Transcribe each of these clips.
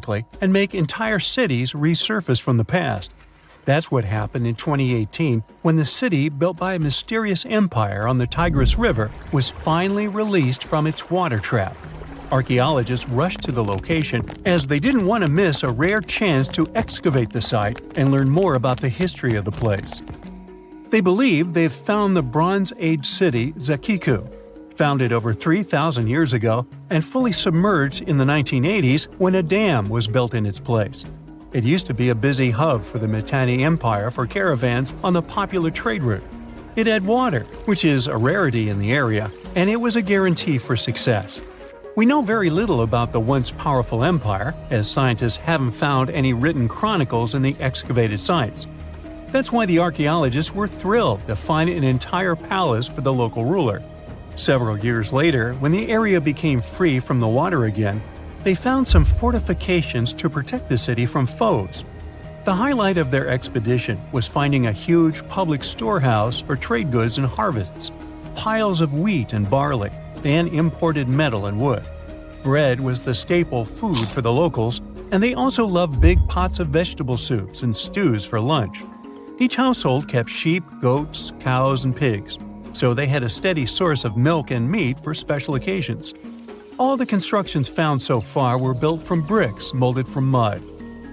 dramatically and make entire cities resurface from the past. That's what happened in 2018 when the city built by a mysterious empire on the Tigris River was finally released from its water trap. Archaeologists rushed to the location as they didn't want to miss a rare chance to excavate the site and learn more about the history of the place. They believe they've found the Bronze Age city Zakhiku, founded over 3,000 years ago and fully submerged in the 1980s when a dam was built in its place. It used to be a busy hub for the Mitanni Empire for caravans on the popular trade route. It had water, which is a rarity in the area, and it was a guarantee for success. We know very little about the once powerful empire, as scientists haven't found any written chronicles in the excavated sites. That's why the archaeologists were thrilled to find an entire palace for the local ruler. Several years later, when the area became free from the water again, they found some fortifications to protect the city from foes. The highlight of their expedition was finding a huge public storehouse for trade goods and harvests, piles of wheat and barley, and imported metal and wood. Bread was the staple food for the locals, and they also loved big pots of vegetable soups and stews for lunch. Each household kept sheep, goats, cows, and pigs, so they had a steady source of milk and meat for special occasions. All the constructions found so far were built from bricks molded from mud.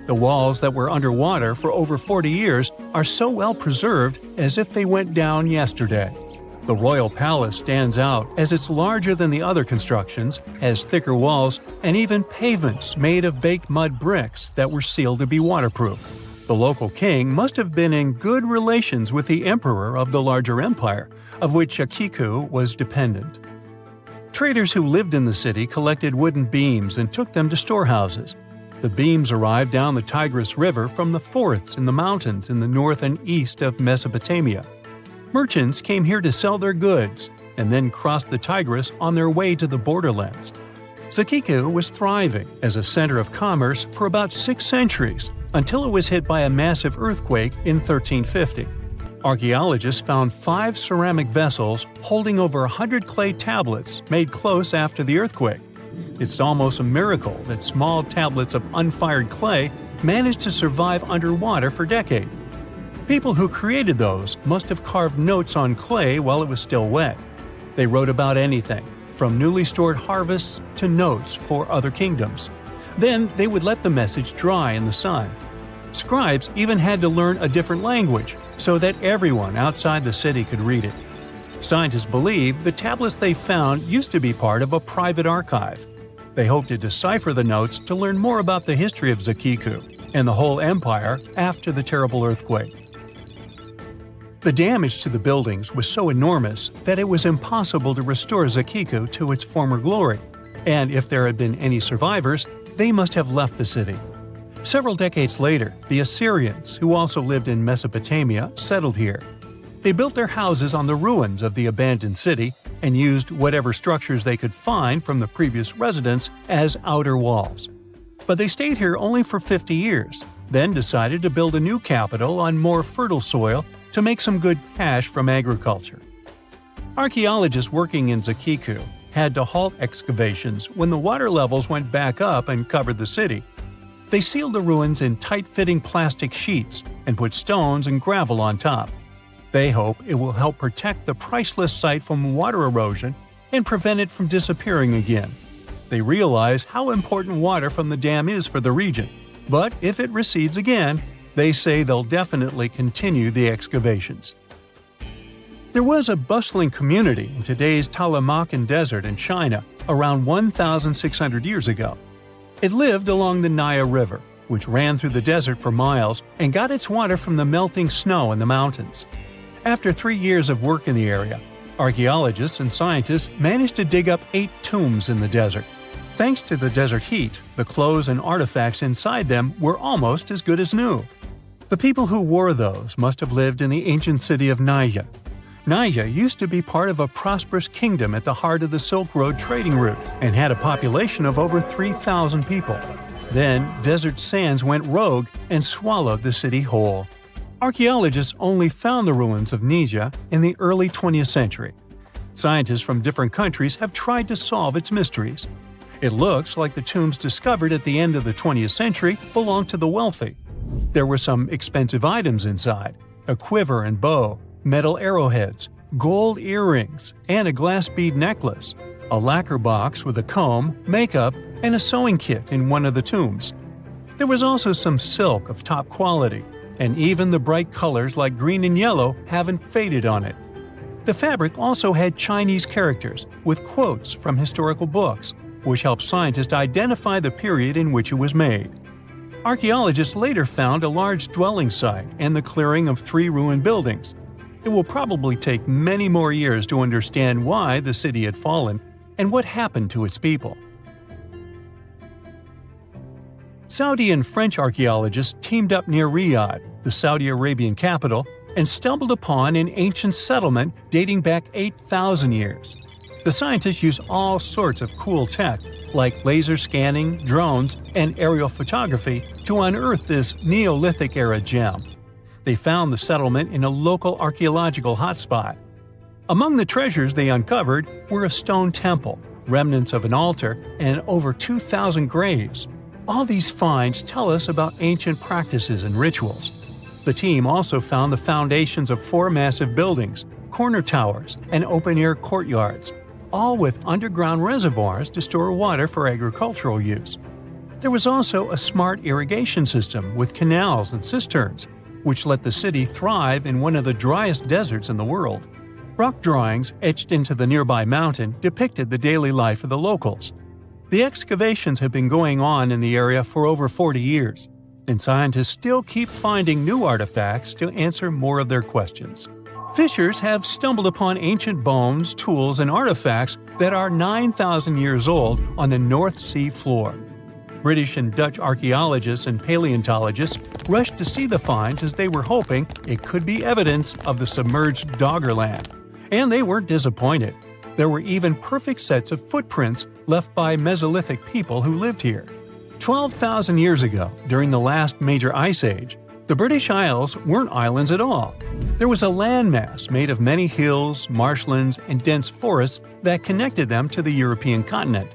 The walls that were underwater for over 40 years are so well preserved as if they went down yesterday. The royal palace stands out as it's larger than the other constructions, has thicker walls, and even pavements made of baked mud bricks that were sealed to be waterproof. The local king must have been in good relations with the emperor of the larger empire, of which Zakhiku was dependent. Traders who lived in the city collected wooden beams and took them to storehouses. The beams arrived down the Tigris River from the forests in the mountains in the north and east of Mesopotamia. Merchants came here to sell their goods and then crossed the Tigris on their way to the borderlands. Zakhiku was thriving as a center of commerce for about 6 centuries until it was hit by a massive earthquake in 1350. Archaeologists found 5 ceramic vessels holding over 100 clay tablets made close after the earthquake. It's almost a miracle that small tablets of unfired clay managed to survive underwater for decades. People who created those must have carved notes on clay while it was still wet. They wrote about anything, from newly stored harvests to notes for other kingdoms. Then they would let the message dry in the sun. Scribes even had to learn a different language so that everyone outside the city could read it. Scientists believe the tablets they found used to be part of a private archive. They hope to decipher the notes to learn more about the history of Zakhiku and the whole empire after the terrible earthquake. The damage to the buildings was so enormous that it was impossible to restore Zakhiku to its former glory, and if there had been any survivors, they must have left the city. Several decades later, the Assyrians, who also lived in Mesopotamia, settled here. They built their houses on the ruins of the abandoned city and used whatever structures they could find from the previous residents as outer walls. But they stayed here only for 50 years, then decided to build a new capital on more fertile soil to make some good cash from agriculture. Archaeologists working in Zakhiku had to halt excavations when the water levels went back up and covered the city. They sealed the ruins in tight-fitting plastic sheets and put stones and gravel on top. They hope it will help protect the priceless site from water erosion and prevent it from disappearing again. They realize how important water from the dam is for the region, but if it recedes again, they say they'll definitely continue the excavations. There was a bustling community in today's Taklamakan Desert in China around 1,600 years ago. It lived along the Nile River, which ran through the desert for miles and got its water from the melting snow in the mountains. After 3 years of work in the area, archaeologists and scientists managed to dig up 8 tombs in the desert. Thanks to the desert heat, the clothes and artifacts inside them were almost as good as new. The people who wore those must have lived in the ancient city of Naya. Naya used to be part of a prosperous kingdom at the heart of the Silk Road trading route and had a population of over 3,000 people. Then, desert sands went rogue and swallowed the city whole. Archaeologists only found the ruins of Nija in the early 20th century. Scientists from different countries have tried to solve its mysteries. It looks like the tombs discovered at the end of the 20th century belonged to the wealthy. There were some expensive items inside: a quiver and bow, metal arrowheads, gold earrings, and a glass bead necklace, a lacquer box with a comb, makeup, and a sewing kit in one of the tombs. There was also some silk of top quality, and even the bright colors like green and yellow haven't faded on it. The fabric also had Chinese characters with quotes from historical books, which helped scientists identify the period in which it was made. Archaeologists later found a large dwelling site and the clearing of 3 ruined buildings. It will probably take many more years to understand why the city had fallen and what happened to its people. Saudi and French archaeologists teamed up near Riyadh, the Saudi Arabian capital, and stumbled upon an ancient settlement dating back 8,000 years. The scientists used all sorts of cool tech, like laser scanning, drones, and aerial photography, to unearth this Neolithic-era gem. They found the settlement in a local archaeological hotspot. Among the treasures they uncovered were a stone temple, remnants of an altar, and over 2,000 graves. All these finds tell us about ancient practices and rituals. The team also found the foundations of 4 massive buildings, corner towers, and open-air courtyards, all with underground reservoirs to store water for agricultural use. There was also a smart irrigation system with canals and cisterns, which let the city thrive in one of the driest deserts in the world. Rock drawings etched into the nearby mountain depicted the daily life of the locals. The excavations have been going on in the area for over 40 years, and scientists still keep finding new artifacts to answer more of their questions. Fishers have stumbled upon ancient bones, tools, and artifacts that are 9,000 years old on the North Sea floor. British and Dutch archaeologists and paleontologists rushed to see the finds as they were hoping it could be evidence of the submerged Doggerland. And they weren't disappointed. There were even perfect sets of footprints left by Mesolithic people who lived here. 12,000 years ago, during the last major ice age, the British Isles weren't islands at all. There was a landmass made of many hills, marshlands, and dense forests that connected them to the European continent.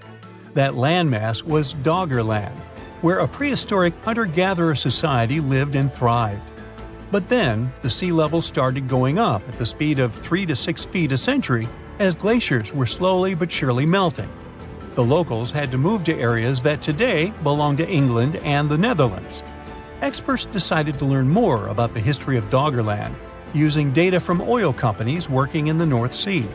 That landmass was Doggerland, where a prehistoric hunter-gatherer society lived and thrived. But then, the sea level started going up at the speed of 3 to 6 feet a century as glaciers were slowly but surely melting. The locals had to move to areas that today belong to England and the Netherlands. Experts decided to learn more about the history of Doggerland, using data from oil companies working in the North Sea.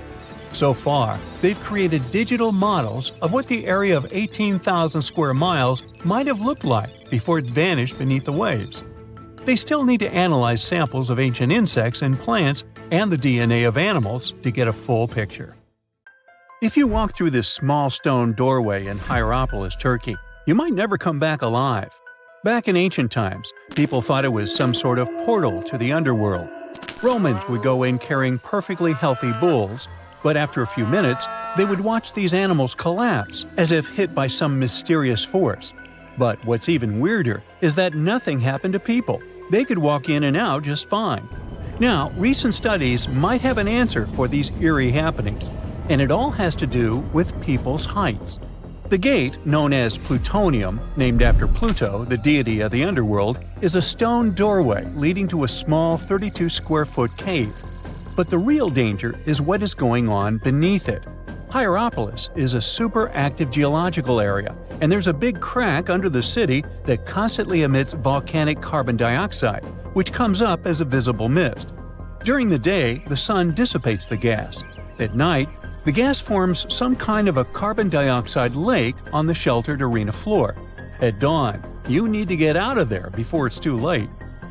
So far, they've created digital models of what the area of 18,000 square miles might have looked like before it vanished beneath the waves. They still need to analyze samples of ancient insects and plants and the DNA of animals to get a full picture. If you walk through this small stone doorway in Hierapolis, Turkey, you might never come back alive. Back in ancient times, people thought it was some sort of portal to the underworld. Romans would go in carrying perfectly healthy bulls, but after a few minutes, they would watch these animals collapse as if hit by some mysterious force. But what's even weirder is that nothing happened to people. They could walk in and out just fine. Now, recent studies might have an answer for these eerie happenings, and it all has to do with people's heights. The gate, known as Plutonium, named after Pluto, the deity of the underworld, is a stone doorway leading to a small 32-square-foot cave. But the real danger is what is going on beneath it. Hierapolis is a super active geological area, and there's a big crack under the city that constantly emits volcanic carbon dioxide, which comes up as a visible mist. During the day, the sun dissipates the gas. At night, the gas forms some kind of a carbon dioxide lake on the sheltered arena floor. At dawn, you need to get out of there before it's too late.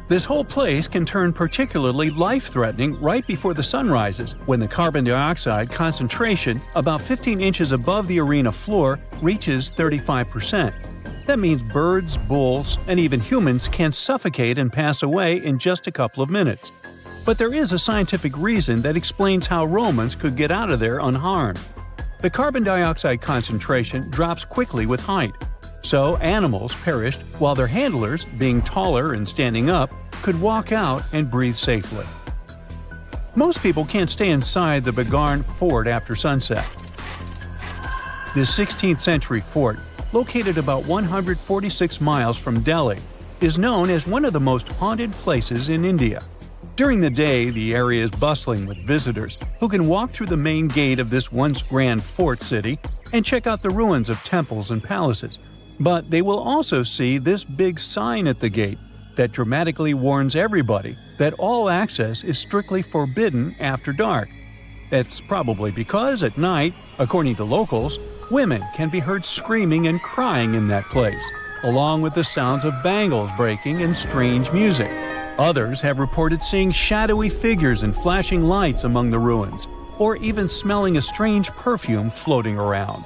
This whole place can turn particularly life-threatening right before the sun rises, when the carbon dioxide concentration, about 15 inches above the arena floor, reaches 35%. That means birds, bulls, and even humans can suffocate and pass away in just a couple of minutes. But there is a scientific reason that explains how Romans could get out of there unharmed. The carbon dioxide concentration drops quickly with height. So animals perished while their handlers, being taller and standing up, could walk out and breathe safely. Most people can't stay inside the Begarn fort after sunset. This 16th-century fort, located about 146 miles from Delhi, is known as one of the most haunted places in India. During the day, the area is bustling with visitors who can walk through the main gate of this once grand fort city and check out the ruins of temples and palaces. But they will also see this big sign at the gate that dramatically warns everybody that all access is strictly forbidden after dark. That's probably because at night, according to locals, women can be heard screaming and crying in that place, along with the sounds of bangles breaking and strange music. Others have reported seeing shadowy figures and flashing lights among the ruins, or even smelling a strange perfume floating around.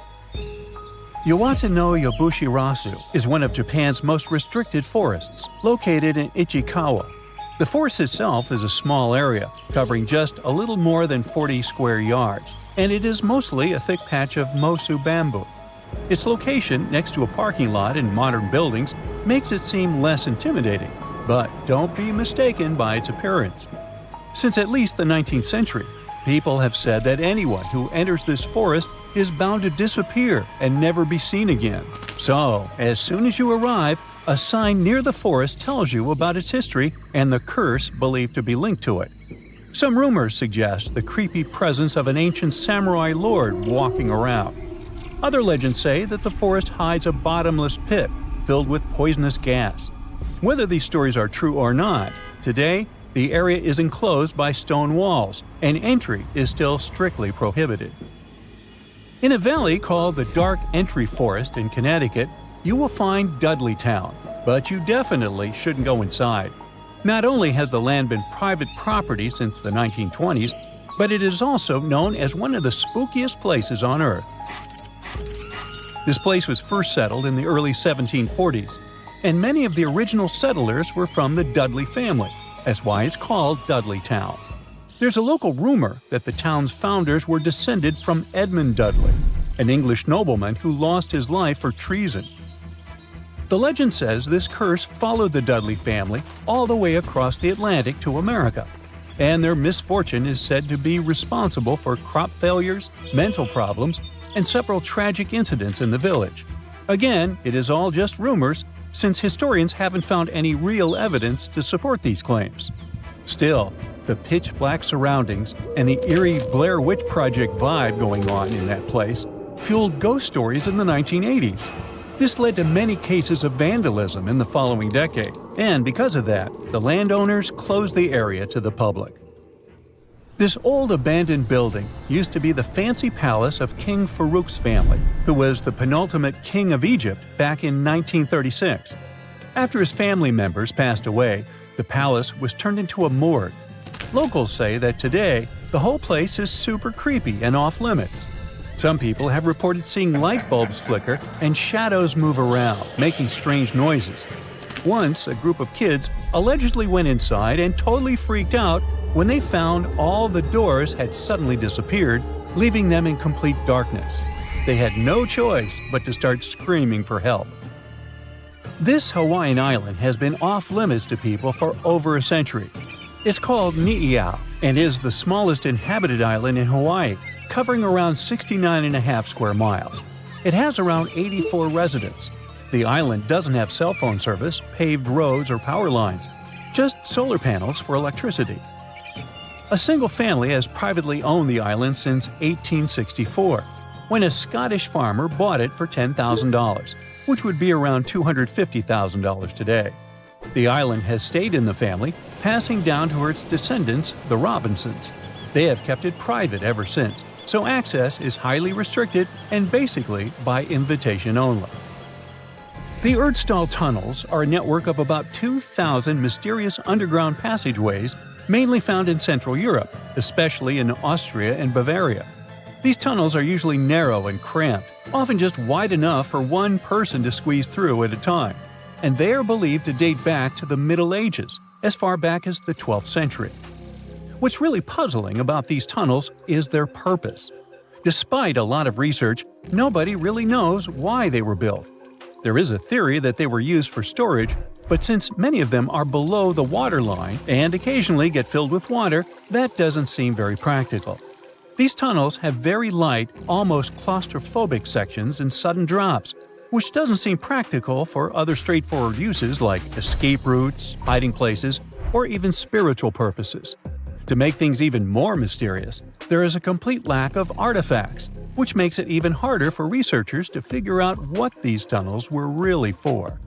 Yawata no Yabushirasu is one of Japan's most restricted forests, located in Ichikawa. The forest itself is a small area, covering just a little more than 40 square yards, and it is mostly a thick patch of mosu bamboo. Its location next to a parking lot and modern buildings makes it seem less intimidating, but don't be mistaken by its appearance. Since at least the 19th century, people have said that anyone who enters this forest is bound to disappear and never be seen again. So, as soon as you arrive, a sign near the forest tells you about its history and the curse believed to be linked to it. Some rumors suggest the creepy presence of an ancient samurai lord walking around. Other legends say that the forest hides a bottomless pit filled with poisonous gas. Whether these stories are true or not, today, the area is enclosed by stone walls, and entry is still strictly prohibited. In a valley called the Dark Entry Forest in Connecticut, you will find Dudleytown, but you definitely shouldn't go inside. Not only has the land been private property since the 1920s, but it is also known as one of the spookiest places on Earth. This place was first settled in the early 1740s, and many of the original settlers were from the Dudley family. That's why it's called Dudleytown. There's a local rumor that the town's founders were descended from Edmund Dudley, an English nobleman who lost his life for treason. The legend says this curse followed the Dudley family all the way across the Atlantic to America, and their misfortune is said to be responsible for crop failures, mental problems, and several tragic incidents in the village. Again, it is all just rumors, since historians haven't found any real evidence to support these claims. Still, the pitch-black surroundings and the eerie Blair Witch Project vibe going on in that place fueled ghost stories in the 1980s. This led to many cases of vandalism in the following decade, and because of that, the landowners closed the area to the public. This old abandoned building used to be the fancy palace of King Farouk's family, who was the penultimate king of Egypt back in 1936. After his family members passed away, the palace was turned into a morgue. Locals say that today, the whole place is super creepy and off-limits. Some people have reported seeing light bulbs flicker and shadows move around, making strange noises. Once, a group of kids allegedly went inside and totally freaked out when they found all the doors had suddenly disappeared, leaving them in complete darkness. They had no choice but to start screaming for help. This Hawaiian island has been off-limits to people for over a century. It's called Ni'iau and is the smallest inhabited island in Hawaii, covering around 69.5 square miles. It has around 84 residents. The island doesn't have cell phone service, paved roads, or power lines, just solar panels for electricity. A single family has privately owned the island since 1864, when a Scottish farmer bought it for $10,000, which would be around $250,000 today. The island has stayed in the family, passing down to its descendants, the Robinsons. They have kept it private ever since, so access is highly restricted and basically by invitation only. The Erdstall tunnels are a network of about 2,000 mysterious underground passageways mainly found in Central Europe, especially in Austria and Bavaria. These tunnels are usually narrow and cramped, often just wide enough for one person to squeeze through at a time, and they are believed to date back to the Middle Ages, as far back as the 12th century. What's really puzzling about these tunnels is their purpose. Despite a lot of research, nobody really knows why they were built. There is a theory that they were used for storage, but since many of them are below the water line and occasionally get filled with water, that doesn't seem very practical. These tunnels have very light, almost claustrophobic sections and sudden drops, which doesn't seem practical for other straightforward uses like escape routes, hiding places, or even spiritual purposes. To make things even more mysterious, there is a complete lack of artifacts, which makes it even harder for researchers to figure out what these tunnels were really for.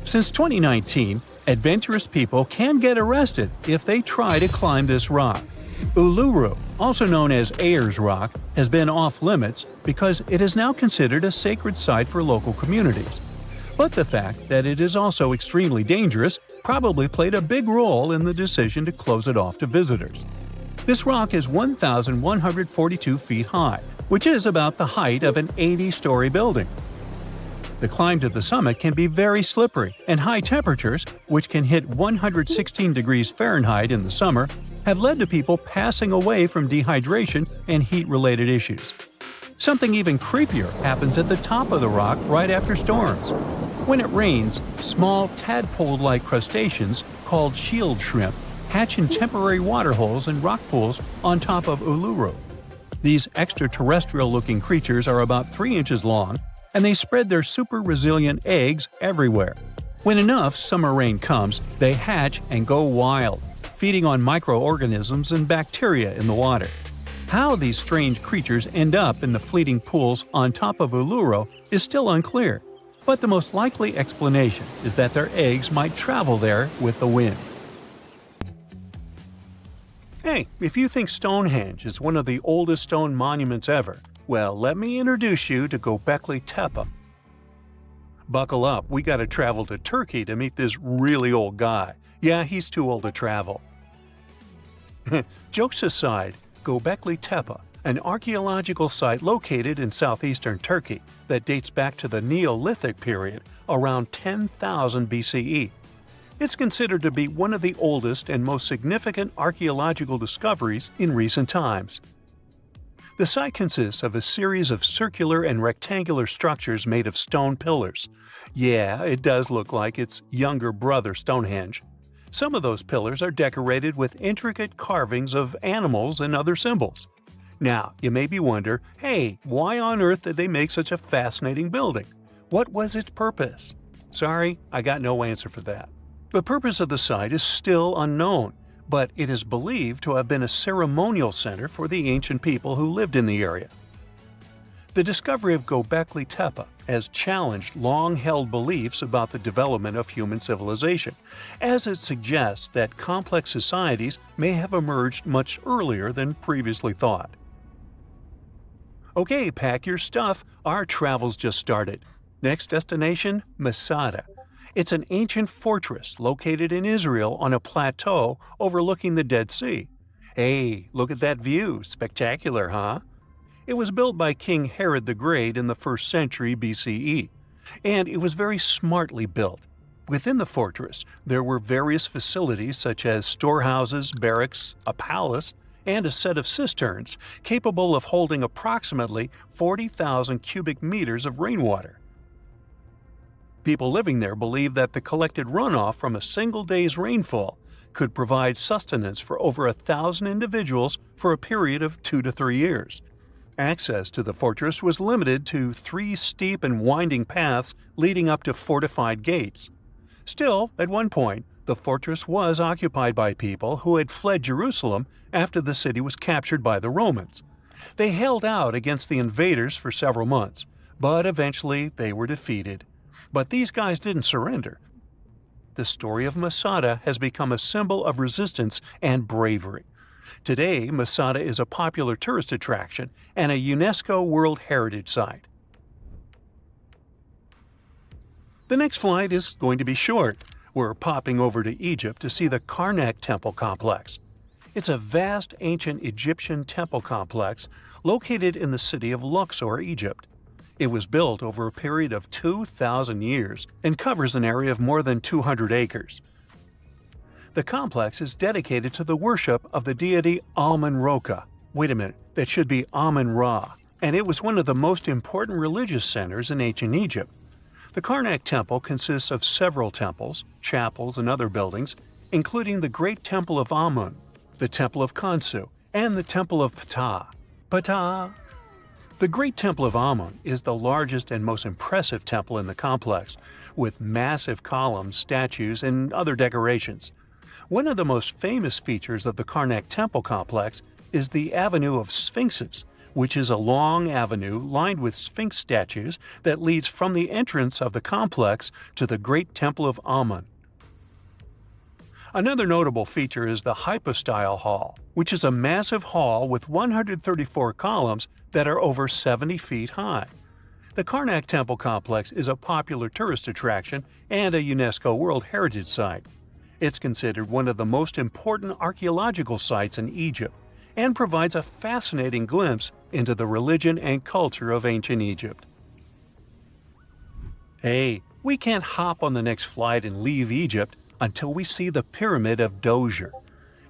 Since 2019, adventurous people can get arrested if they try to climb this rock. Uluru, also known as Ayers Rock, has been off-limits because it is now considered a sacred site for local communities. But the fact that it is also extremely dangerous probably played a big role in the decision to close it off to visitors. This rock is 1,142 feet high, which is about the height of an 80-story building. The climb to the summit can be very slippery, and high temperatures, which can hit 116 degrees Fahrenheit in the summer, have led to people passing away from dehydration and heat-related issues. Something even creepier happens at the top of the rock right after storms. When it rains, small tadpole-like crustaceans called shield shrimp hatch in temporary waterholes and rock pools on top of Uluru. These extraterrestrial-looking creatures are about 3 inches long, and they spread their super-resilient eggs everywhere. When enough summer rain comes, they hatch and go wild, feeding on microorganisms and bacteria in the water. How these strange creatures end up in the fleeting pools on top of Uluru is still unclear, but the most likely explanation is that their eggs might travel there with the wind. Hey, if you think Stonehenge is one of the oldest stone monuments ever, well, let me introduce you to Göbekli Tepe. Buckle up, we gotta travel to Turkey to meet this really old guy. Yeah, he's too old to travel. Jokes aside, Göbekli Tepe, an archaeological site located in southeastern Turkey that dates back to the Neolithic period, around 10,000 BCE. It's considered to be one of the oldest and most significant archaeological discoveries in recent times. The site consists of a series of circular and rectangular structures made of stone pillars. Yeah, it does look like its younger brother Stonehenge. Some of those pillars are decorated with intricate carvings of animals and other symbols. Now, you maybe wonder, hey, why on earth did they make such a fascinating building? What was its purpose? Sorry, I got no answer for that. The purpose of the site is still unknown, but it is believed to have been a ceremonial center for the ancient people who lived in the area. The discovery of Göbekli Tepe has challenged long-held beliefs about the development of human civilization, as it suggests that complex societies may have emerged much earlier than previously thought. Okay, pack your stuff, our travel's just started. Next destination, Masada. It's an ancient fortress located in Israel on a plateau overlooking the Dead Sea. Hey, look at that view, spectacular, huh? It was built by King Herod the Great in the 1st century BCE, and it was very smartly built. Within the fortress, there were various facilities such as storehouses, barracks, a palace, and a set of cisterns capable of holding approximately 40,000 cubic meters of rainwater. People living there believed that the collected runoff from a single day's rainfall could provide sustenance for over 1,000 individuals for a period of 2 to 3 years. Access to the fortress was limited to 3 steep and winding paths leading up to fortified gates. Still, at one point, the fortress was occupied by people who had fled Jerusalem after the city was captured by the Romans. They held out against the invaders for several months, but eventually they were defeated. But these guys didn't surrender. The story of Masada has become a symbol of resistance and bravery. Today, Masada is a popular tourist attraction and a UNESCO World Heritage Site. The next flight is going to be short. We're popping over to Egypt to see the Karnak Temple Complex. It's a vast ancient Egyptian temple complex located in the city of Luxor, Egypt. It was built over a period of 2,000 years and covers an area of more than 200 acres. The complex is dedicated to the worship of the deity Amun-Ra. Wait a minute, that should be Amun-Ra, and it was one of the most important religious centers in ancient Egypt. The Karnak Temple consists of several temples, chapels, and other buildings, including the Great Temple of Amun, the Temple of Khonsu, and the Temple of Ptah. Ptah! The Great Temple of Amun is the largest and most impressive temple in the complex, with massive columns, statues, and other decorations. One of the most famous features of the Karnak Temple complex is the Avenue of Sphinxes, which is a long avenue lined with Sphinx statues that leads from the entrance of the complex to the Great Temple of Amun. Another notable feature is the Hypostyle Hall, which is a massive hall with 134 columns that are over 70 feet high. The Karnak Temple complex is a popular tourist attraction and a UNESCO World Heritage Site. It's considered one of the most important archaeological sites in Egypt and provides a fascinating glimpse into the religion and culture of ancient Egypt. Hey, we can't hop on the next flight and leave Egypt until we see the Pyramid of Djoser.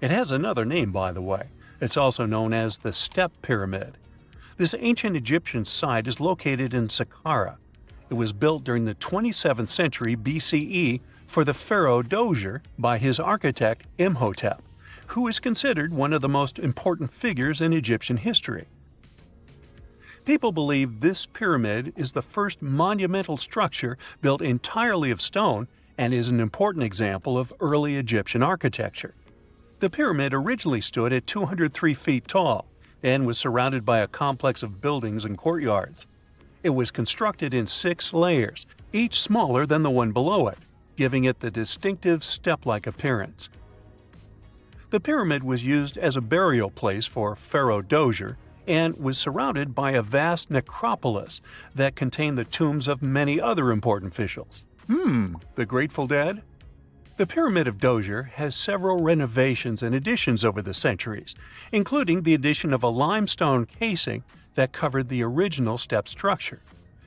It has another name, by the way. It's also known as the Step Pyramid. This ancient Egyptian site is located in Saqqara. It was built during the 27th century BCE for the pharaoh Djoser by his architect Imhotep, who is considered one of the most important figures in Egyptian history. People believe this pyramid is the first monumental structure built entirely of stone and is an important example of early Egyptian architecture. The pyramid originally stood at 203 feet tall and was surrounded by a complex of buildings and courtyards. It was constructed in 6 layers, each smaller than the one below it, giving it the distinctive step-like appearance. The pyramid was used as a burial place for Pharaoh Djoser and was surrounded by a vast necropolis that contained the tombs of many other important officials. The Grateful Dead? The Pyramid of Djoser has several renovations and additions over the centuries, including the addition of a limestone casing that covered the original step structure.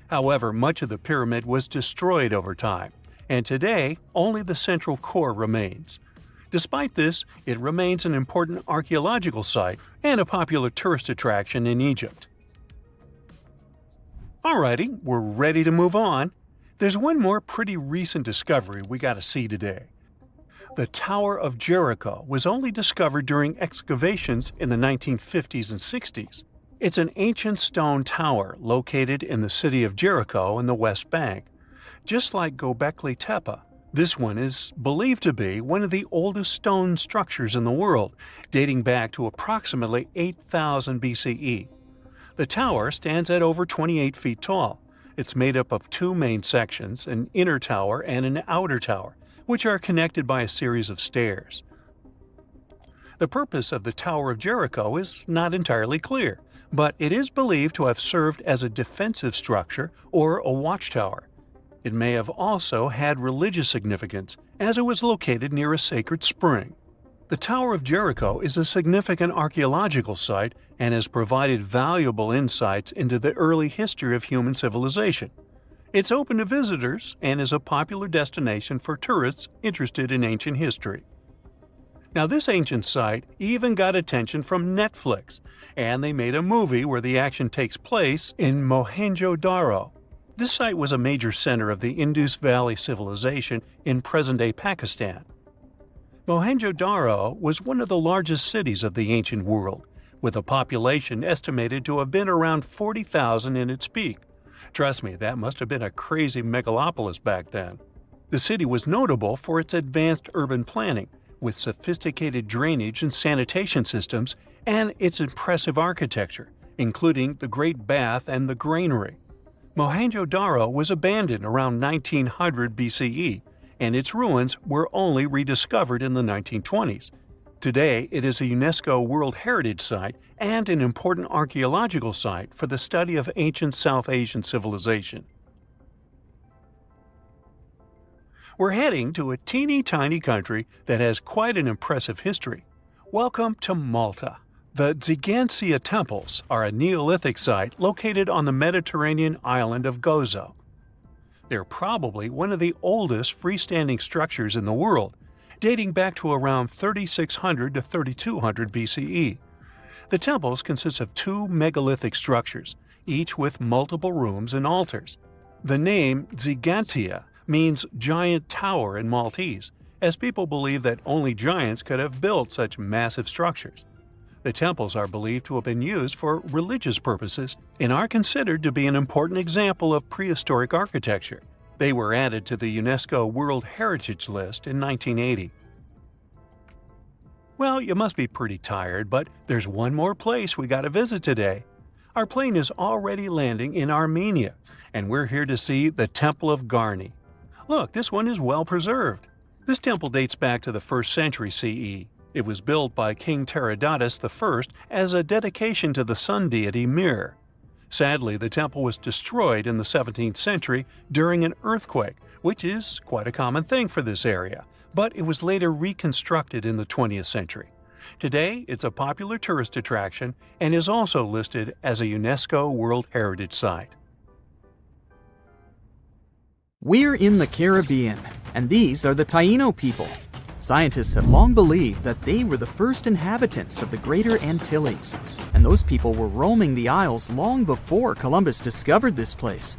However, much of the pyramid was destroyed over time, and today only the central core remains. Despite this, it remains an important archaeological site and a popular tourist attraction in Egypt. Alrighty, we're ready to move on. There's one more pretty recent discovery we gotta see today. The Tower of Jericho was only discovered during excavations in the 1950s and 60s. It's an ancient stone tower located in the city of Jericho in the West Bank. Just like Göbekli Tepe, this one is believed to be one of the oldest stone structures in the world, dating back to approximately 8000 BCE. The tower stands at over 28 feet tall. It's made up of 2 main sections, an inner tower and an outer tower, which are connected by a series of stairs. The purpose of the Tower of Jericho is not entirely clear, but it is believed to have served as a defensive structure or a watchtower. It may have also had religious significance, as it was located near a sacred spring. The Tower of Jericho is a significant archaeological site and has provided valuable insights into the early history of human civilization. It's open to visitors and is a popular destination for tourists interested in ancient history. Now, this ancient site even got attention from Netflix, and they made a movie where the action takes place in Mohenjo-Daro. This site was a major center of the Indus Valley civilization in present-day Pakistan. Mohenjo-Daro was one of the largest cities of the ancient world, with a population estimated to have been around 40,000 in its peak. Trust me, that must have been a crazy megalopolis back then. The city was notable for its advanced urban planning, with sophisticated drainage and sanitation systems, and its impressive architecture, including the Great Bath and the Granary. Mohenjo-Daro was abandoned around 1900 BCE, and its ruins were only rediscovered in the 1920s. Today, it is a UNESCO World Heritage Site and an important archaeological site for the study of ancient South Asian civilization. We're heading to a teeny-tiny country that has quite an impressive history. Welcome to Malta. The Tsigansia Temples are a Neolithic site located on the Mediterranean island of Gozo. They're probably one of the oldest freestanding structures in the world, dating back to around 3600 to 3200 BCE. The temples consist of 2 megalithic structures, each with multiple rooms and altars. The name Tsigantia means giant tower in Maltese, as people believe that only giants could have built such massive structures. The temples are believed to have been used for religious purposes and are considered to be an important example of prehistoric architecture. They were added to the UNESCO World Heritage List in 1980. Well, you must be pretty tired, but there's one more place we gotta visit today. Our plane is already landing in Armenia, and we're here to see the Temple of Garni. Look, this one is well preserved. This temple dates back to the 1st century CE. It was built by King Tiridates I as a dedication to the sun deity Mir. Sadly, the temple was destroyed in the 17th century during an earthquake, which is quite a common thing for this area, but it was later reconstructed in the 20th century. Today, it's a popular tourist attraction and is also listed as a UNESCO World Heritage Site. We're in the Caribbean, and these are the Taino people. Scientists have long believed that they were the first inhabitants of the Greater Antilles, and those people were roaming the Isles long before Columbus discovered this place.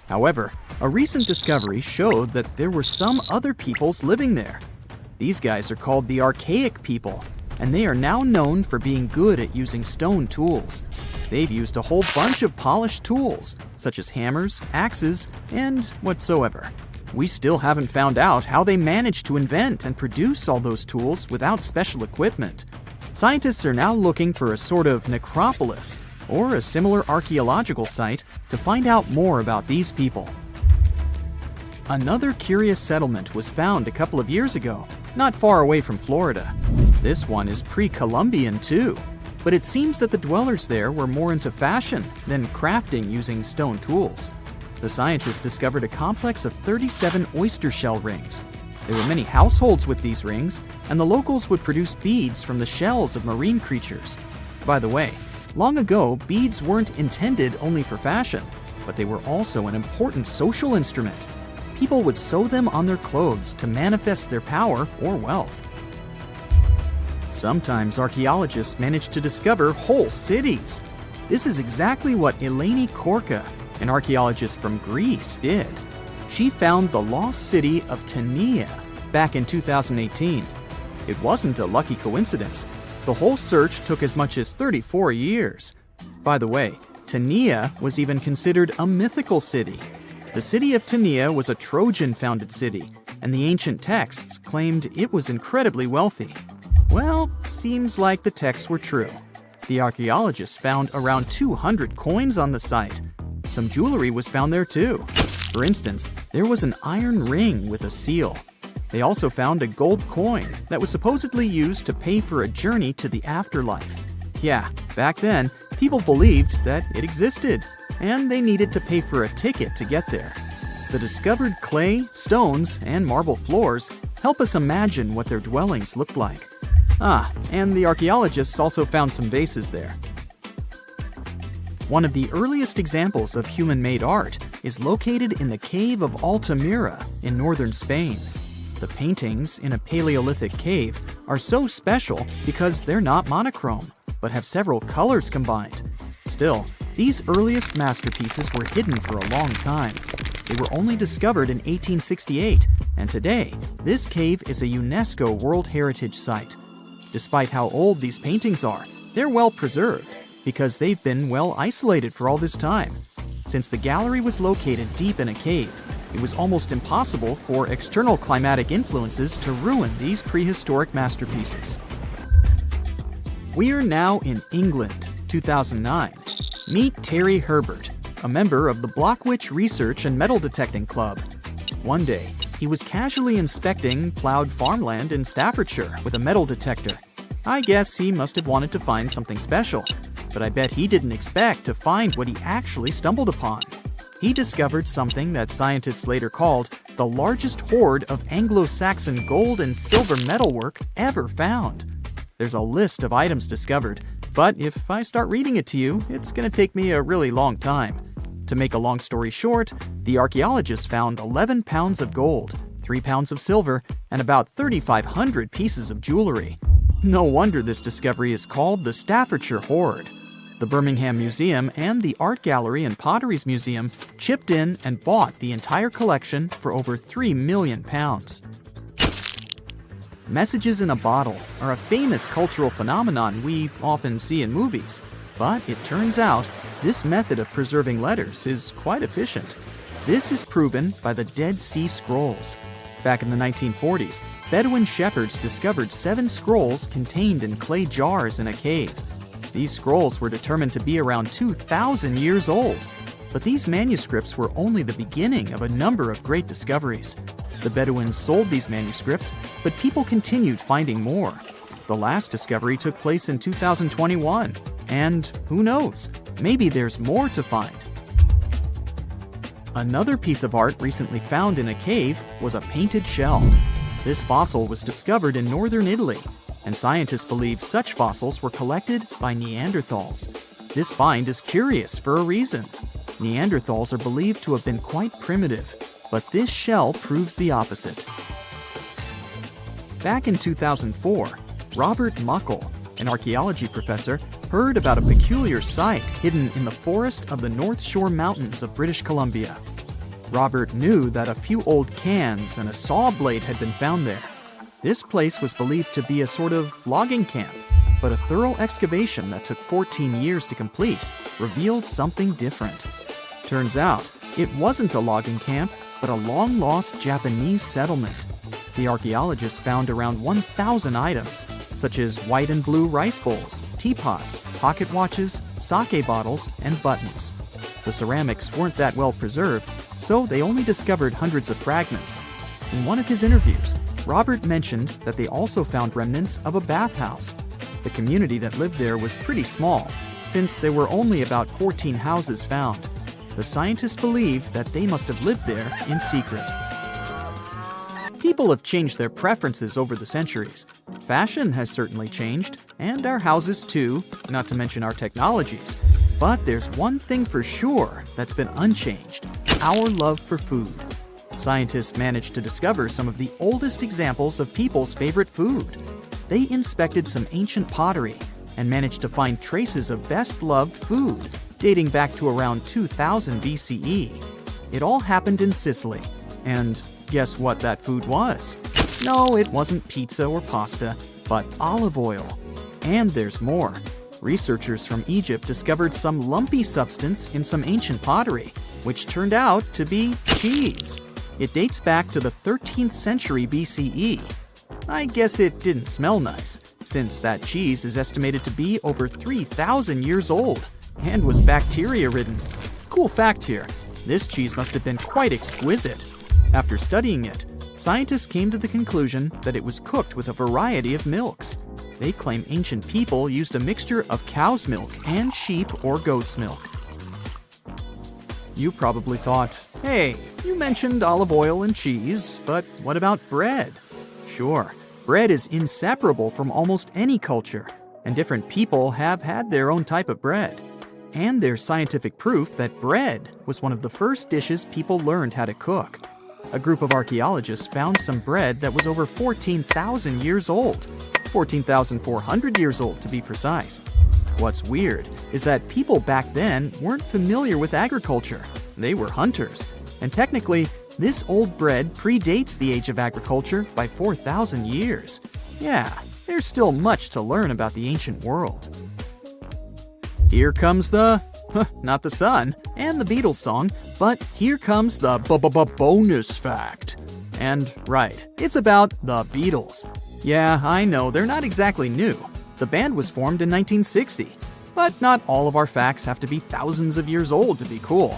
However, a recent discovery showed that there were some other peoples living there. These guys are called the Archaic people, and they are now known for being good at using stone tools. They've used a whole bunch of polished tools, such as hammers, axes, and whatsoever. We still haven't found out how they managed to invent and produce all those tools without special equipment. Scientists are now looking for a sort of necropolis, or a similar archaeological site, to find out more about these people. Another curious settlement was found a couple of years ago, not far away from Florida. This one is pre-Columbian too, but it seems that the dwellers there were more into fashion than crafting using stone tools. The scientists discovered a complex of 37 oyster shell rings. There were many households with these rings, and the locals would produce beads from the shells of marine creatures. By the way, long ago, beads weren't intended only for fashion, but they were also an important social instrument. People would sew them on their clothes to manifest their power or wealth. Sometimes archaeologists manage to discover whole cities. This is exactly what Eleni Korka, an archaeologist from Greece, did. She found the lost city of Tania back in 2018. It wasn't a lucky coincidence. The whole search took as much as 34 years. By the way, Tania was even considered a mythical city. The city of Tania was a Trojan-founded city, and the ancient texts claimed it was incredibly wealthy. Well, seems like the texts were true. The archaeologists found around 200 coins on the site. Some jewelry was found there too. For instance, there was an iron ring with a seal. They also found a gold coin that was supposedly used to pay for a journey to the afterlife. Yeah, back then, people believed that it existed, and they needed to pay for a ticket to get there. The discovered clay, stones, and marble floors help us imagine what their dwellings looked like. And the archaeologists also found some vases there. One of the earliest examples of human-made art is located in the cave of Altamira in northern Spain. The paintings in a Paleolithic cave are so special because they're not monochrome, but have several colors combined. Still, these earliest masterpieces were hidden for a long time. They were only discovered in 1868, and today, this cave is a UNESCO World Heritage Site. Despite how old these paintings are, they're well preserved because they've been well isolated for all this time. Since the gallery was located deep in a cave, it was almost impossible for external climatic influences to ruin these prehistoric masterpieces. We're now in England, 2009. Meet Terry Herbert, a member of the Blockwitch Research and Metal Detecting Club. One day, he was casually inspecting plowed farmland in Staffordshire with a metal detector. I guess he must have wanted to find something special, but I bet he didn't expect to find what he actually stumbled upon. He discovered something that scientists later called the largest hoard of Anglo-Saxon gold and silver metalwork ever found. There's a list of items discovered, but if I start reading it to you, it's going to take me a really long time. To make a long story short, the archaeologists found 11 pounds of gold, 3 pounds of silver, and about 3,500 pieces of jewelry. No wonder this discovery is called the Staffordshire Hoard. The Birmingham Museum and the Art Gallery and Potteries Museum chipped in and bought the entire collection for over £3 million. Messages in a bottle are a famous cultural phenomenon we often see in movies, but it turns out this method of preserving letters is quite efficient. This is proven by the Dead Sea Scrolls. Back in the 1940s, Bedouin shepherds discovered 7 scrolls contained in clay jars in a cave. These scrolls were determined to be around 2,000 years old. But these manuscripts were only the beginning of a number of great discoveries. The Bedouins sold these manuscripts, but people continued finding more. The last discovery took place in 2021, and who knows, maybe there's more to find. Another piece of art recently found in a cave was a painted shell. This fossil was discovered in northern Italy, and scientists believe such fossils were collected by Neanderthals. This find is curious for a reason. Neanderthals are believed to have been quite primitive, but this shell proves the opposite. Back in 2004, Robert Muckle, an archaeology professor, heard about a peculiar site hidden in the forest of the North Shore Mountains of British Columbia. Robert knew that a few old cans and a saw blade had been found there. This place was believed to be a sort of logging camp, but a thorough excavation that took 14 years to complete revealed something different. Turns out, it wasn't a logging camp, but a long-lost Japanese settlement. The archaeologists found around 1,000 items, such as white and blue rice bowls, teapots, pocket watches, sake bottles, and buttons. The ceramics weren't that well preserved, so they only discovered hundreds of fragments. In one of his interviews, Robert mentioned that they also found remnants of a bathhouse. The community that lived there was pretty small, since there were only about 14 houses found. The scientists believe that they must have lived there in secret. People have changed their preferences over the centuries. Fashion has certainly changed, and our houses too, not to mention our technologies. But there's one thing for sure that's been unchanged: our love for food. Scientists managed to discover some of the oldest examples of people's favorite food. They inspected some ancient pottery and managed to find traces of best-loved food dating back to around 2000 BCE. It all happened in Sicily. And guess what that food was? No, it wasn't pizza or pasta, but olive oil. And there's more. Researchers from Egypt discovered some lumpy substance in some ancient pottery, which turned out to be cheese. It dates back to the 13th century BCE. I guess it didn't smell nice, since that cheese is estimated to be over 3,000 years old and was bacteria-ridden. Cool fact here, this cheese must have been quite exquisite. After studying it, scientists came to the conclusion that it was cooked with a variety of milks. They claim ancient people used a mixture of cow's milk and sheep or goat's milk. You probably thought, hey, you mentioned olive oil and cheese, but what about bread? Sure, bread is inseparable from almost any culture, and different people have had their own type of bread. And there's scientific proof that bread was one of the first dishes people learned how to cook. A group of archaeologists found some bread that was over 14,000 years old. 14,400 years old, to be precise. What's weird is that people back then weren't familiar with agriculture. They were hunters. And technically, this old bread predates the age of agriculture by 4,000 years. Yeah, there's still much to learn about the ancient world. Here comes not the sun and the Beatles song, but here comes the bonus fact. And right, it's about the Beatles. Yeah, I know, they're not exactly new. The band was formed in 1960. But not all of our facts have to be thousands of years old to be cool.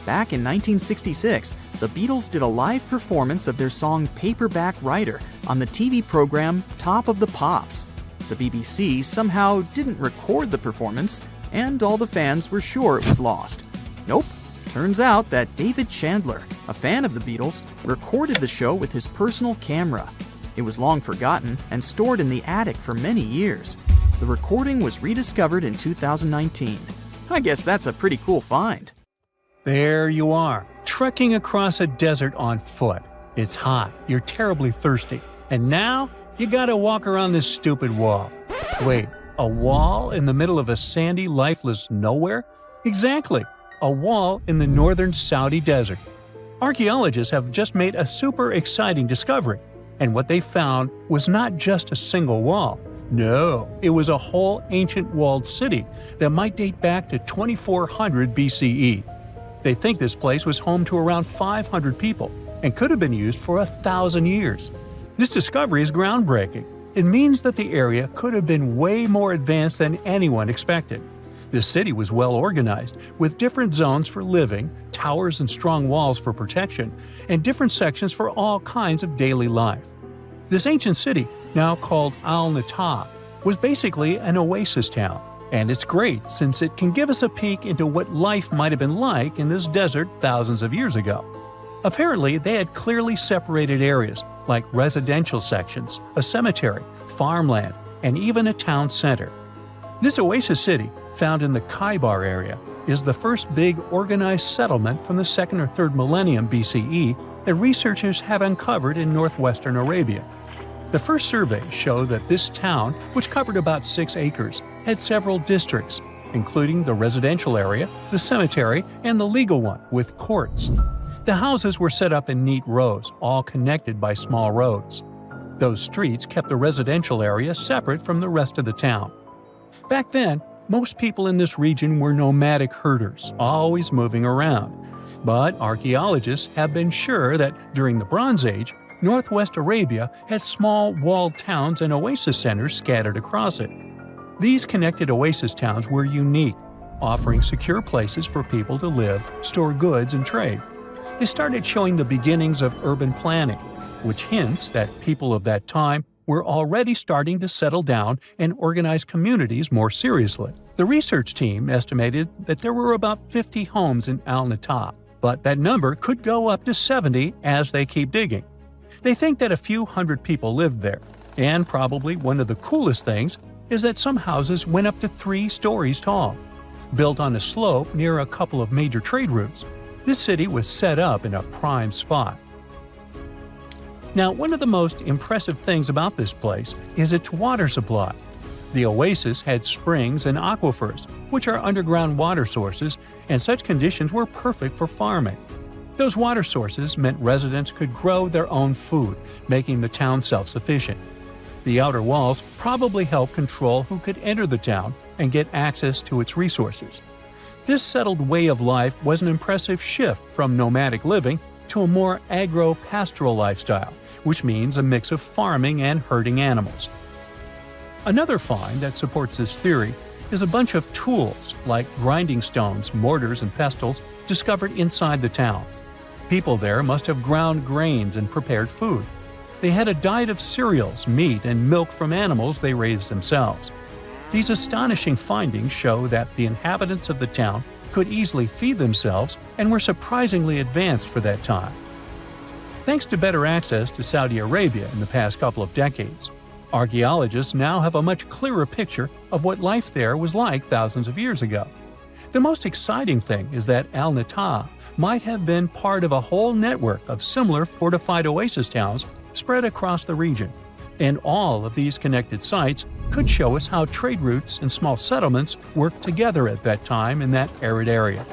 Back in 1966, the Beatles did a live performance of their song Paperback Writer on the TV program Top of the Pops. The BBC somehow didn't record the performance, and all the fans were sure it was lost. Nope. Turns out that David Chandler, a fan of the Beatles, recorded the show with his personal camera. It was long forgotten and stored in the attic for many years. The recording was rediscovered in 2019. I guess that's a pretty cool find. There you are, trekking across a desert on foot. It's hot, you're terribly thirsty, and now you gotta walk around this stupid wall. Wait, a wall in the middle of a sandy, lifeless nowhere? Exactly, a wall in the northern Saudi desert. Archaeologists have just made a super exciting discovery. And what they found was not just a single wall. No, it was a whole ancient walled city that might date back to 2400 BCE. They think this place was home to around 500 people and could have been used for 1,000 years. This discovery is groundbreaking. It means that the area could have been way more advanced than anyone expected. The city was well organized, with different zones for living, towers and strong walls for protection, and different sections for all kinds of daily life. This ancient city, now called Al-Natta, was basically an oasis town, and it's great since it can give us a peek into what life might have been like in this desert thousands of years ago. Apparently, they had clearly separated areas, like residential sections, a cemetery, farmland, and even a town center. This oasis city, found in the Khaybar area, is the first big organized settlement from the 2nd or 3rd millennium BCE that researchers have uncovered in northwestern Arabia. The first surveys show that this town, which covered about 6 acres, had several districts, including the residential area, the cemetery, and the legal one, with courts. The houses were set up in neat rows, all connected by small roads. Those streets kept the residential area separate from the rest of the town. Back then, most people in this region were nomadic herders, always moving around. But archaeologists have been sure that during the Bronze Age, northwest Arabia had small walled towns and oasis centers scattered across it. These connected oasis towns were unique, offering secure places for people to live, store goods, and trade. They started showing the beginnings of urban planning, which hints that people of that time were already starting to settle down and organize communities more seriously. The research team estimated that there were about 50 homes in Al-Natta, but that number could go up to 70 as they keep digging. They think that a few hundred people lived there, and probably one of the coolest things is that some houses went up to 3 stories tall. Built on a slope near a couple of major trade routes, this city was set up in a prime spot. Now, one of the most impressive things about this place is its water supply. The oasis had springs and aquifers, which are underground water sources, and such conditions were perfect for farming. Those water sources meant residents could grow their own food, making the town self-sufficient. The outer walls probably helped control who could enter the town and get access to its resources. This settled way of life was an impressive shift from nomadic living to a more agro-pastoral lifestyle, which means a mix of farming and herding animals. Another find that supports this theory is a bunch of tools like grinding stones, mortars, and pestles discovered inside the town. People there must have ground grains and prepared food. They had a diet of cereals, meat, and milk from animals they raised themselves. These astonishing findings show that the inhabitants of the town could easily feed themselves and were surprisingly advanced for that time. Thanks to better access to Saudi Arabia in the past couple of decades, archaeologists now have a much clearer picture of what life there was like thousands of years ago. The most exciting thing is that Al-Natta might have been part of a whole network of similar fortified oasis towns spread across the region, and all of these connected sites could show us how trade routes and small settlements worked together at that time in that arid area.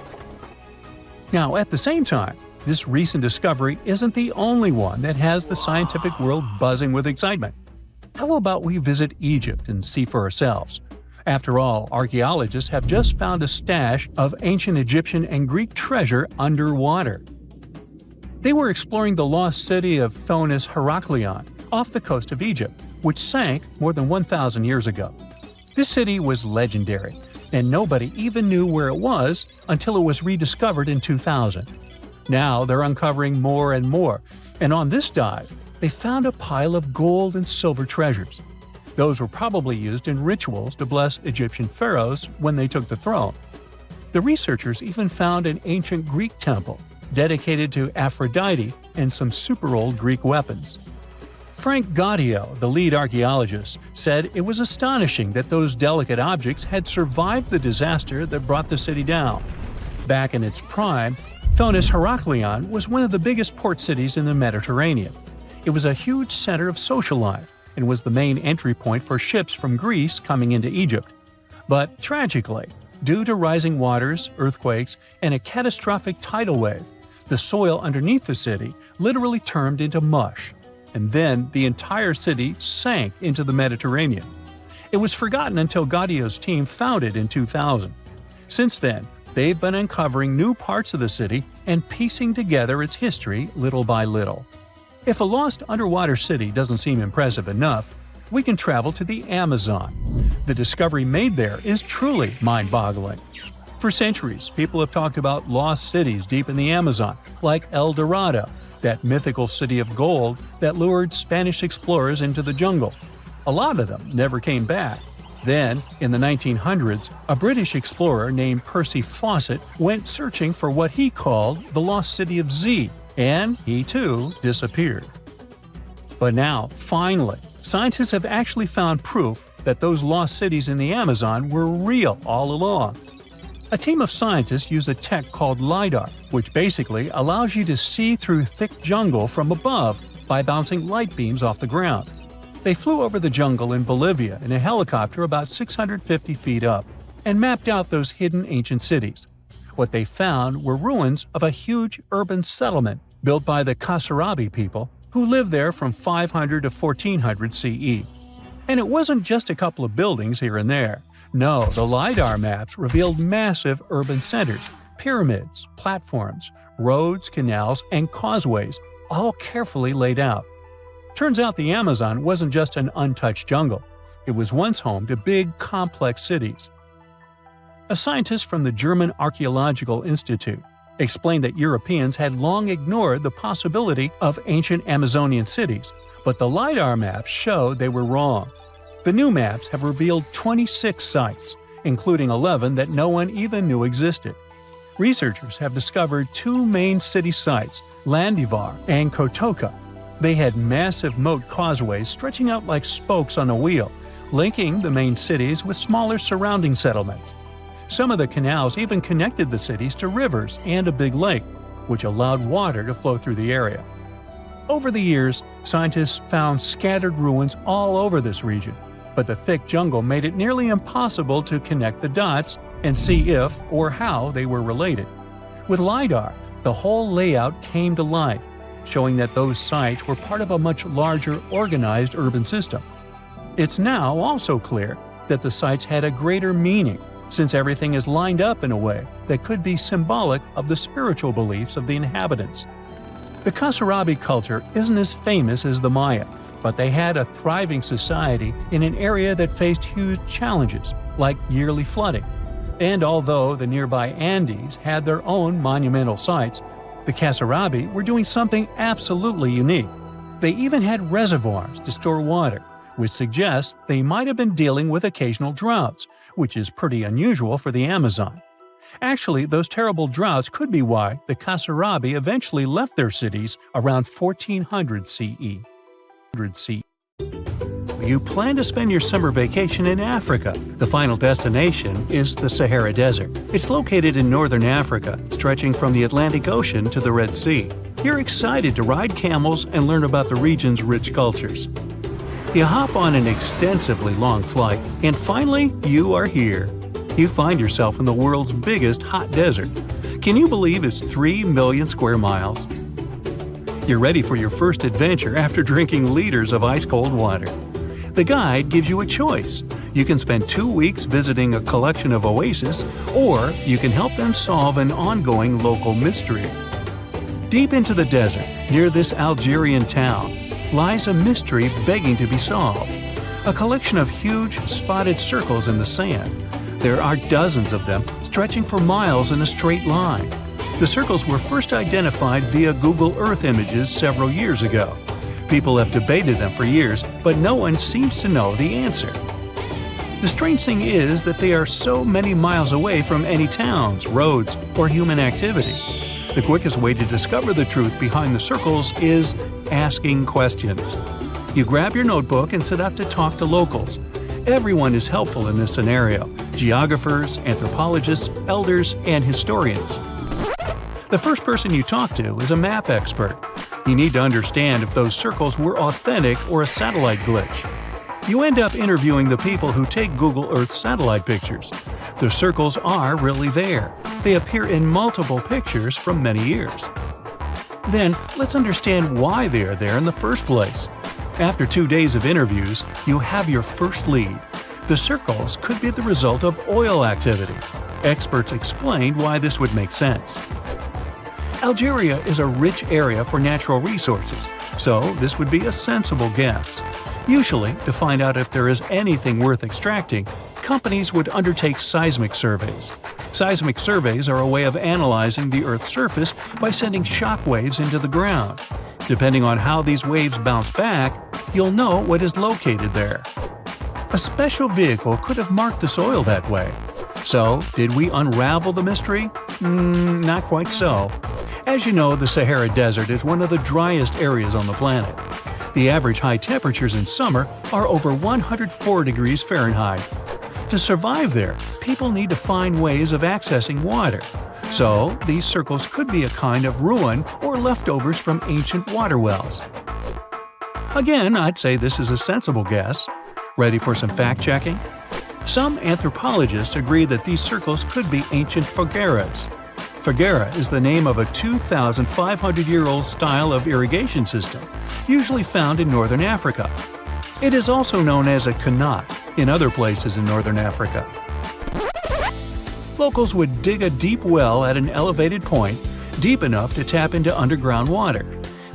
Now, at the same time, this recent discovery isn't the only one that has the scientific world buzzing with excitement. How about we visit Egypt and see for ourselves? After all, archaeologists have just found a stash of ancient Egyptian and Greek treasure underwater. They were exploring the lost city of Thonis Heraklion off the coast of Egypt, which sank more than 1,000 years ago. This city was legendary, and nobody even knew where it was until it was rediscovered in 2000. Now they're uncovering more and more, and on this dive, they found a pile of gold and silver treasures. Those were probably used in rituals to bless Egyptian pharaohs when they took the throne. The researchers even found an ancient Greek temple dedicated to Aphrodite and some super old Greek weapons. Frank Gaudio, the lead archaeologist, said it was astonishing that those delicate objects had survived the disaster that brought the city down. Back in its prime, Thonis Heraklion was one of the biggest port cities in the Mediterranean. It was a huge center of social life and was the main entry point for ships from Greece coming into Egypt. But tragically, due to rising waters, earthquakes, and a catastrophic tidal wave, the soil underneath the city literally turned into mush. and then the entire city sank into the Mediterranean. It was forgotten until Gaudio's team found it in 2000. Since then, they've been uncovering new parts of the city and piecing together its history little by little. If a lost underwater city doesn't seem impressive enough, we can travel to the Amazon. The discovery made there is truly mind-boggling. For centuries, people have talked about lost cities deep in the Amazon, like El Dorado, that mythical city of gold that lured Spanish explorers into the jungle. A lot of them never came back. Then, in the 1900s, a British explorer named Percy Fawcett went searching for what he called the lost city of Z, and he too disappeared. But now, finally, scientists have actually found proof that those lost cities in the Amazon were real all along. A team of scientists use a tech called LiDAR, which basically allows you to see through thick jungle from above by bouncing light beams off the ground. They flew over the jungle in Bolivia in a helicopter about 650 feet up and mapped out those hidden ancient cities. What they found were ruins of a huge urban settlement built by the Kasarabi people who lived there from 500 to 1400 CE. And it wasn't just a couple of buildings here and there. No, the LiDAR maps revealed massive urban centers, pyramids, platforms, roads, canals, and causeways, all carefully laid out. Turns out the Amazon wasn't just an untouched jungle. It was once home to big, complex cities. A scientist from the German Archaeological Institute explained that Europeans had long ignored the possibility of ancient Amazonian cities, but the LiDAR maps showed they were wrong. The new maps have revealed 26 sites, including 11 that no one even knew existed. Researchers have discovered two main city sites, Landivar and Kotoka. They had massive moat causeways stretching out like spokes on a wheel, linking the main cities with smaller surrounding settlements. Some of the canals even connected the cities to rivers and a big lake, which allowed water to flow through the area. Over the years, scientists found scattered ruins all over this region, but the thick jungle made it nearly impossible to connect the dots and see if or how they were related. With LiDAR, the whole layout came to life, showing that those sites were part of a much larger, organized urban system. It's now also clear that the sites had a greater meaning, since everything is lined up in a way that could be symbolic of the spiritual beliefs of the inhabitants. The Kasarabi culture isn't as famous as the Maya, but they had a thriving society in an area that faced huge challenges, like yearly flooding. And although the nearby Andes had their own monumental sites, the Kasarabi were doing something absolutely unique. They even had reservoirs to store water, which suggests they might have been dealing with occasional droughts, which is pretty unusual for the Amazon. Actually, those terrible droughts could be why the Kasarabi eventually left their cities around 1400 CE. You plan to spend your summer vacation in Africa. The final destination is the Sahara Desert. It's located in northern Africa, stretching from the Atlantic Ocean to the Red Sea. You're excited to ride camels and learn about the region's rich cultures. You hop on an extensively long flight, and finally, you are here. You find yourself in the world's biggest hot desert. Can you believe it's 3 million square miles? You're ready for your first adventure after drinking liters of ice-cold water. The guide gives you a choice. You can spend 2 weeks visiting a collection of oases, or you can help them solve an ongoing local mystery. Deep into the desert, near this Algerian town, lies a mystery begging to be solved. A collection of huge, spotted circles in the sand. There are dozens of them, stretching for miles in a straight line. The circles were first identified via Google Earth images several years ago. People have debated them for years, but no one seems to know the answer. The strange thing is that they are so many miles away from any towns, roads, or human activity. The quickest way to discover the truth behind the circles is asking questions. You grab your notebook and set out to talk to locals. Everyone is helpful in this scenario: geographers, anthropologists, elders, and historians. The first person you talk to is a map expert. You need to understand if those circles were authentic or a satellite glitch. You end up interviewing the people who take Google Earth satellite pictures. The circles are really there. They appear in multiple pictures from many years. Then, let's understand why they are there in the first place. After 2 days of interviews, you have your first lead. The circles could be the result of oil activity. Experts explained why this would make sense. Algeria is a rich area for natural resources, so this would be a sensible guess. Usually, to find out if there is anything worth extracting, companies would undertake seismic surveys. Seismic surveys are a way of analyzing the Earth's surface by sending shock waves into the ground. Depending on how these waves bounce back, you'll know what is located there. A special vehicle could have marked the soil that way. So, did we unravel the mystery? Not quite so. As you know, the Sahara Desert is one of the driest areas on the planet. The average high temperatures in summer are over 104 degrees Fahrenheit. To survive there, people need to find ways of accessing water. So, these circles could be a kind of ruin or leftovers from ancient water wells. Again, I'd say this is a sensible guess. Ready for some fact-checking? Some anthropologists agree that these circles could be ancient fogueras. Foguera is the name of a 2,500-year-old style of irrigation system, usually found in northern Africa. It is also known as a qanat in other places in northern Africa. Locals would dig a deep well at an elevated point, deep enough to tap into underground water.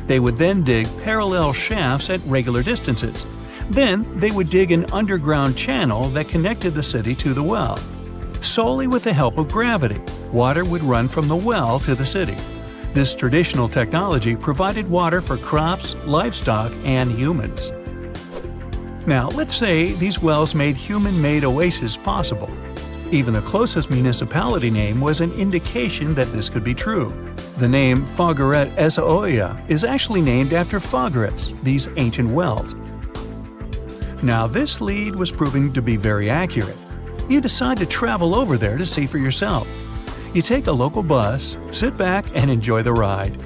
They would then dig parallel shafts at regular distances. Then, they would dig an underground channel that connected the city to the well. Solely with the help of gravity, water would run from the well to the city. This traditional technology provided water for crops, livestock, and humans. Now, let's say these wells made human-made oases possible. Even the closest municipality name was an indication that this could be true. The name Fogueret Essaouira is actually named after Fogueras, these ancient wells. Now, this lead was proving to be very accurate. You decide to travel over there to see for yourself. You take a local bus, sit back, and enjoy the ride.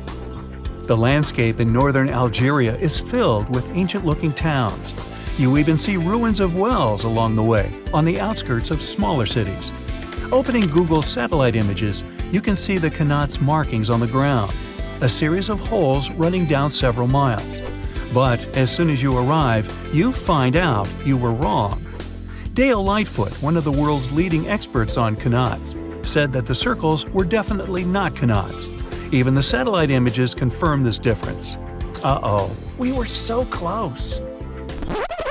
The landscape in northern Algeria is filled with ancient-looking towns. You even see ruins of wells along the way, on the outskirts of smaller cities. Opening Google satellite images, you can see the qanat's markings on the ground, a series of holes running down several miles. But as soon as you arrive, you find out you were wrong. Dale Lightfoot, one of the world's leading experts on qanats, said that the circles were definitely not qanats. Even the satellite images confirm this difference. Uh-oh, we were so close.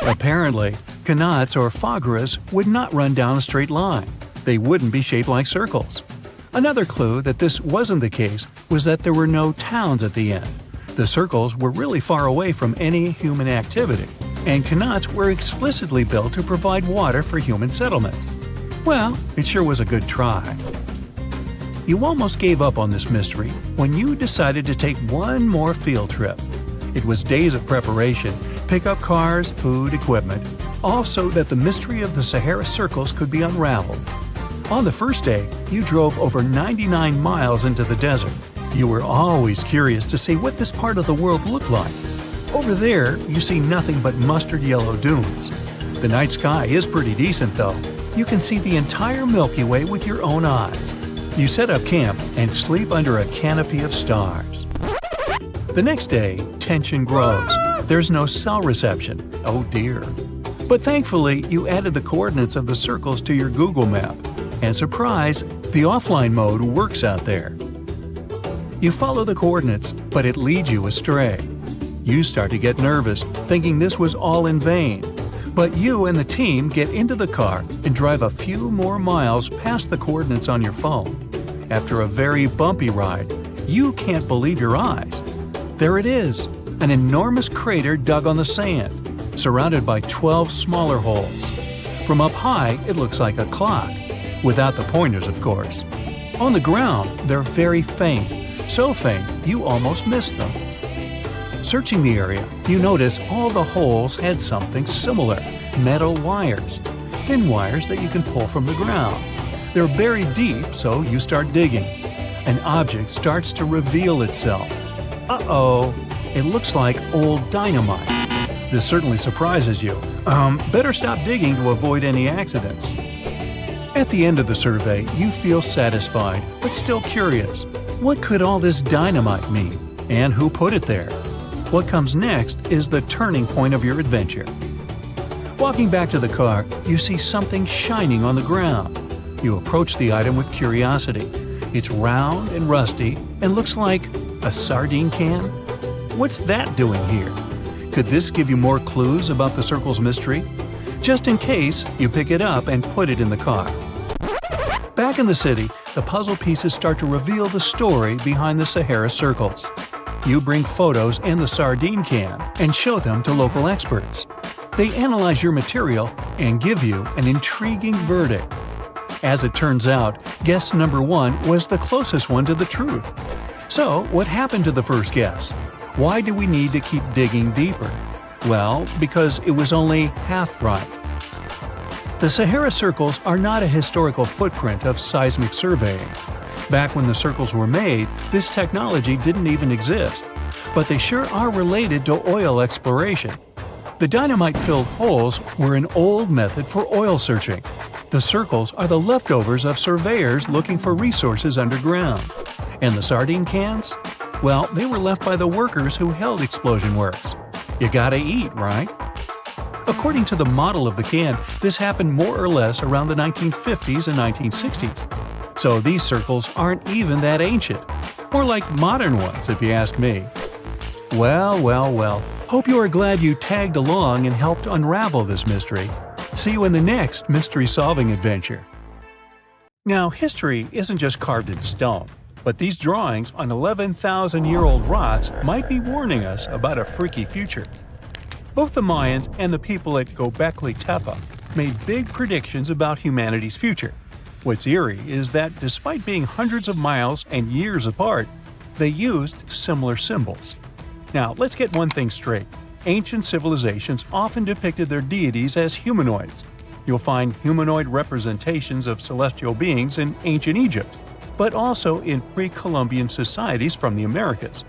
Apparently, qanats or fogueras would not run down a straight line. They wouldn't be shaped like circles. Another clue that this wasn't the case was that there were no towns at the end. The circles were really far away from any human activity, and qanats were explicitly built to provide water for human settlements. Well, it sure was a good try. You almost gave up on this mystery when you decided to take one more field trip. It was days of preparation, pick up cars, food, equipment, all so that the mystery of the Sahara circles could be unraveled. On the first day, you drove over 99 miles into the desert. You were always curious to see what this part of the world looked like. Over there, you see nothing but mustard yellow dunes. The night sky is pretty decent, though. You can see the entire Milky Way with your own eyes. You set up camp and sleep under a canopy of stars. The next day, tension grows. There's no cell reception. Oh dear. But thankfully, you added the coordinates of the circles to your Google map. And surprise, the offline mode works out there. You follow the coordinates, but it leads you astray. You start to get nervous, thinking this was all in vain. But you and the team get into the car and drive a few more miles past the coordinates on your phone. After a very bumpy ride, you can't believe your eyes. There it is, an enormous crater dug on the sand, surrounded by 12 smaller holes. From up high, it looks like a clock, without the pointers, of course. On the ground, they're very faint. So faint, you almost missed them. Searching the area, you notice all the holes had something similar: metal wires. Thin wires that you can pull from the ground. They're buried deep, so you start digging. An object starts to reveal itself. Uh-oh, it looks like old dynamite. This certainly surprises you. Better stop digging to avoid any accidents. At the end of the survey, you feel satisfied, but still curious. What could all this dynamite mean? And who put it there? What comes next is the turning point of your adventure. Walking back to the car, you see something shining on the ground. You approach the item with curiosity. It's round and rusty and looks like a sardine can. What's that doing here? Could this give you more clues about the circle's mystery? Just in case, you pick it up and put it in the car. Back in the city, the puzzle pieces start to reveal the story behind the Sahara circles. You bring photos and the sardine can and show them to local experts. They analyze your material and give you an intriguing verdict. As it turns out, guess number 1 was the closest one to the truth. So, what happened to the first guess? Why do we need to keep digging deeper? Well, because it was only half right. The Sahara circles are not a historical footprint of seismic surveying. Back when the circles were made, this technology didn't even exist. But they sure are related to oil exploration. The dynamite-filled holes were an old method for oil searching. The circles are the leftovers of surveyors looking for resources underground. And the sardine cans? Well, they were left by the workers who held explosion works. You gotta eat, right? According to the model of the can, this happened more or less around the 1950s and 1960s. So these circles aren't even that ancient. More like modern ones, if you ask me. Well. Hope you are glad you tagged along and helped unravel this mystery. See you in the next mystery-solving adventure. Now, history isn't just carved in stone, but these drawings on 11,000-year-old rocks might be warning us about a freaky future. Both the Mayans and the people at Göbekli Tepe made big predictions about humanity's future. What's eerie is that despite being hundreds of miles and years apart, they used similar symbols. Now, let's get one thing straight. Ancient civilizations often depicted their deities as humanoids. You'll find humanoid representations of celestial beings in ancient Egypt, but also in pre-Columbian societies from the Americas.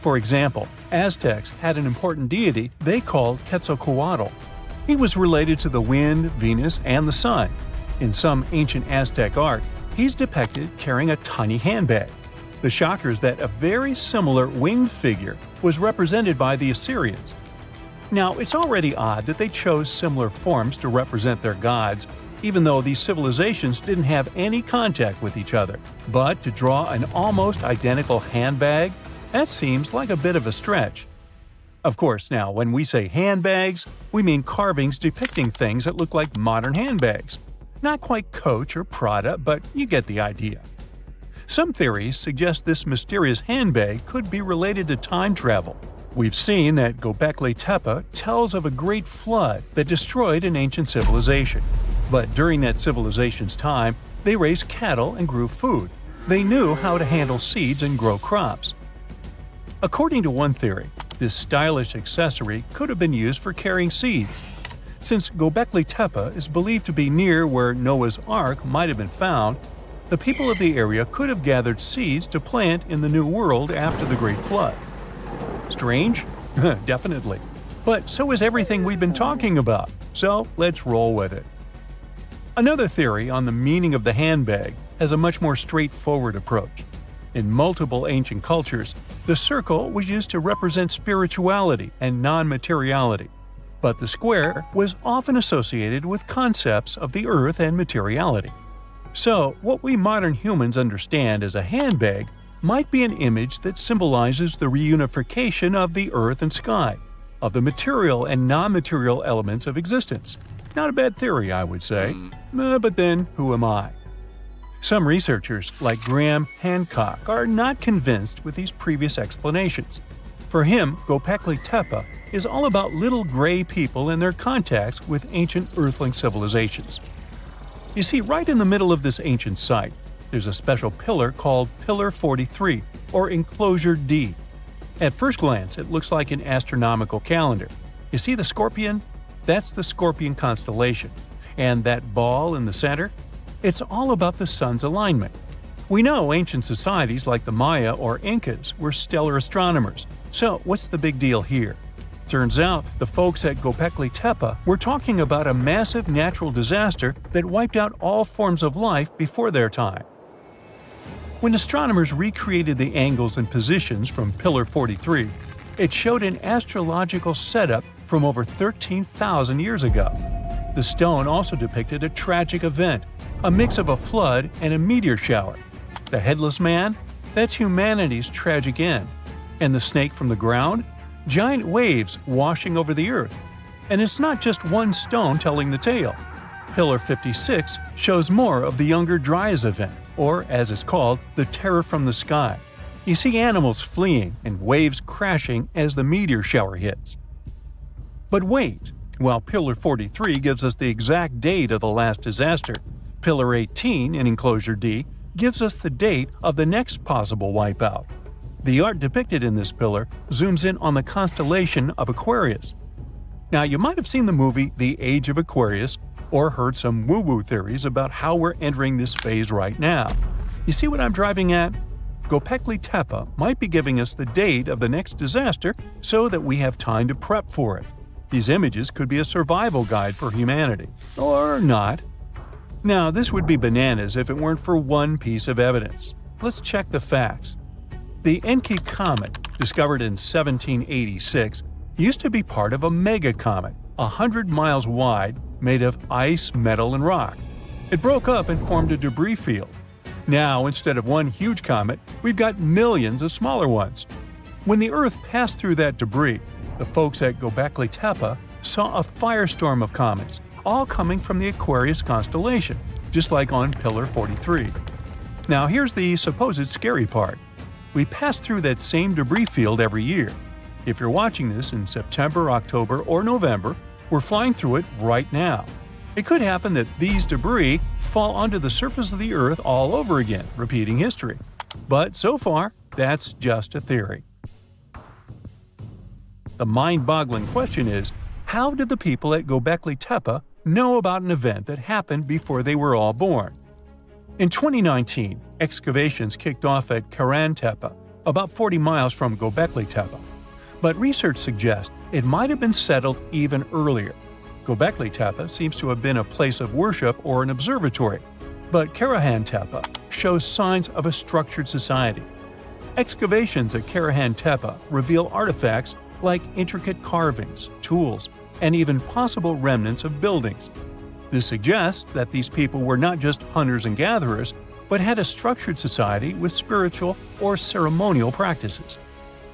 For example, Aztecs had an important deity they called Quetzalcoatl. He was related to the wind, Venus, and the sun. In some ancient Aztec art, he's depicted carrying a tiny handbag. The shocker is that a very similar winged figure was represented by the Assyrians. Now, it's already odd that they chose similar forms to represent their gods, even though these civilizations didn't have any contact with each other. But to draw an almost identical handbag? That seems like a bit of a stretch. Of course, now, when we say handbags, we mean carvings depicting things that look like modern handbags. Not quite Coach or Prada, but you get the idea. Some theories suggest this mysterious handbag could be related to time travel. We've seen that Göbekli Tepe tells of a great flood that destroyed an ancient civilization. But during that civilization's time, they raised cattle and grew food. They knew how to handle seeds and grow crops. According to one theory, this stylish accessory could have been used for carrying seeds. Since Göbekli Tepe is believed to be near where Noah's Ark might have been found, the people of the area could have gathered seeds to plant in the New World after the Great Flood. Strange? Definitely. But so is everything we've been talking about, so let's roll with it. Another theory on the meaning of the handbag has a much more straightforward approach. In multiple ancient cultures, the circle was used to represent spirituality and non-materiality, but the square was often associated with concepts of the earth and materiality. So, what we modern humans understand as a handbag might be an image that symbolizes the reunification of the earth and sky, of the material and non-material elements of existence. Not a bad theory, I would say. But then, who am I? Some researchers, like Graham Hancock, are not convinced with these previous explanations. For him, Göbekli Tepe is all about little gray people and their contacts with ancient earthling civilizations. You see, right in the middle of this ancient site, there's a special pillar called Pillar 43, or Enclosure D. At first glance, it looks like an astronomical calendar. You see the scorpion? That's the Scorpion constellation. And that ball in the center? It's all about the sun's alignment. We know ancient societies like the Maya or Incas were stellar astronomers. So what's the big deal here? Turns out, the folks at Göbekli Tepe were talking about a massive natural disaster that wiped out all forms of life before their time. When astronomers recreated the angles and positions from Pillar 43, it showed an astrological setup from over 13,000 years ago. The stone also depicted a tragic event, a mix of a flood and a meteor shower. The headless man? That's humanity's tragic end. And the snake from the ground? Giant waves washing over the earth. And it's not just one stone telling the tale. Pillar 56 shows more of the younger Dries event, or as it's called, the terror from the sky. You see animals fleeing and waves crashing as the meteor shower hits. But wait, while Pillar 43 gives us the exact date of the last disaster, Pillar 18 in Enclosure D gives us the date of the next possible wipeout. The art depicted in this pillar zooms in on the constellation of Aquarius. Now, you might have seen the movie The Age of Aquarius or heard some woo-woo theories about how we're entering this phase right now. You see what I'm driving at? Göbekli Tepe might be giving us the date of the next disaster so that we have time to prep for it. These images could be a survival guide for humanity. Or not. Now, this would be bananas if it weren't for one piece of evidence. Let's check the facts. The Encke comet, discovered in 1786, used to be part of a megacomet, 100 miles wide, made of ice, metal, and rock. It broke up and formed a debris field. Now, instead of one huge comet, we've got millions of smaller ones. When the Earth passed through that debris, the folks at Göbekli Tepe saw a firestorm of comets, all coming from the Aquarius constellation, just like on Pillar 43. Now, here's the supposed scary part. We pass through that same debris field every year. If you're watching this in September, October, or November, we're flying through it right now. It could happen that these debris fall onto the surface of the Earth all over again, repeating history. But so far, that's just a theory. The mind-boggling question is, how did the people at Göbekli Tepe know about an event that happened before they were all born? In 2019, excavations kicked off at Karan Tepe, about 40 miles from Göbekli Tepe. But research suggests it might have been settled even earlier. Göbekli Tepe seems to have been a place of worship or an observatory, but Karahan Tepe shows signs of a structured society. Excavations at Karahan Tepe reveal artifacts like intricate carvings, tools, and even possible remnants of buildings. This suggests that these people were not just hunters and gatherers, but had a structured society with spiritual or ceremonial practices.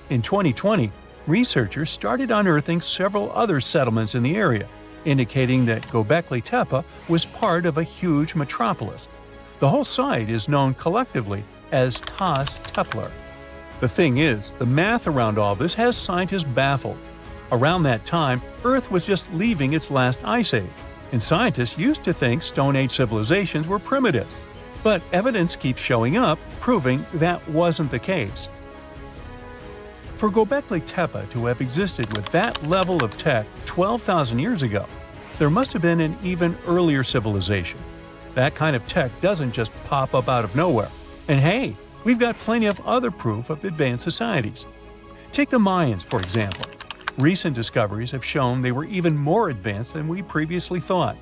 In 2020, researchers started unearthing several other settlements in the area, indicating that Göbekli Tepe was part of a huge metropolis. The whole site is known collectively as Tas Tepler. The thing is, the math around all this has scientists baffled. Around that time, Earth was just leaving its last ice age, and scientists used to think Stone Age civilizations were primitive. But evidence keeps showing up, proving that wasn't the case. For Göbekli Tepe to have existed with that level of tech 12,000 years ago, there must have been an even earlier civilization. That kind of tech doesn't just pop up out of nowhere. And hey, we've got plenty of other proof of advanced societies. Take the Mayans, for example. Recent discoveries have shown they were even more advanced than we previously thought.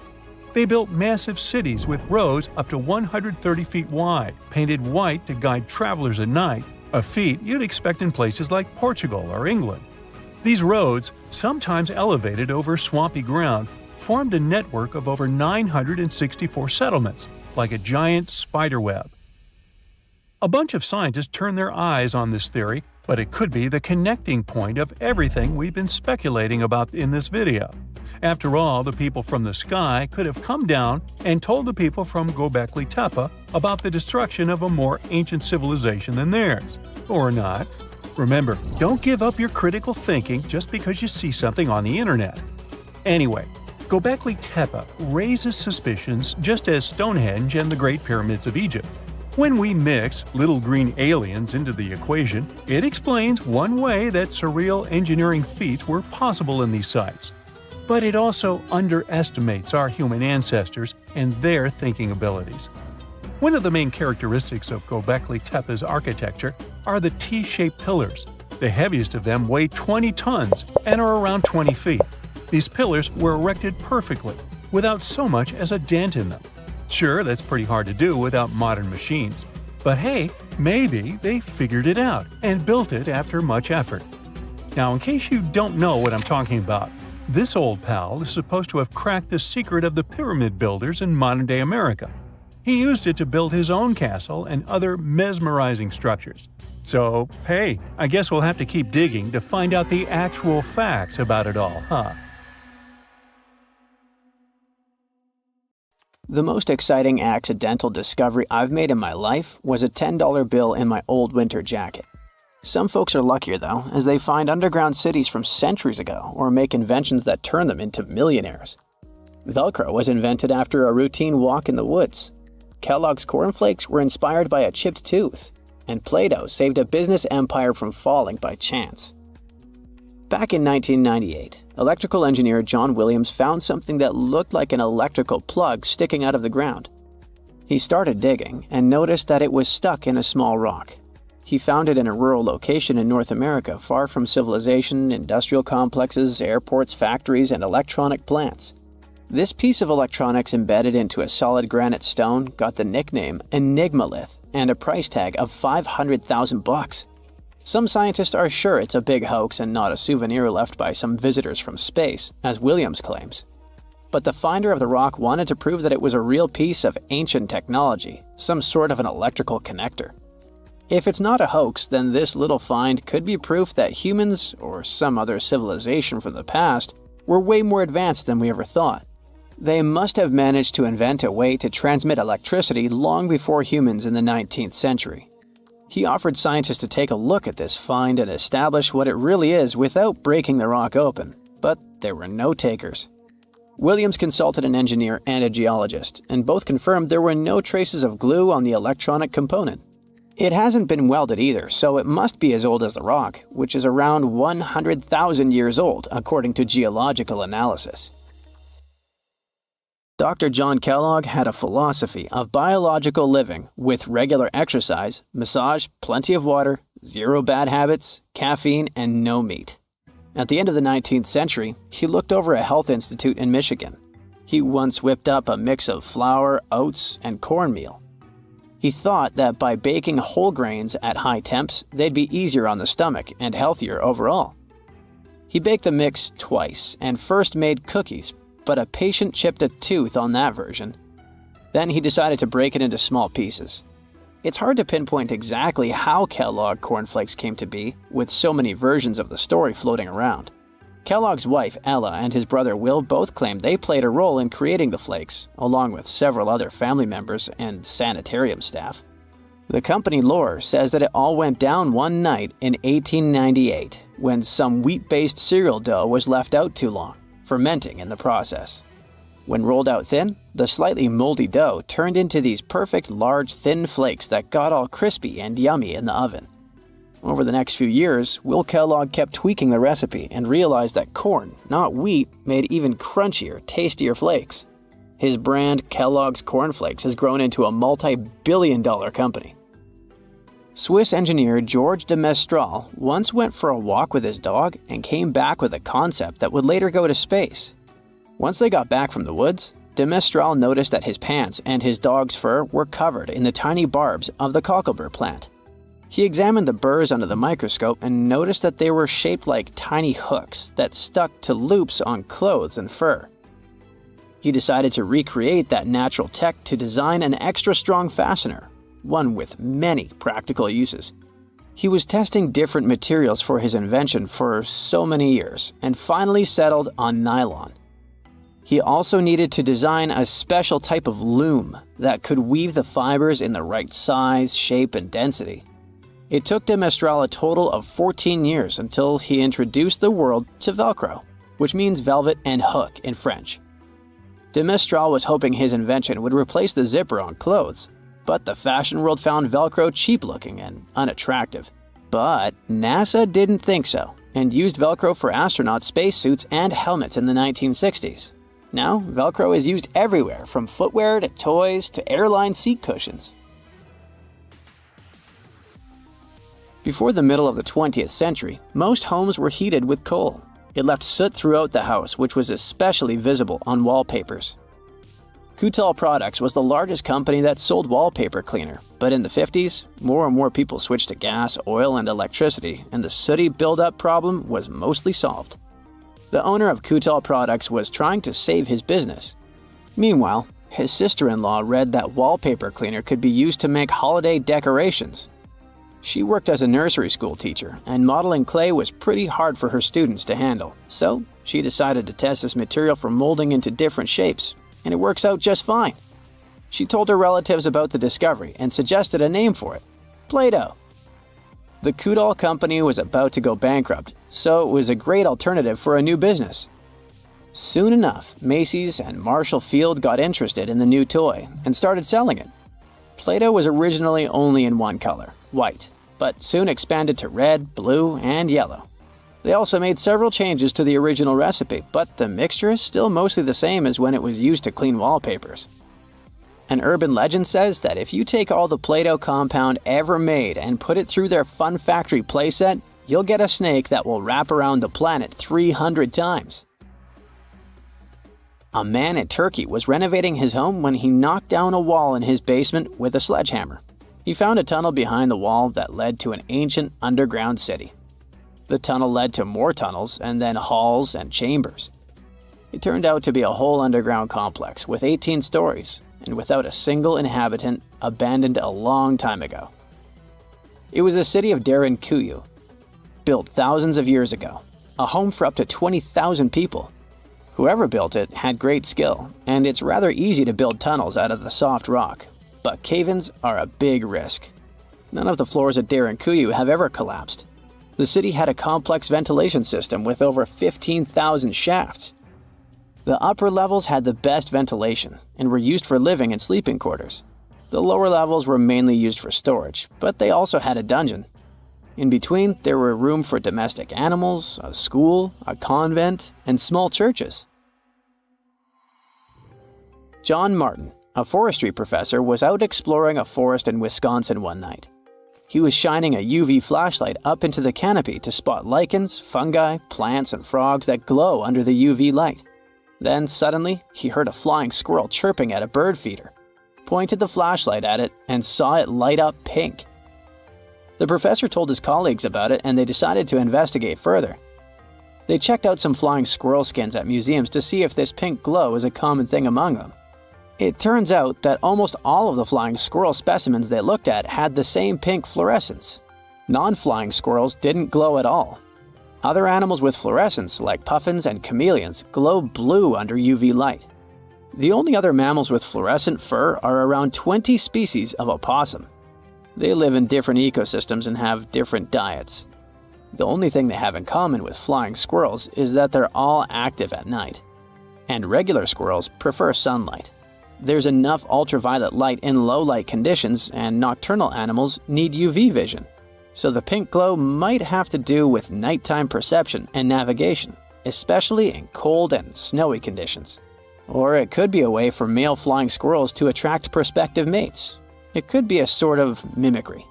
They built massive cities with roads up to 130 feet wide, painted white to guide travelers at night, a feat you'd expect in places like Portugal or England. These roads, sometimes elevated over swampy ground, formed a network of over 964 settlements, like a giant spider web. A bunch of scientists turned their eyes on this theory, but it could be the connecting point of everything we've been speculating about in this video. After all, the people from the sky could have come down and told the people from Göbekli Tepe about the destruction of a more ancient civilization than theirs. Or not. Remember, don't give up your critical thinking just because you see something on the internet. Anyway, Göbekli Tepe raises suspicions just as Stonehenge and the Great Pyramids of Egypt. When we mix little green aliens into the equation, it explains one way that surreal engineering feats were possible in these sites. But it also underestimates our human ancestors and their thinking abilities. One of the main characteristics of Göbekli Tepe's architecture are the T-shaped pillars. The heaviest of them weigh 20 tons and are around 20 feet. These pillars were erected perfectly, without so much as a dent in them. Sure, that's pretty hard to do without modern machines. But hey, maybe they figured it out and built it after much effort. Now, in case you don't know what I'm talking about, this old pal is supposed to have cracked the secret of the pyramid builders in modern-day America. He used it to build his own castle and other mesmerizing structures. So, hey, I guess we'll have to keep digging to find out the actual facts about it all, huh? The most exciting accidental discovery I've made in my life was a $10 bill in my old winter jacket. Some folks are luckier though, as they find underground cities from centuries ago or make inventions that turn them into millionaires. Velcro was invented after a routine walk in the woods. Kellogg's cornflakes were inspired by a chipped tooth, and Play-Doh saved a business empire from falling by chance. Back in 1998, electrical engineer John Williams found something that looked like an electrical plug sticking out of the ground. He started digging and noticed that it was stuck in a small rock. He found it in a rural location in North America, far from civilization, industrial complexes, airports, factories, and electronic plants. This piece of electronics embedded into a solid granite stone got the nickname Enigmalith and a price tag of $500,000. Some scientists are sure it's a big hoax and not a souvenir left by some visitors from space, as Williams claims. But the finder of the rock wanted to prove that it was a real piece of ancient technology, some sort of an electrical connector. If it's not a hoax, then this little find could be proof that humans, or some other civilization from the past, were way more advanced than we ever thought. They must have managed to invent a way to transmit electricity long before humans in the 19th century. He offered scientists to take a look at this find and establish what it really is without breaking the rock open, but there were no takers. Williams consulted an engineer and a geologist, and both confirmed there were no traces of glue on the electronic component. It hasn't been welded either, so it must be as old as the rock, which is around 100,000 years old, according to geological analysis. Dr. John Kellogg had a philosophy of biological living with regular exercise, massage, plenty of water, zero bad habits, caffeine, and no meat. At the end of the 19th century, he looked over a health institute in Michigan. He once whipped up a mix of flour, oats, and cornmeal. He thought that by baking whole grains at high temps, they'd be easier on the stomach and healthier overall. He baked the mix twice and first made cookies, but a patient chipped a tooth on that version. Then he decided to break it into small pieces. It's hard to pinpoint exactly how Kellogg cornflakes came to be, with so many versions of the story floating around. Kellogg's wife, Ella, and his brother Will both claimed they played a role in creating the flakes, along with several other family members and sanitarium staff. The company lore says that it all went down one night in 1898, when some wheat-based cereal dough was left out too long, fermenting in the process. When rolled out thin, the slightly moldy dough turned into these perfect large thin flakes that got all crispy and yummy in the oven. Over the next few years, Will Kellogg kept tweaking the recipe and realized that corn, not wheat, made even crunchier, tastier flakes. His brand, Kellogg's Corn Flakes, has grown into a multi-billion-dollar company. Swiss engineer Georges de Mestral once went for a walk with his dog and came back with a concept that would later go to space. Once they got back from the woods, de Mestral noticed that his pants and his dog's fur were covered in the tiny barbs of the cocklebur plant. He examined the burrs under the microscope and noticed that they were shaped like tiny hooks that stuck to loops on clothes and fur. He decided to recreate that natural tech to design an extra strong fastener, one with many practical uses. He was testing different materials for his invention for so many years and finally settled on nylon. He also needed to design a special type of loom that could weave the fibers in the right size, shape, and density. It took de Mestral a total of 14 years until he introduced the world to Velcro, which means velvet and hook in French. De Mestral was hoping his invention would replace the zipper on clothes, but the fashion world found Velcro cheap-looking and unattractive. But NASA didn't think so, and used Velcro for astronaut spacesuits and helmets in the 1960s. Now, Velcro is used everywhere, from footwear to toys to airline seat cushions. Before the middle of the 20th century, most homes were heated with coal. It left soot throughout the house, which was especially visible on wallpapers. Kutal Products was the largest company that sold wallpaper cleaner, but in the 50s, more and more people switched to gas, oil, and electricity, and the sooty buildup problem was mostly solved. The owner of Kutal Products was trying to save his business. Meanwhile, his sister-in-law read that wallpaper cleaner could be used to make holiday decorations. She worked as a nursery school teacher, and modeling clay was pretty hard for her students to handle, so she decided to test this material for molding into different shapes, and it works out just fine. She told her relatives about the discovery and suggested a name for it: Play-Doh. The Kutal company was about to go bankrupt, so it was a great alternative for a new business. Soon enough, Macy's and Marshall Field got interested in the new toy and started selling it. Play-Doh was originally only in one color, white, but soon expanded to red, blue, and yellow. They also made several changes to the original recipe, but the mixture is still mostly the same as when it was used to clean wallpapers. An urban legend says that if you take all the Play-Doh compound ever made and put it through their Fun Factory playset, you'll get a snake that will wrap around the planet 300 times. A man in Turkey was renovating his home when he knocked down a wall in his basement with a sledgehammer. He found a tunnel behind the wall that led to an ancient underground city. The tunnel led to more tunnels and then halls and chambers. It turned out to be a whole underground complex with 18 stories and without a single inhabitant, abandoned a long time ago. It was the city of Zakhiku, built thousands of years ago, a home for up to 20,000 people. Whoever built it had great skill, and it's rather easy to build tunnels out of the soft rock, but cave-ins are a big risk. None of the floors at Zakhiku have ever collapsed. The city had a complex ventilation system with over 15,000 shafts. The upper levels had the best ventilation and were used for living and sleeping quarters. The lower levels were mainly used for storage, but they also had a dungeon. In between, there were room for domestic animals, a school, a convent, and small churches. John Martin, a forestry professor, was out exploring a forest in Wisconsin one night. He was shining a UV flashlight up into the canopy to spot lichens, fungi, plants, and frogs that glow under the UV light. Then suddenly, he heard a flying squirrel chirping at a bird feeder, pointed the flashlight at it, and saw it light up pink. The professor told his colleagues about it, and they decided to investigate further. They checked out some flying squirrel skins at museums to see if this pink glow is a common thing among them. It turns out that almost all of the flying squirrel specimens they looked at had the same pink fluorescence. Non-flying squirrels didn't glow at all. Other animals with fluorescence, like puffins and chameleons, glow blue under UV light. The only other mammals with fluorescent fur are around 20 species of opossum. They live in different ecosystems and have different diets. The only thing they have in common with flying squirrels is that they're all active at night. And regular squirrels prefer sunlight. There's enough ultraviolet light in low-light conditions, and nocturnal animals need UV vision. So the pink glow might have to do with nighttime perception and navigation, especially in cold and snowy conditions. Or it could be a way for male flying squirrels to attract prospective mates. It could be a sort of mimicry.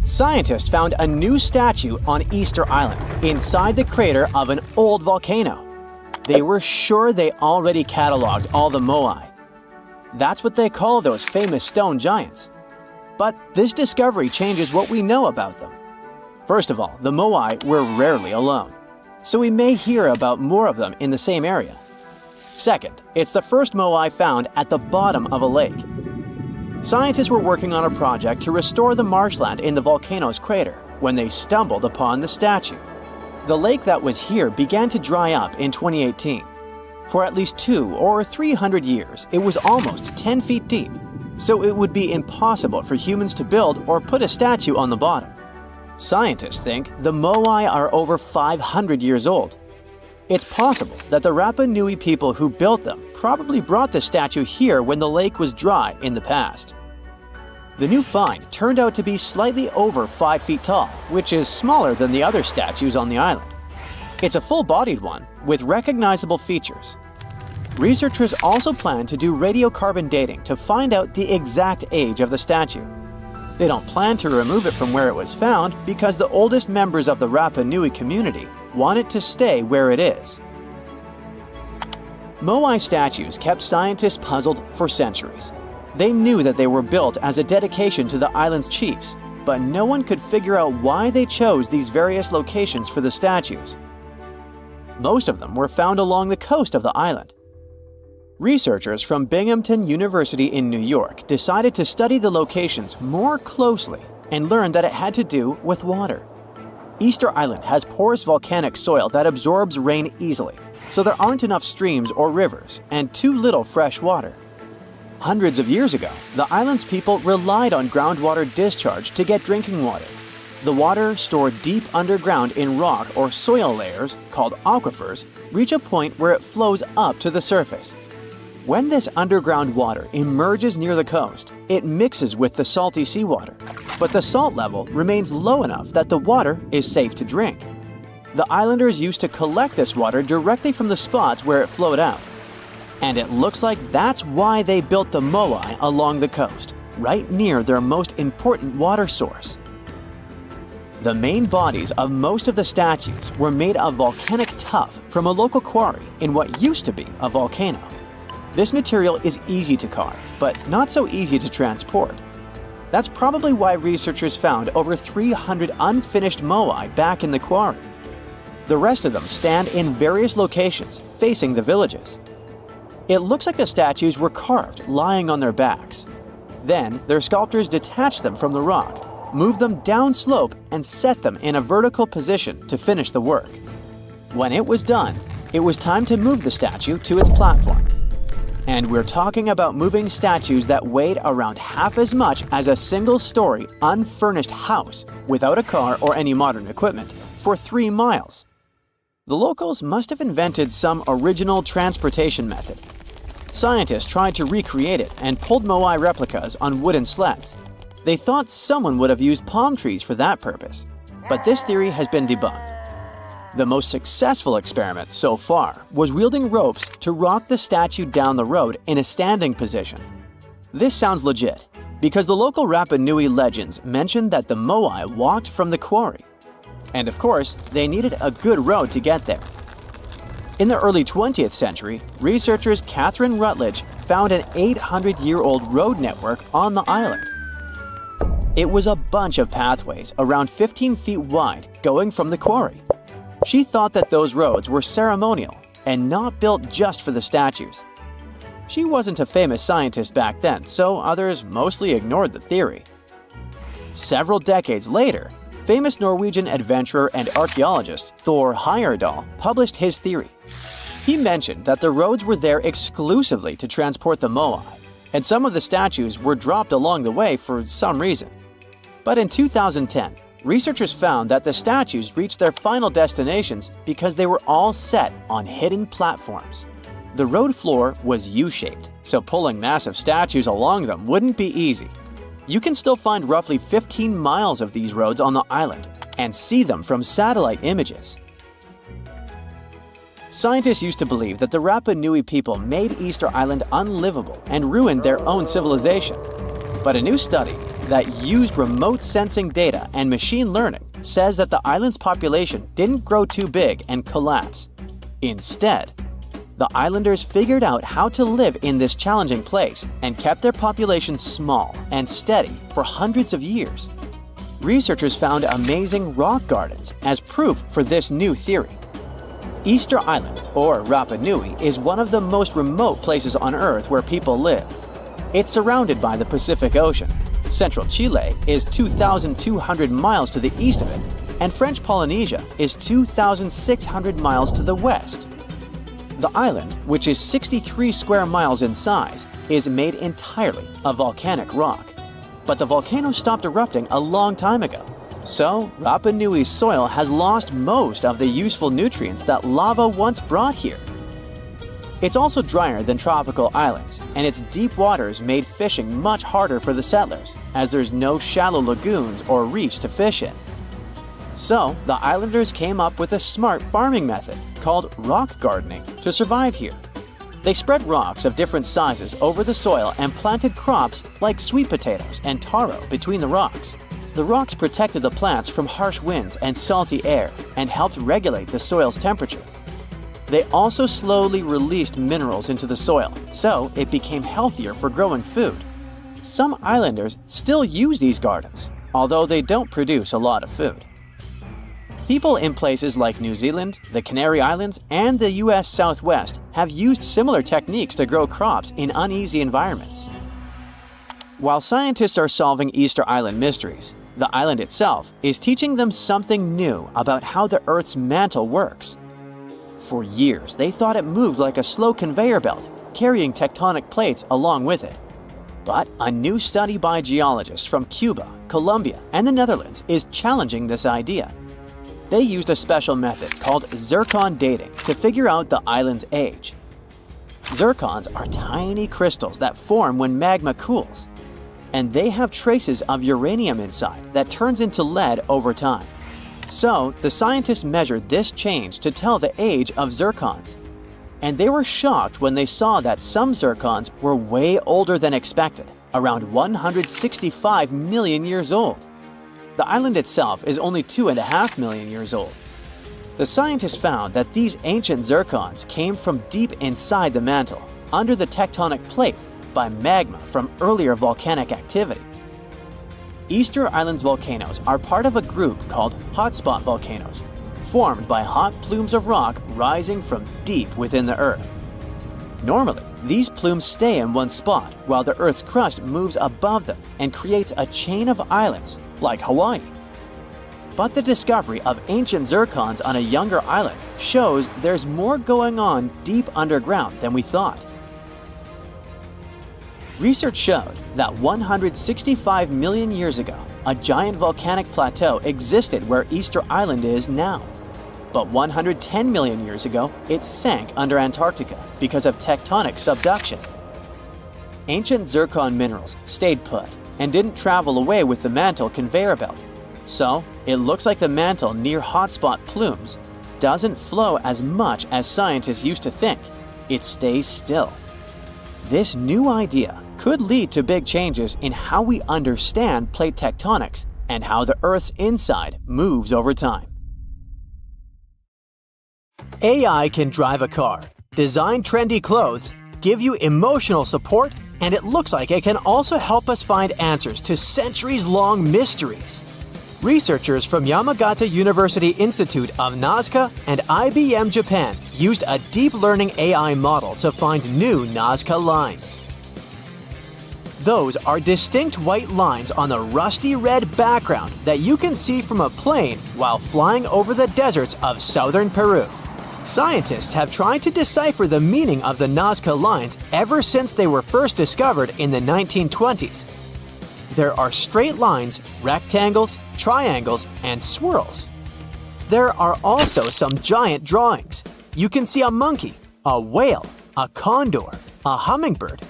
Scientists found a new statue on Easter Island, inside the crater of an old volcano. They were sure they already cataloged all the moai. That's what they call those famous stone giants. But this discovery changes what we know about them. First of all, the moai were rarely alone, so we may hear about more of them in the same area. Second, it's the first moai found at the bottom of a lake. Scientists were working on a project to restore the marshland in the volcano's crater when they stumbled upon the statue. The lake that was here began to dry up in 2018. For at least 200 or 300 years, it was almost 10 feet deep, so it would be impossible for humans to build or put a statue on the bottom. Scientists think the moai are over 500 years old. It's possible that the Rapa Nui people who built them probably brought the statue here when the lake was dry in the past. The new find turned out to be slightly over 5 feet tall, which is smaller than the other statues on the island. It's a full-bodied one with recognizable features. Researchers also plan to do radiocarbon dating to find out the exact age of the statue. They don't plan to remove it from where it was found because the oldest members of the Rapa Nui community want it to stay where it is. Moai statues kept scientists puzzled for centuries. They knew that they were built as a dedication to the island's chiefs, but no one could figure out why they chose these various locations for the statues. Most of them were found along the coast of the island. Researchers from Binghamton University in New York decided to study the locations more closely and learned that it had to do with water. Easter Island has porous volcanic soil that absorbs rain easily, so there aren't enough streams or rivers and too little fresh water. Hundreds of years ago, the island's people relied on groundwater discharge to get drinking water. The water stored deep underground in rock or soil layers, called aquifers, reach a point where it flows up to the surface. When this underground water emerges near the coast, it mixes with the salty seawater, but the salt level remains low enough that the water is safe to drink. The islanders used to collect this water directly from the spots where it flowed out. And it looks like that's why they built the moai along the coast, right near their most important water source. The main bodies of most of the statues were made of volcanic tuff from a local quarry in what used to be a volcano. This material is easy to carve, but not so easy to transport. That's probably why researchers found over 300 unfinished moai back in the quarry. The rest of them stand in various locations, facing the villages. It looks like the statues were carved lying on their backs. Then, their sculptors detached them from the rock, moved them downslope, and set them in a vertical position to finish the work. When it was done, it was time to move the statue to its platform. And we're talking about moving statues that weighed around half as much as a single-story, unfurnished house without a car or any modern equipment for 3 miles. The locals must have invented some original transportation method. Scientists tried to recreate it and pulled moai replicas on wooden sleds. They thought someone would have used palm trees for that purpose, but this theory has been debunked. The most successful experiment so far was wielding ropes to rock the statue down the road in a standing position. This sounds legit, because the local Rapa Nui legends mention that the moai walked from the quarry. And of course, they needed a good road to get there. In the early 20th century, researchers Catherine Rutledge found an 800-year-old road network on the island. It was a bunch of pathways around 15 feet wide going from the quarry. She thought that those roads were ceremonial and not built just for the statues. She wasn't a famous scientist back then, so others mostly ignored the theory. Several decades later, famous Norwegian adventurer and archaeologist Thor Heyerdahl published his theory. He mentioned that the roads were there exclusively to transport the moai, and some of the statues were dropped along the way for some reason. But in 2010, researchers found that the statues reached their final destinations because they were all set on hidden platforms. The road floor was U-shaped, so pulling massive statues along them wouldn't be easy. You can still find roughly 15 miles of these roads on the island and see them from satellite images. Scientists used to believe that the Rapa Nui people made Easter Island unlivable and ruined their own civilization. But a new study that used remote sensing data and machine learning says that the island's population didn't grow too big and collapse. Instead, the islanders figured out how to live in this challenging place and kept their population small and steady for hundreds of years. Researchers found amazing rock gardens as proof for this new theory. Easter Island, or Rapa Nui, is one of the most remote places on Earth where people live. It's surrounded by the Pacific Ocean. Central Chile is 2,200 miles to the east of it, and French Polynesia is 2,600 miles to the west. The island, which is 63 square miles in size, is made entirely of volcanic rock. But the volcano stopped erupting a long time ago, so Rapa Nui's soil has lost most of the useful nutrients that lava once brought here. It's also drier than tropical islands, and its deep waters made fishing much harder for the settlers, as there's no shallow lagoons or reefs to fish in. So, the islanders came up with a smart farming method called rock gardening to survive here. They spread rocks of different sizes over the soil and planted crops like sweet potatoes and taro between the rocks. The rocks protected the plants from harsh winds and salty air and helped regulate the soil's temperature. They also slowly released minerals into the soil, so it became healthier for growing food. Some islanders still use these gardens, although they don't produce a lot of food. People in places like New Zealand, the Canary Islands, and the US Southwest have used similar techniques to grow crops in uneasy environments. While scientists are solving Easter Island mysteries, the island itself is teaching them something new about how the Earth's mantle works. For years, they thought it moved like a slow conveyor belt, carrying tectonic plates along with it. But a new study by geologists from Cuba, Colombia, and the Netherlands is challenging this idea. They used a special method called zircon dating to figure out the island's age. Zircons are tiny crystals that form when magma cools, and they have traces of uranium inside that turns into lead over time. So, the scientists measured this change to tell the age of zircons. And they were shocked when they saw that some zircons were way older than expected, around 165 million years old. The island itself is only 2.5 million years old. The scientists found that these ancient zircons came from deep inside the mantle, under the tectonic plate, by magma from earlier volcanic activity. Easter Island's volcanoes are part of a group called hotspot volcanoes, formed by hot plumes of rock rising from deep within the Earth. Normally, these plumes stay in one spot while the Earth's crust moves above them and creates a chain of islands, like Hawaii. But the discovery of ancient zircons on a younger island shows there's more going on deep underground than we thought. Research showed that 165 million years ago, a giant volcanic plateau existed where Easter Island is now. But 110 million years ago, it sank under Antarctica because of tectonic subduction. Ancient zircon minerals stayed put and didn't travel away with the mantle conveyor belt. So, it looks like the mantle near hotspot plumes doesn't flow as much as scientists used to think. It stays still. This new idea could lead to big changes in how we understand plate tectonics and how the Earth's inside moves over time. AI can drive a car, design trendy clothes, give you emotional support, and it looks like it can also help us find answers to centuries-long mysteries. Researchers from Yamagata University Institute of Nazca and IBM Japan used a deep learning AI model to find new Nazca lines. Those are distinct white lines on the rusty red background that you can see from a plane while flying over the deserts of southern Peru. Scientists have tried to decipher the meaning of the Nazca lines ever since they were first discovered in the 1920s. There are straight lines, rectangles, triangles, and swirls. There are also some giant drawings. You can see a monkey, a whale, a condor, a hummingbird.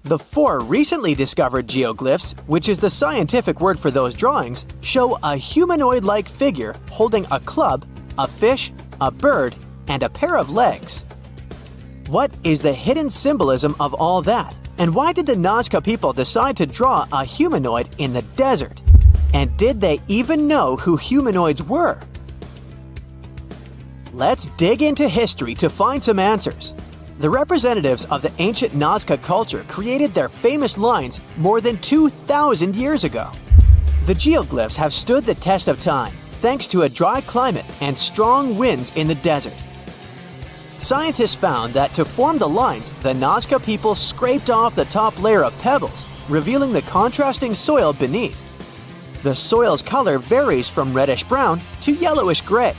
The 4 recently discovered geoglyphs, which is the scientific word for those drawings, show a humanoid-like figure holding a club, a fish, a bird, and a pair of legs. What is the hidden symbolism of all that? And why did the Nazca people decide to draw a humanoid in the desert? And did they even know who humanoids were? Let's dig into history to find some answers. The representatives of the ancient Nazca culture created their famous lines more than 2,000 years ago. The geoglyphs have stood the test of time thanks to a dry climate and strong winds in the desert. Scientists found that to form the lines, the Nazca people scraped off the top layer of pebbles, revealing the contrasting soil beneath. The soil's color varies from reddish-brown to yellowish-gray.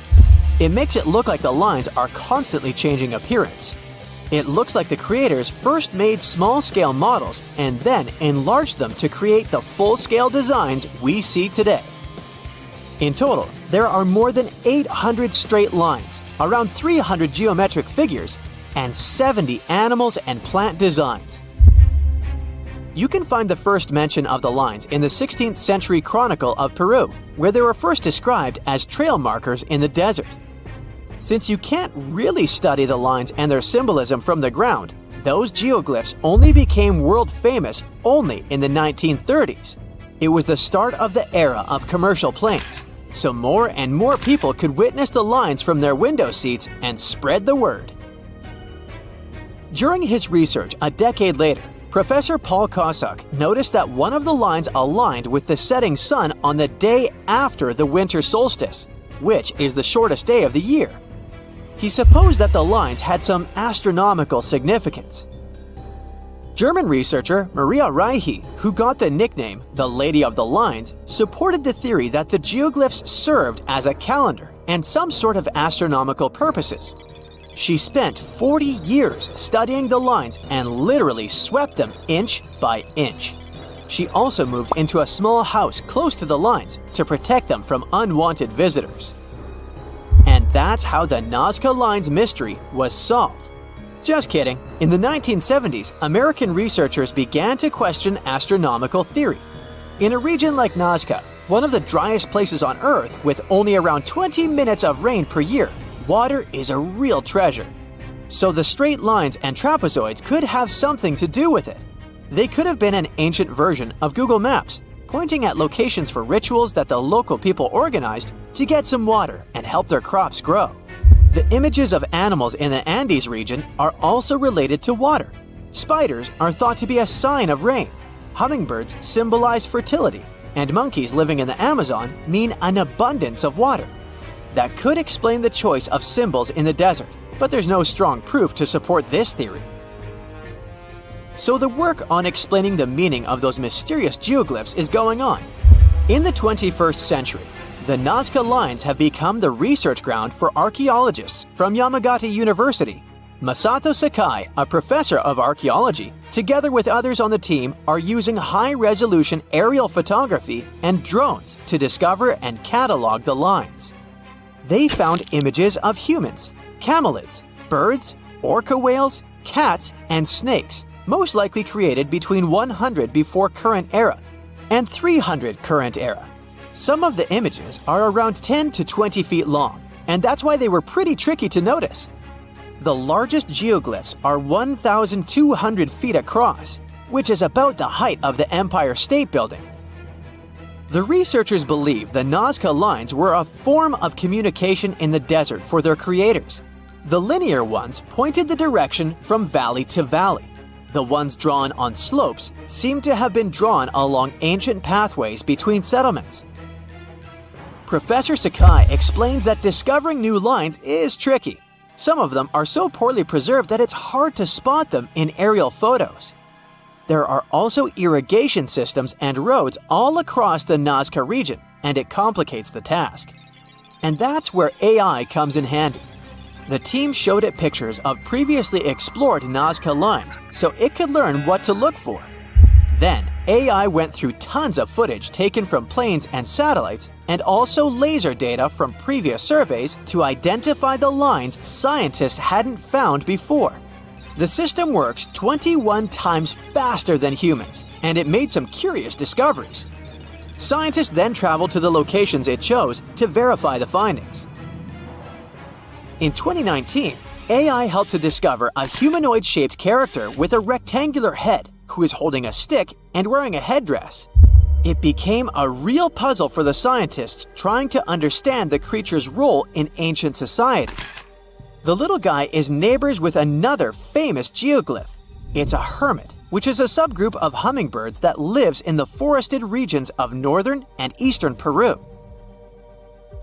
It makes it look like the lines are constantly changing appearance. It looks like the creators first made small-scale models and then enlarged them to create the full-scale designs we see today. In total, there are more than 800 straight lines, around 300 geometric figures, and 70 animals and plant designs. You can find the first mention of the lines in the 16th century Chronicle of Peru, where they were first described as trail markers in the desert. Since you can't really study the lines and their symbolism from the ground, those geoglyphs only became world famous only in the 1930s. It was the start of the era of commercial planes, so more and more people could witness the lines from their window seats and spread the word. During his research a decade later, Professor Paul Kossak noticed that one of the lines aligned with the setting sun on the day after the winter solstice, which is the shortest day of the year. He supposed that the lines had some astronomical significance. German researcher Maria Reiche, who got the nickname the Lady of the Lines, supported the theory that the geoglyphs served as a calendar and some sort of astronomical purposes. She spent 40 years studying the lines and literally swept them inch by inch. She also moved into a small house close to the lines to protect them from unwanted visitors. And that's how the Nazca Lines mystery was solved. Just kidding. In the 1970s, American researchers began to question astronomical theory. In a region like Nazca, one of the driest places on Earth with only around 20 minutes of rain per year, water is a real treasure. So the straight lines and trapezoids could have something to do with it. They could have been an ancient version of Google Maps, pointing at locations for rituals that the local people organized to get some water and help their crops grow. The images of animals in the Andes region are also related to water. Spiders are thought to be a sign of rain. Hummingbirds symbolize fertility, and monkeys living in the Amazon mean an abundance of water. That could explain the choice of symbols in the desert, but there's no strong proof to support this theory. So the work on explaining the meaning of those mysterious geoglyphs is going on. In the 21st century, the Nazca Lines have become the research ground for archaeologists from Yamagata University. Masato Sakai, a professor of archaeology, together with others on the team, are using high-resolution aerial photography and drones to discover and catalog the lines. They found images of humans, camelids, birds, orca whales, cats, and snakes, most likely created between 100 before current era and 300 current era. Some of the images are around 10 to 20 feet long, and that's why they were pretty tricky to notice. The largest geoglyphs are 1,200 feet across, which is about the height of the Empire State Building. The researchers believe the Nazca Lines were a form of communication in the desert for their creators. The linear ones pointed the direction from valley to valley. The ones drawn on slopes seem to have been drawn along ancient pathways between settlements. Professor Sakai explains that discovering new lines is tricky. Some of them are so poorly preserved that it's hard to spot them in aerial photos. There are also irrigation systems and roads all across the Nazca region, and it complicates the task. And that's where AI comes in handy. The team showed it pictures of previously explored Nazca Lines so it could learn what to look for. Then, AI went through tons of footage taken from planes and satellites and also laser data from previous surveys to identify the lines scientists hadn't found before. The system works 21 times faster than humans, and it made some curious discoveries. Scientists then traveled to the locations it chose to verify the findings. In 2019, AI helped to discover a humanoid-shaped character with a rectangular head who is holding a stick and wearing a headdress. It became a real puzzle for the scientists trying to understand the creature's role in ancient society. The little guy is neighbors with another famous geoglyph. It's a hermit, which is a subgroup of hummingbirds that lives in the forested regions of northern and eastern Peru.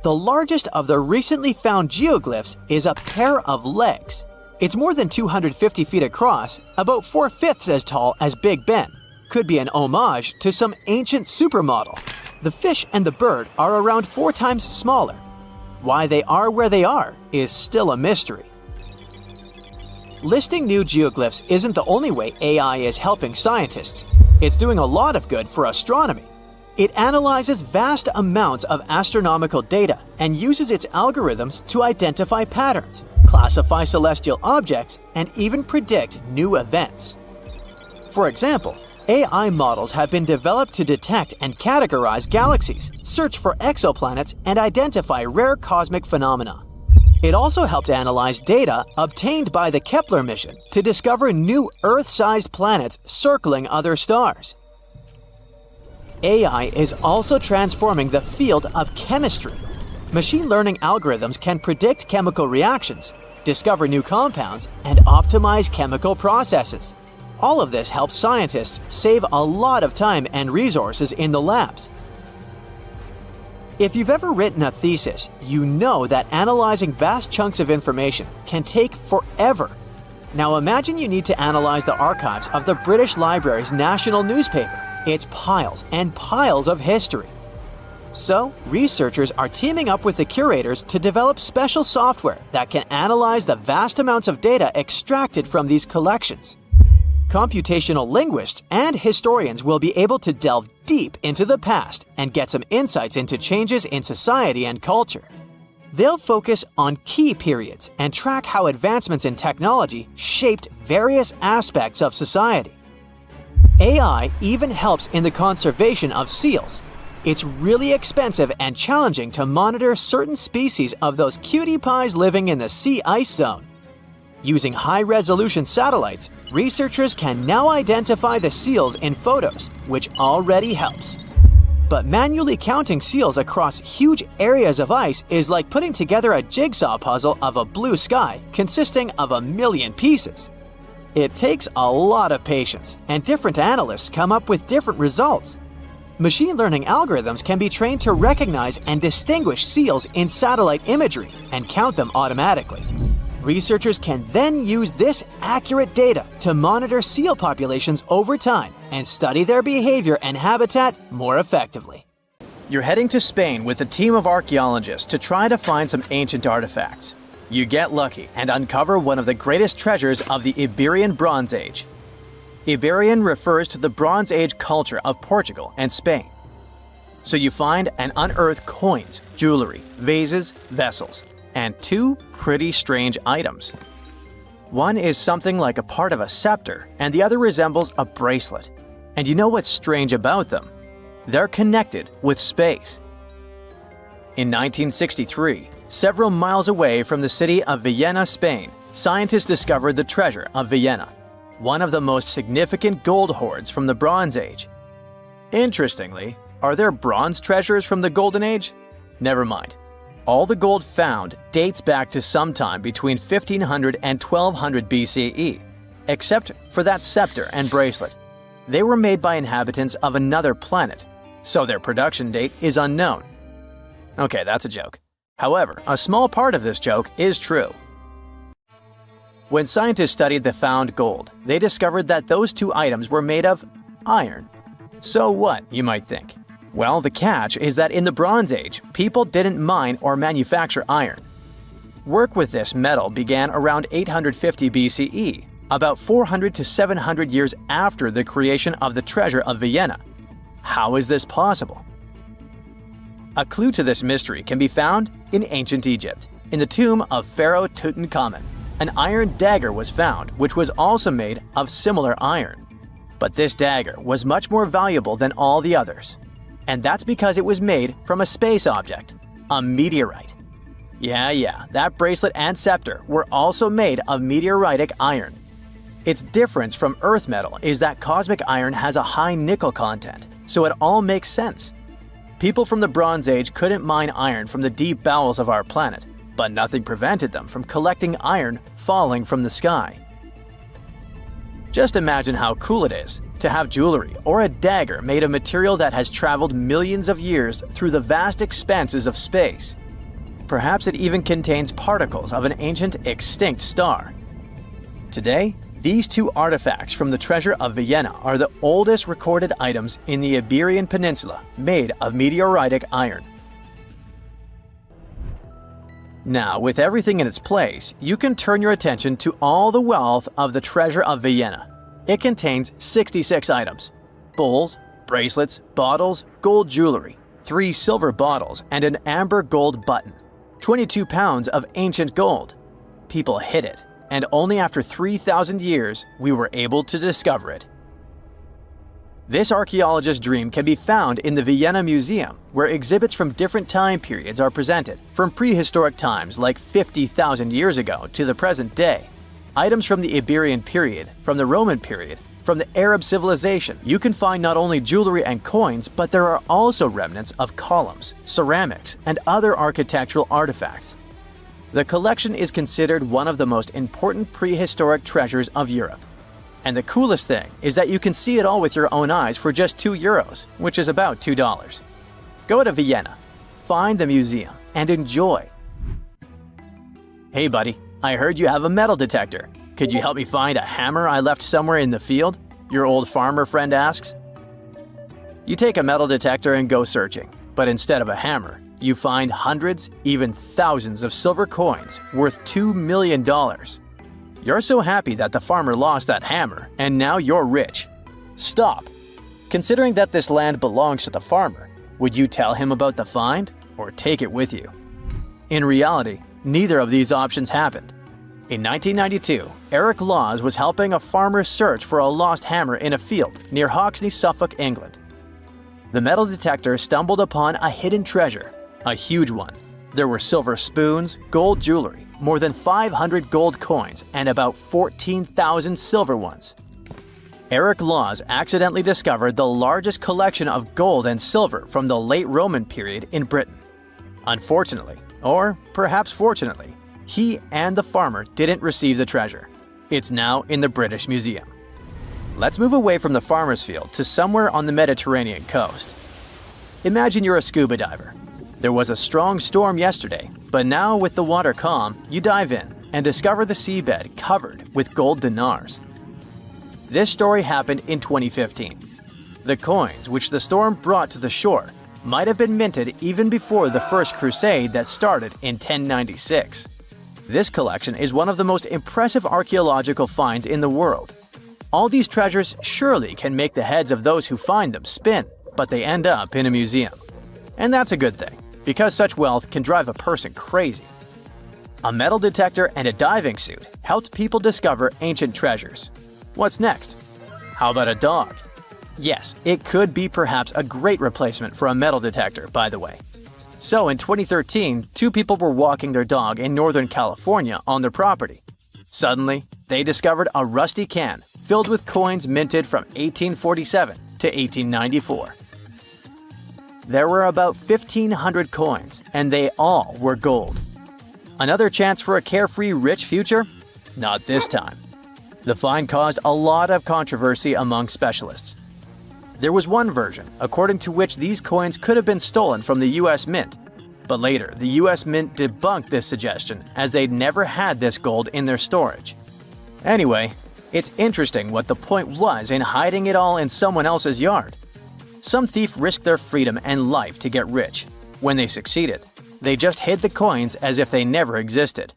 The largest of the recently found geoglyphs is a pair of legs. It's more than 250 feet across, about 4/5 as tall as Big Ben. Could be an homage to some ancient supermodel. The fish and the bird are around 4 times smaller. Why they are where they are is still a mystery. Listing new geoglyphs isn't the only way AI is helping scientists. It's doing a lot of good for astronomy. It analyzes vast amounts of astronomical data and uses its algorithms to identify patterns, classify celestial objects, and even predict new events. For example, AI models have been developed to detect and categorize galaxies, search for exoplanets, and identify rare cosmic phenomena. It also helped analyze data obtained by the Kepler mission to discover new Earth-sized planets circling other stars. AI is also transforming the field of chemistry. Machine learning algorithms can predict chemical reactions, discover new compounds, and optimize chemical processes. All of this helps scientists save a lot of time and resources in the labs. If you've ever written a thesis, you know that analyzing vast chunks of information can take forever. Now imagine you need to analyze the archives of the British Library's national newspaper. It's piles and piles of history. So, researchers are teaming up with the curators to develop special software that can analyze the vast amounts of data extracted from these collections. Computational linguists and historians will be able to delve deep into the past and get some insights into changes in society and culture. They'll focus on key periods and track how advancements in technology shaped various aspects of society. AI even helps in the conservation of seals. It's really expensive and challenging to monitor certain species of those cutie pies living in the sea ice zone. Using high-resolution satellites, researchers can now identify the seals in photos, which already helps. But manually counting seals across huge areas of ice is like putting together a jigsaw puzzle of a blue sky consisting of 1 million pieces. It takes a lot of patience, and different analysts come up with different results. Machine learning algorithms can be trained to recognize and distinguish seals in satellite imagery and count them automatically. Researchers can then use this accurate data to monitor seal populations over time and study their behavior and habitat more effectively. You're heading to Spain with a team of archaeologists to try to find some ancient artifacts. You get lucky and uncover one of the greatest treasures of the Iberian Bronze Age. Iberian refers to the Bronze Age culture of Portugal and Spain. So you find and unearth coins, jewelry, vases, vessels, and 2 pretty strange items. One is something like a part of a scepter, and the other resembles a bracelet. And you know what's strange about them? They're connected with space. In 1963, several miles away from the city of Villena, Spain, scientists discovered the treasure of Villena, one of the most significant gold hoards from the Bronze Age. Interestingly, are there bronze treasures from the Golden Age? Never mind. All the gold found dates back to sometime between 1500 and 1200 BCE, except for that scepter and bracelet. They were made by inhabitants of another planet, so their production date is unknown. Okay, that's a joke. However, a small part of this joke is true. When scientists studied the found gold, they discovered that those 2 items were made of iron. So what, you might think? Well, the catch is that in the Bronze Age, people didn't mine or manufacture iron. Work with this metal began around 850 BCE, about 400 to 700 years after the creation of the treasure of Villena. How is this possible? A clue to this mystery can be found in ancient Egypt. In the tomb of Pharaoh Tutankhamun, an iron dagger was found, which was also made of similar iron. But this dagger was much more valuable than all the others. And that's because it was made from a space object, a meteorite. Yeah, that bracelet and scepter were also made of meteoritic iron. Its difference from Earth metal is that cosmic iron has a high nickel content, so it all makes sense. People from the Bronze Age couldn't mine iron from the deep bowels of our planet, but nothing prevented them from collecting iron falling from the sky. Just imagine how cool it is to have jewelry or a dagger made of material that has traveled millions of years through the vast expanses of space. Perhaps it even contains particles of an ancient extinct star. Today, these 2 artifacts from the treasure of Villena are the oldest recorded items in the Iberian Peninsula made of meteoritic iron. Now, with everything in its place, you can turn your attention to all the wealth of the treasure of Villena. It contains 66 items: bowls, bracelets, bottles, gold jewelry, 3 silver bottles, and an amber gold button. 22 pounds of ancient gold. People hid it, and only after 3,000 years we were able to discover it. This archaeologist's dream can be found in the Villena Museum, where exhibits from different time periods are presented, from prehistoric times like 50,000 years ago to the present day. Items from the Iberian period, from the Roman period, from the Arab civilization. You can find not only jewelry and coins, but there are also remnants of columns, ceramics, and other architectural artifacts. The collection is considered one of the most important prehistoric treasures of Europe. And the coolest thing is that you can see it all with your own eyes for just €2, which is about $2. Go to Vienna, find the museum, and enjoy. Hey buddy, I heard you have a metal detector. Could you help me find a hammer I left somewhere in the field? Your old farmer friend asks. You take a metal detector and go searching, but instead of a hammer, you find hundreds, even thousands of silver coins worth $2 million. You're so happy that the farmer lost that hammer, and now you're rich. Stop! Considering that this land belongs to the farmer, would you tell him about the find or take it with you? In reality, neither of these options happened. In 1992, Eric Laws was helping a farmer search for a lost hammer in a field near Hoxne, Suffolk, England. The metal detector stumbled upon a hidden treasure, a huge one. There were silver spoons, gold jewelry, more than 500 gold coins, and about 14,000 silver ones. Eric Laws accidentally discovered the largest collection of gold and silver from the late Roman period in Britain. Unfortunately, or perhaps fortunately, he and the farmer didn't receive the treasure. It's now in the British Museum. Let's move away from the farmer's field to somewhere on the Mediterranean coast. Imagine you're a scuba diver. There was a strong storm yesterday, but now with the water calm, you dive in and discover the seabed covered with gold dinars. This story happened in 2015. The coins which the storm brought to the shore might have been minted even before the First Crusade that started in 1096. This collection is one of the most impressive archaeological finds in the world. All these treasures surely can make the heads of those who find them spin, but they end up in a museum. And that's a good thing, because such wealth can drive a person crazy. A metal detector and a diving suit helped people discover ancient treasures. What's next? How about a dog? Yes, it could be perhaps a great replacement for a metal detector, by the way. So in 2013, two people were walking their dog in Northern California on their property. Suddenly, they discovered a rusty can filled with coins minted from 1847 to 1894. There were about 1,500 coins, and they all were gold. Another chance for a carefree rich future? Not this time. The find caused a lot of controversy among specialists. There was one version, according to which these coins could have been stolen from the US Mint. But later, the US Mint debunked this suggestion as they'd never had this gold in their storage. Anyway, it's interesting what the point was in hiding it all in someone else's yard. Some thief risked their freedom and life to get rich. When they succeeded, they just hid the coins as if they never existed.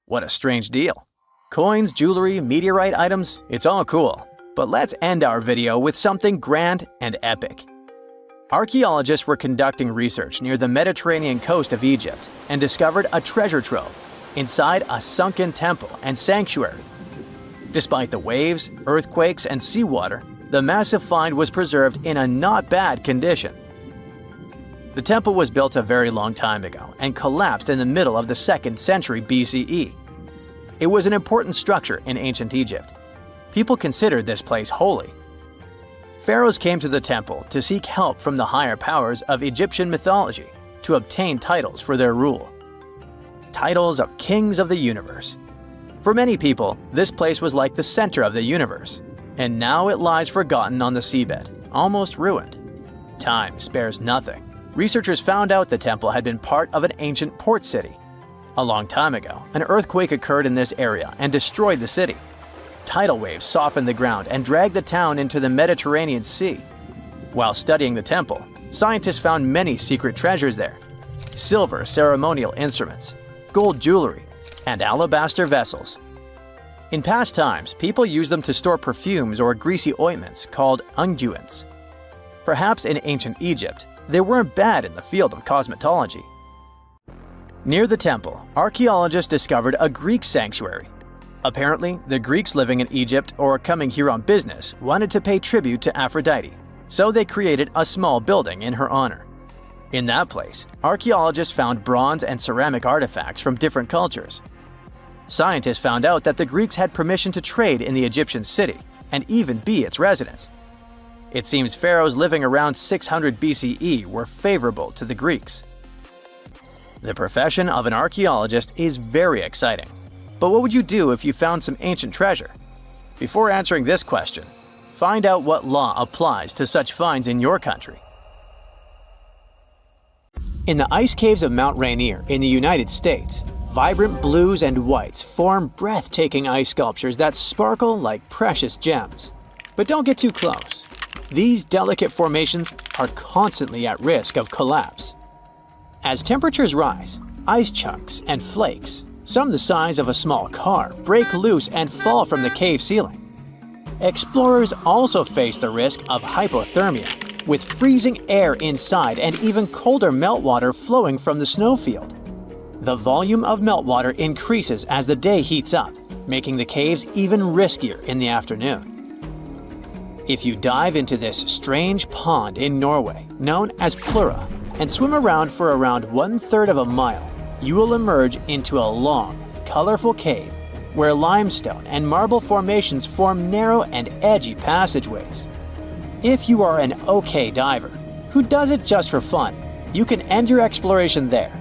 What a strange deal. Coins, jewelry, meteorite items, it's all cool. But let's end our video with something grand and epic. Archaeologists were conducting research near the Mediterranean coast of Egypt and discovered a treasure trove inside a sunken temple and sanctuary. Despite the waves, earthquakes, and seawater, the massive find was preserved in a not bad condition. The temple was built a very long time ago and collapsed in the middle of the 2nd century BCE. It was an important structure in ancient Egypt. People considered this place holy. Pharaohs came to the temple to seek help from the higher powers of Egyptian mythology to obtain titles for their rule. Titles of kings of the universe. For many people, this place was like the center of the universe, and now it lies forgotten on the seabed, almost ruined. Time spares nothing. Researchers found out the temple had been part of an ancient port city. A long time ago, an earthquake occurred in this area and destroyed the city. Tidal waves softened the ground and dragged the town into the Mediterranean Sea. While studying the temple, scientists found many secret treasures there: silver ceremonial instruments, gold jewelry, and alabaster vessels. In past times, people used them to store perfumes or greasy ointments called unguents. Perhaps in ancient Egypt, they weren't bad in the field of cosmetology. Near the temple, archaeologists discovered a Greek sanctuary. Apparently, the Greeks living in Egypt or coming here on business wanted to pay tribute to Aphrodite, so they created a small building in her honor. In that place, archaeologists found bronze and ceramic artifacts from different cultures. Scientists found out that the Greeks had permission to trade in the Egyptian city and even be its residents. It seems pharaohs living around 600 BCE were favorable to the Greeks. The profession of an archaeologist is very exciting. But what would you do if you found some ancient treasure? Before answering this question, find out what law applies to such finds in your country. In the ice caves of Mount Rainier in the United States, vibrant blues and whites form breathtaking ice sculptures that sparkle like precious gems. But don't get too close. These delicate formations are constantly at risk of collapse. As temperatures rise, ice chunks and flakes, some the size of a small car, break loose and fall from the cave ceiling. Explorers also face the risk of hypothermia, with freezing air inside and even colder meltwater flowing from the snowfield. The volume of meltwater increases as the day heats up, making the caves even riskier in the afternoon. If you dive into this strange pond in Norway, known as Plura, and swim around for around 1/3 of a mile, you will emerge into a long, colorful cave where limestone and marble formations form narrow and edgy passageways. If you are an okay diver, who does it just for fun, you can end your exploration there.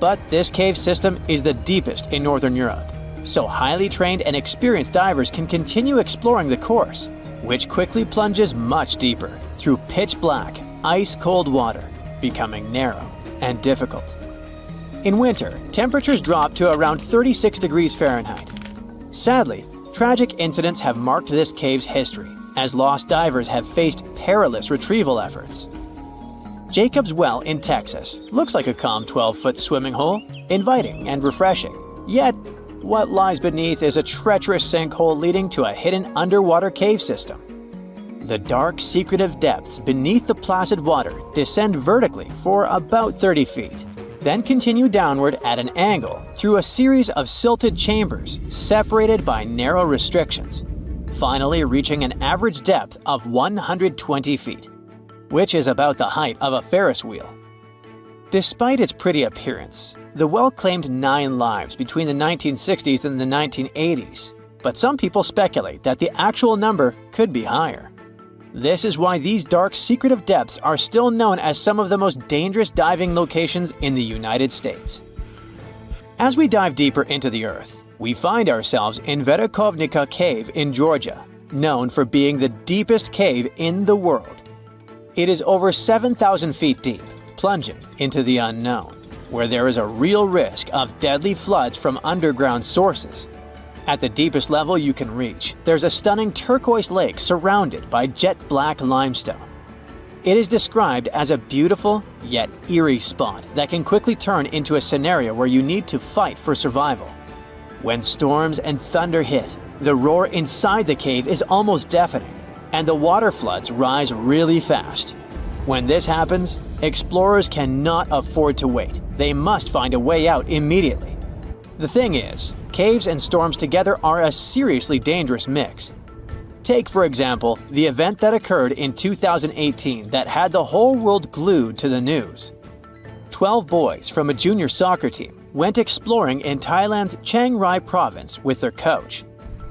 But this cave system is the deepest in Northern Europe, so highly trained and experienced divers can continue exploring the course, which quickly plunges much deeper through pitch-black, ice-cold water, becoming narrow and difficult. In winter, temperatures drop to around 36 degrees Fahrenheit. Sadly, tragic incidents have marked this cave's history, as lost divers have faced perilous retrieval efforts. Jacob's Well in Texas looks like a calm 12-foot swimming hole, inviting and refreshing. Yet, what lies beneath is a treacherous sinkhole leading to a hidden underwater cave system. The dark, secretive depths beneath the placid water descend vertically for about 30 feet, then continue downward at an angle through a series of silted chambers separated by narrow restrictions, finally reaching an average depth of 120 feet, which is about the height of a Ferris wheel. Despite its pretty appearance, the well claimed 9 lives between the 1960s and the 1980s, but some people speculate that the actual number could be higher. This is why these dark, secretive depths are still known as some of the most dangerous diving locations in the United States. As we dive deeper into the earth, we find ourselves in Verkhovnica Cave in Georgia, known for being the deepest cave in the world. It is over 7,000 feet deep, plunging into the unknown, where there is a real risk of deadly floods from underground sources. At the deepest level you can reach, there's a stunning turquoise lake surrounded by jet-black limestone. It is described as a beautiful yet eerie spot that can quickly turn into a scenario where you need to fight for survival. When storms and thunder hit, the roar inside the cave is almost deafening, and the water floods rise really fast. When this happens, explorers cannot afford to wait. They must find a way out immediately. The thing is, caves and storms together are a seriously dangerous mix. Take, for example, the event that occurred in 2018 that had the whole world glued to the news. 12 boys from a junior soccer team went exploring in Thailand's Chiang Rai province with their coach.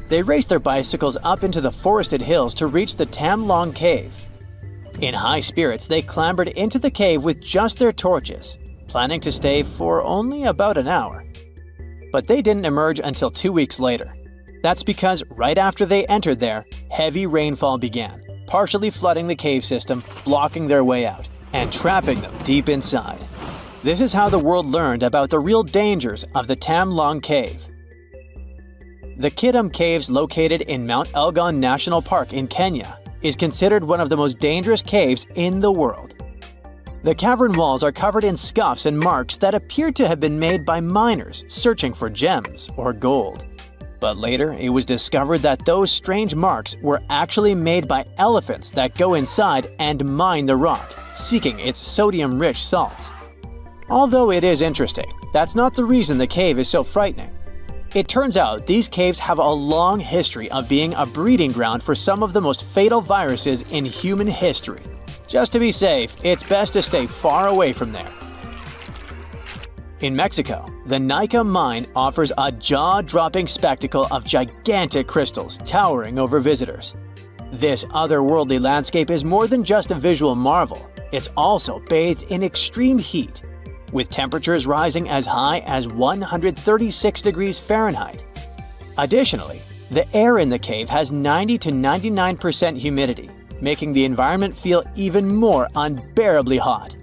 They raced their bicycles up into the forested hills to reach the Tam Long Cave. In high spirits, they clambered into the cave with just their torches, planning to stay for only about an hour. But they didn't emerge until 2 weeks later. That's because right after they entered there, heavy rainfall began, partially flooding the cave system, blocking their way out, and trapping them deep inside. This is how the world learned about the real dangers of the Tam Long Cave. The Kidam Caves, located in Mount Elgon National Park in Kenya, is considered one of the most dangerous caves in the world. The cavern walls are covered in scuffs and marks that appear to have been made by miners searching for gems or gold. But later, it was discovered that those strange marks were actually made by elephants that go inside and mine the rock, seeking its sodium-rich salts. Although it is interesting, that's not the reason the cave is so frightening. It turns out these caves have a long history of being a breeding ground for some of the most fatal viruses in human history. Just to be safe, it's best to stay far away from there. In Mexico, the Nika mine offers a jaw-dropping spectacle of gigantic crystals towering over visitors. This otherworldly landscape is more than just a visual marvel. It's also bathed in extreme heat. with temperatures rising as high as 136 degrees Fahrenheit. Additionally, the air in the cave has 90 to 99% humidity, making the environment feel even more unbearably hot.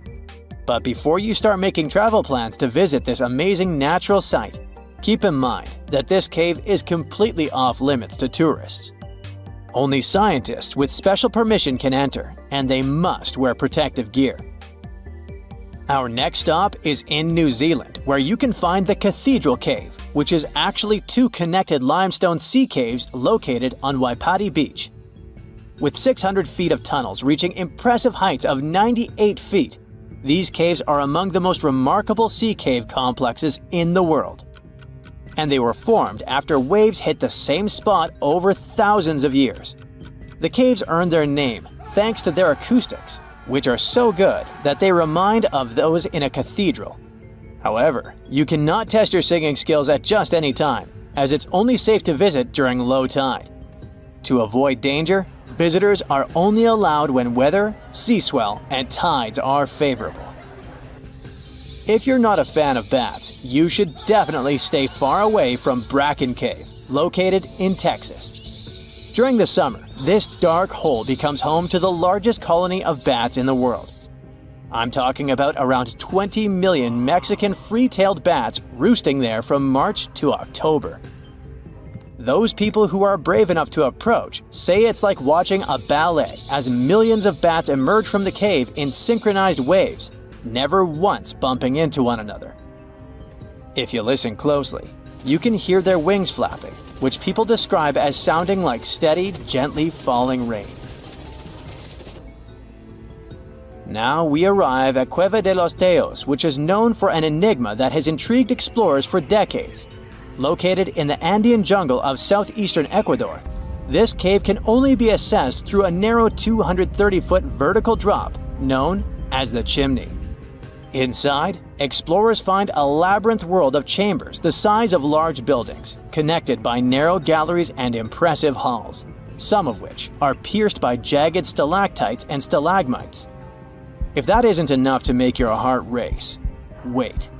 But before you start making travel plans to visit this amazing natural site, keep in mind that this cave is completely off limits to tourists. Only scientists with special permission can enter, and they must wear protective gear. Our next stop is in New Zealand, where you can find the Cathedral Cave, which is actually two connected limestone sea caves located on Waipati Beach. With 600 feet of tunnels reaching impressive heights of 98 feet, these caves are among the most remarkable sea cave complexes in the world. And they were formed after waves hit the same spot over thousands of years. The caves earned their name thanks to their acoustics, which are so good that they remind of those in a cathedral. However, you cannot test your singing skills at just any time, as it's only safe to visit during low tide. To avoid danger, visitors are only allowed when weather, sea swell, and tides are favorable. If you're not a fan of bats, you should definitely stay far away from Bracken Cave, located in Texas. During the summer, this dark hole becomes home to the largest colony of bats in the world. I'm talking about around 20 million Mexican free-tailed bats roosting there from March to October. Those people who are brave enough to approach say it's like watching a ballet as millions of bats emerge from the cave in synchronized waves, never once bumping into one another. If you listen closely, you can hear their wings flapping, which people describe as sounding like steady, gently falling rain. Now we arrive at Cueva de los Teos, which is known for an enigma that has intrigued explorers for decades. Located in the Andean jungle of southeastern Ecuador, this cave can only be accessed through a narrow 230-foot vertical drop known as the chimney. Inside, explorers find a labyrinth world of chambers the size of large buildings, connected by narrow galleries and impressive halls, some of which are pierced by jagged stalactites and stalagmites. If that isn't enough to make your heart race, wait.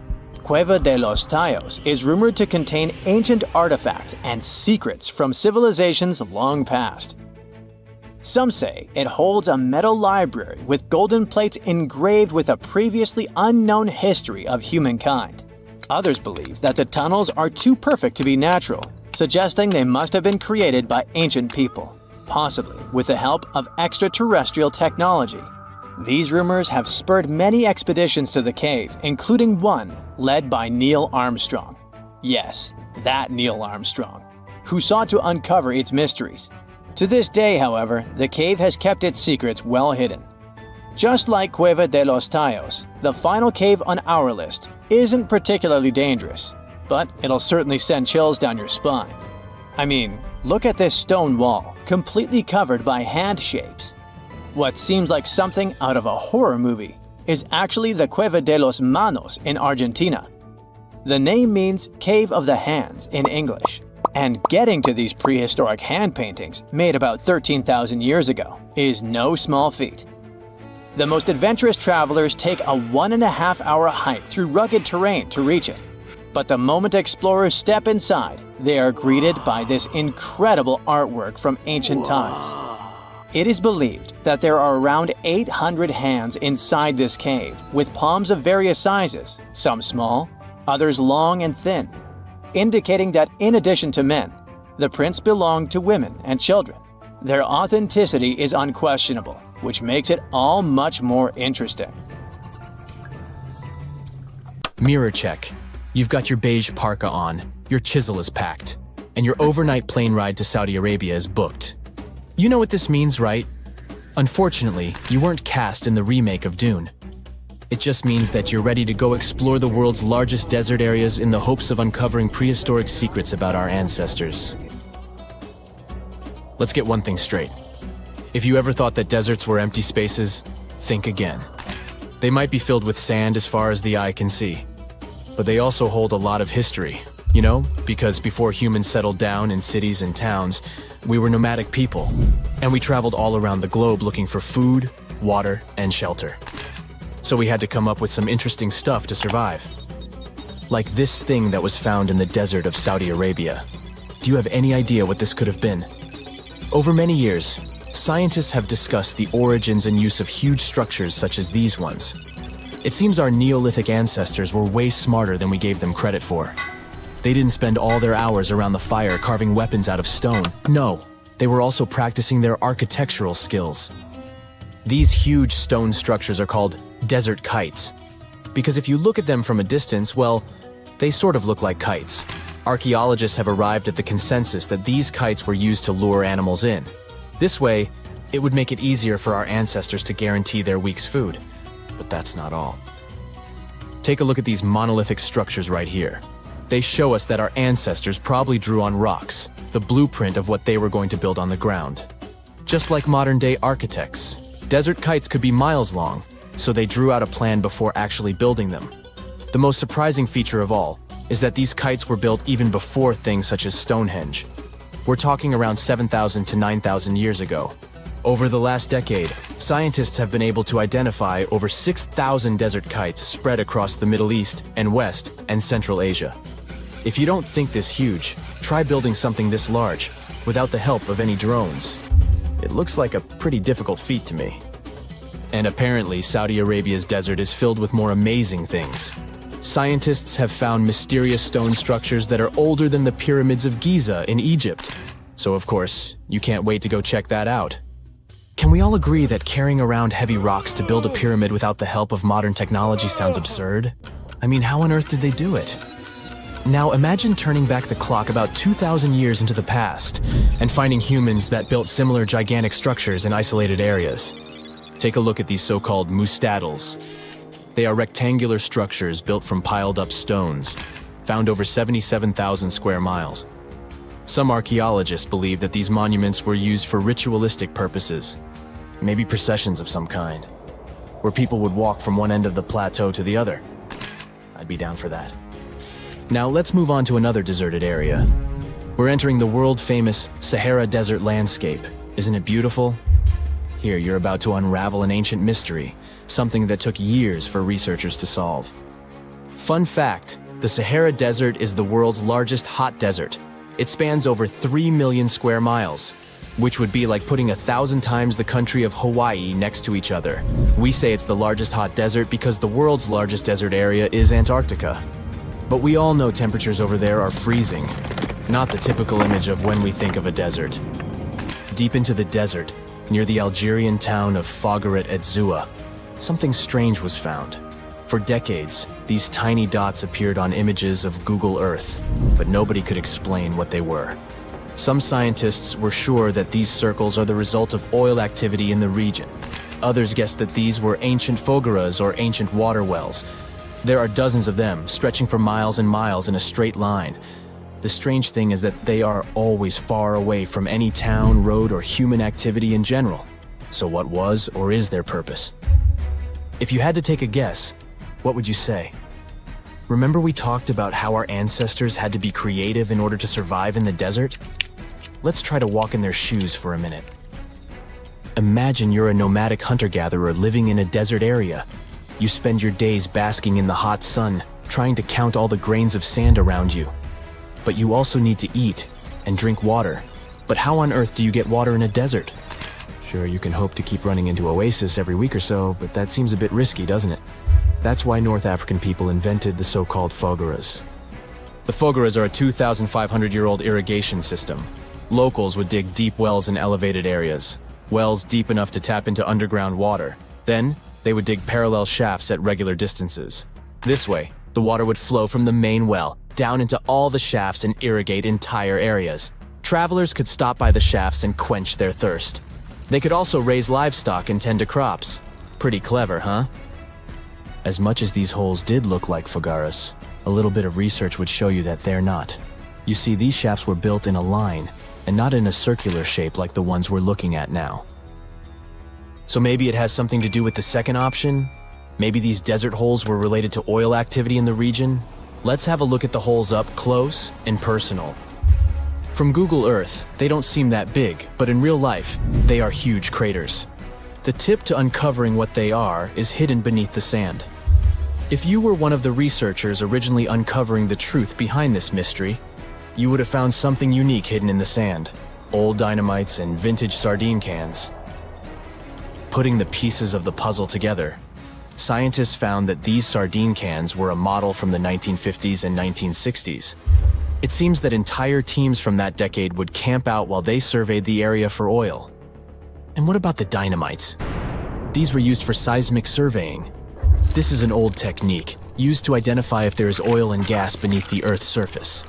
Cueva de los Teos is rumored to contain ancient artifacts and secrets from civilizations long past. Some say it holds a metal library with golden plates engraved with a previously unknown history of humankind. Others believe that the tunnels are too perfect to be natural, suggesting they must have been created by ancient people, possibly with the help of extraterrestrial technology. These rumors have spurred many expeditions to the cave, including one led by Neil Armstrong. Yes, that Neil Armstrong, who sought to uncover its mysteries. To this day, however, the cave has kept its secrets well hidden. Just like Cueva de los Teos, the final cave on our list isn't particularly dangerous, but it'll certainly send chills down your spine. I mean, look at this stone wall, completely covered by hand shapes. What seems like something out of a horror movie is actually the Cueva de los Manos in Argentina. The name means Cave of the Hands in English, and getting to these prehistoric hand paintings made about 13,000 years ago is no small feat. The most adventurous travelers take a 1.5-hour hike through rugged terrain to reach it. But the moment explorers step inside, they are greeted by this incredible artwork from ancient times. It is believed that there are around 800 hands inside this cave, with palms of various sizes, some small, others long and thin, indicating that in addition to men, the prints belong to women and children. Their authenticity is unquestionable, which makes it all much more interesting. Mirror check. You've got your beige parka on, your chisel is packed, and your overnight plane ride to Saudi Arabia is booked. You know what this means, right? Unfortunately, you weren't cast in the remake of Dune. It just means that you're ready to go explore the world's largest desert areas in the hopes of uncovering prehistoric secrets about our ancestors. Let's get one thing straight. If you ever thought that deserts were empty spaces, think again. They might be filled with sand as far as the eye can see, but they also hold a lot of history, you know, because before humans settled down in cities and towns, we were nomadic people, and we traveled all around the globe looking for food, water, and shelter. So we had to come up with some interesting stuff to survive. Like this thing that was found in the desert of Saudi Arabia. Do you have any idea what this could have been? Over many years, scientists have discussed the origins and use of huge structures such as these ones. It seems our Neolithic ancestors were way smarter than we gave them credit for. They didn't spend all their hours around the fire carving weapons out of stone. No, they were also practicing their architectural skills. These huge stone structures are called desert kites. Because if you look at them from a distance, well, they sort of look like kites. Archaeologists have arrived at the consensus that these kites were used to lure animals in. This way, it would make it easier for our ancestors to guarantee their week's food. But that's not all. Take a look at these monolithic structures right here. They show us that our ancestors probably drew on rocks, the blueprint of what they were going to build on the ground. Just like modern-day architects, desert kites could be miles long, so they drew out a plan before actually building them. The most surprising feature of all is that these kites were built even before things such as Stonehenge. We're talking around 7,000 to 9,000 years ago. Over the last decade, scientists have been able to identify over 6,000 desert kites spread across the Middle East and West and Central Asia. If you don't think this huge, try building something this large without the help of any drones. It looks like a pretty difficult feat to me. And apparently, Saudi Arabia's desert is filled with more amazing things. Scientists have found mysterious stone structures that are older than the pyramids of Giza in Egypt. So of course, you can't wait to go check that out. Can we all agree that carrying around heavy rocks to build a pyramid without the help of modern technology sounds absurd? I mean, how on earth did they do it? Now imagine turning back the clock about 2,000 years into the past and finding humans that built similar gigantic structures in isolated areas. Take a look at these so-called mustadils. They are rectangular structures built from piled-up stones, found over 77,000 square miles. Some archaeologists believe that these monuments were used for ritualistic purposes, maybe processions of some kind, where people would walk from one end of the plateau to the other. I'd be down for that. Now let's move on to another deserted area. We're entering the world-famous Sahara Desert landscape. Isn't it beautiful? Here, you're about to unravel an ancient mystery, something that took years for researchers to solve. Fun fact, the Sahara Desert is the world's largest hot desert. It spans over 3 million square miles, which would be like putting 1,000 times the country of Hawaii next to each other. We say it's the largest hot desert because the world's largest desert area is Antarctica. But we all know temperatures over there are freezing, not the typical image of when we think of a desert. Deep into the desert, near the Algerian town of Fougeret et Zoua, something strange was found. For decades, these tiny dots appeared on images of Google Earth, but nobody could explain what they were. Some scientists were sure that these circles are the result of oil activity in the region. Others guessed that these were ancient fogeras or ancient water wells. There are dozens of them, stretching for miles and miles in a straight line. The strange thing is that they are always far away from any town, road, or human activity in general. So what was or is their purpose? If you had to take a guess, what would you say? Remember we talked about how our ancestors had to be creative in order to survive in the desert? Let's try to walk in their shoes for a minute. Imagine you're a nomadic hunter-gatherer living in a desert area. You spend your days basking in the hot sun, trying to count all the grains of sand around you. But you also need to eat and drink water. But how on earth do you get water in a desert? Sure, you can hope to keep running into oasis every week or so, but that seems a bit risky, doesn't it? That's why North African people invented the so-called fogeras. The fogeras are a 2,500-year-old irrigation system. Locals would dig deep wells in elevated areas, wells deep enough to tap into underground water. Then, they would dig parallel shafts at regular distances. This way, the water would flow from the main well down into all the shafts and irrigate entire areas. Travelers could stop by the shafts and quench their thirst. They could also raise livestock and tend to crops. Pretty clever, huh? As much as these holes did look like fogaras, a little bit of research would show you that they're not. You see, these shafts were built in a line, and not in a circular shape like the ones we're looking at now. So maybe it has something to do with the second option? Maybe these desert holes were related to oil activity in the region? Let's have a look at the holes up close and personal. From Google Earth, they don't seem that big, but in real life, they are huge craters. The tip to uncovering what they are is hidden beneath the sand. If you were one of the researchers originally uncovering the truth behind this mystery, you would have found something unique hidden in the sand: old dynamites and vintage sardine cans. Putting the pieces of the puzzle together, scientists found that these sardine cans were a model from the 1950s and 1960s. It seems that entire teams from that decade would camp out while they surveyed the area for oil. And what about the dynamites? These were used for seismic surveying. This is an old technique, used to identify if there is oil and gas beneath the Earth's surface.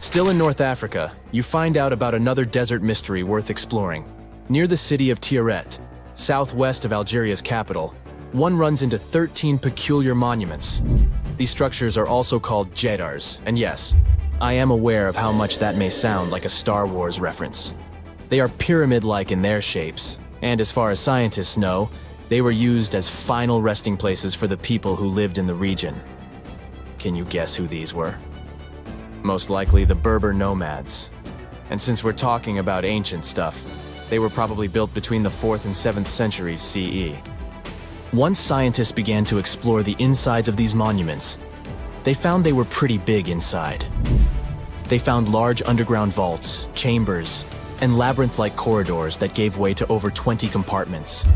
Still in North Africa, you find out about another desert mystery worth exploring. Near the city of Tigris, southwest of Algeria's capital, one runs into 13 peculiar monuments. These structures are also called jedars, and yes, I am aware of how much that may sound like a Star Wars reference. They are pyramid-like in their shapes, and as far as scientists know, they were used as final resting places for the people who lived in the region. Can you guess who these were? Most likely the Berber nomads. And since we're talking about ancient stuff, they were probably built between the 4th and 7th centuries CE. Once scientists began to explore the insides of these monuments, they found they were pretty big inside. They found large underground vaults, chambers, and labyrinth-like corridors that gave way to over 20 compartments.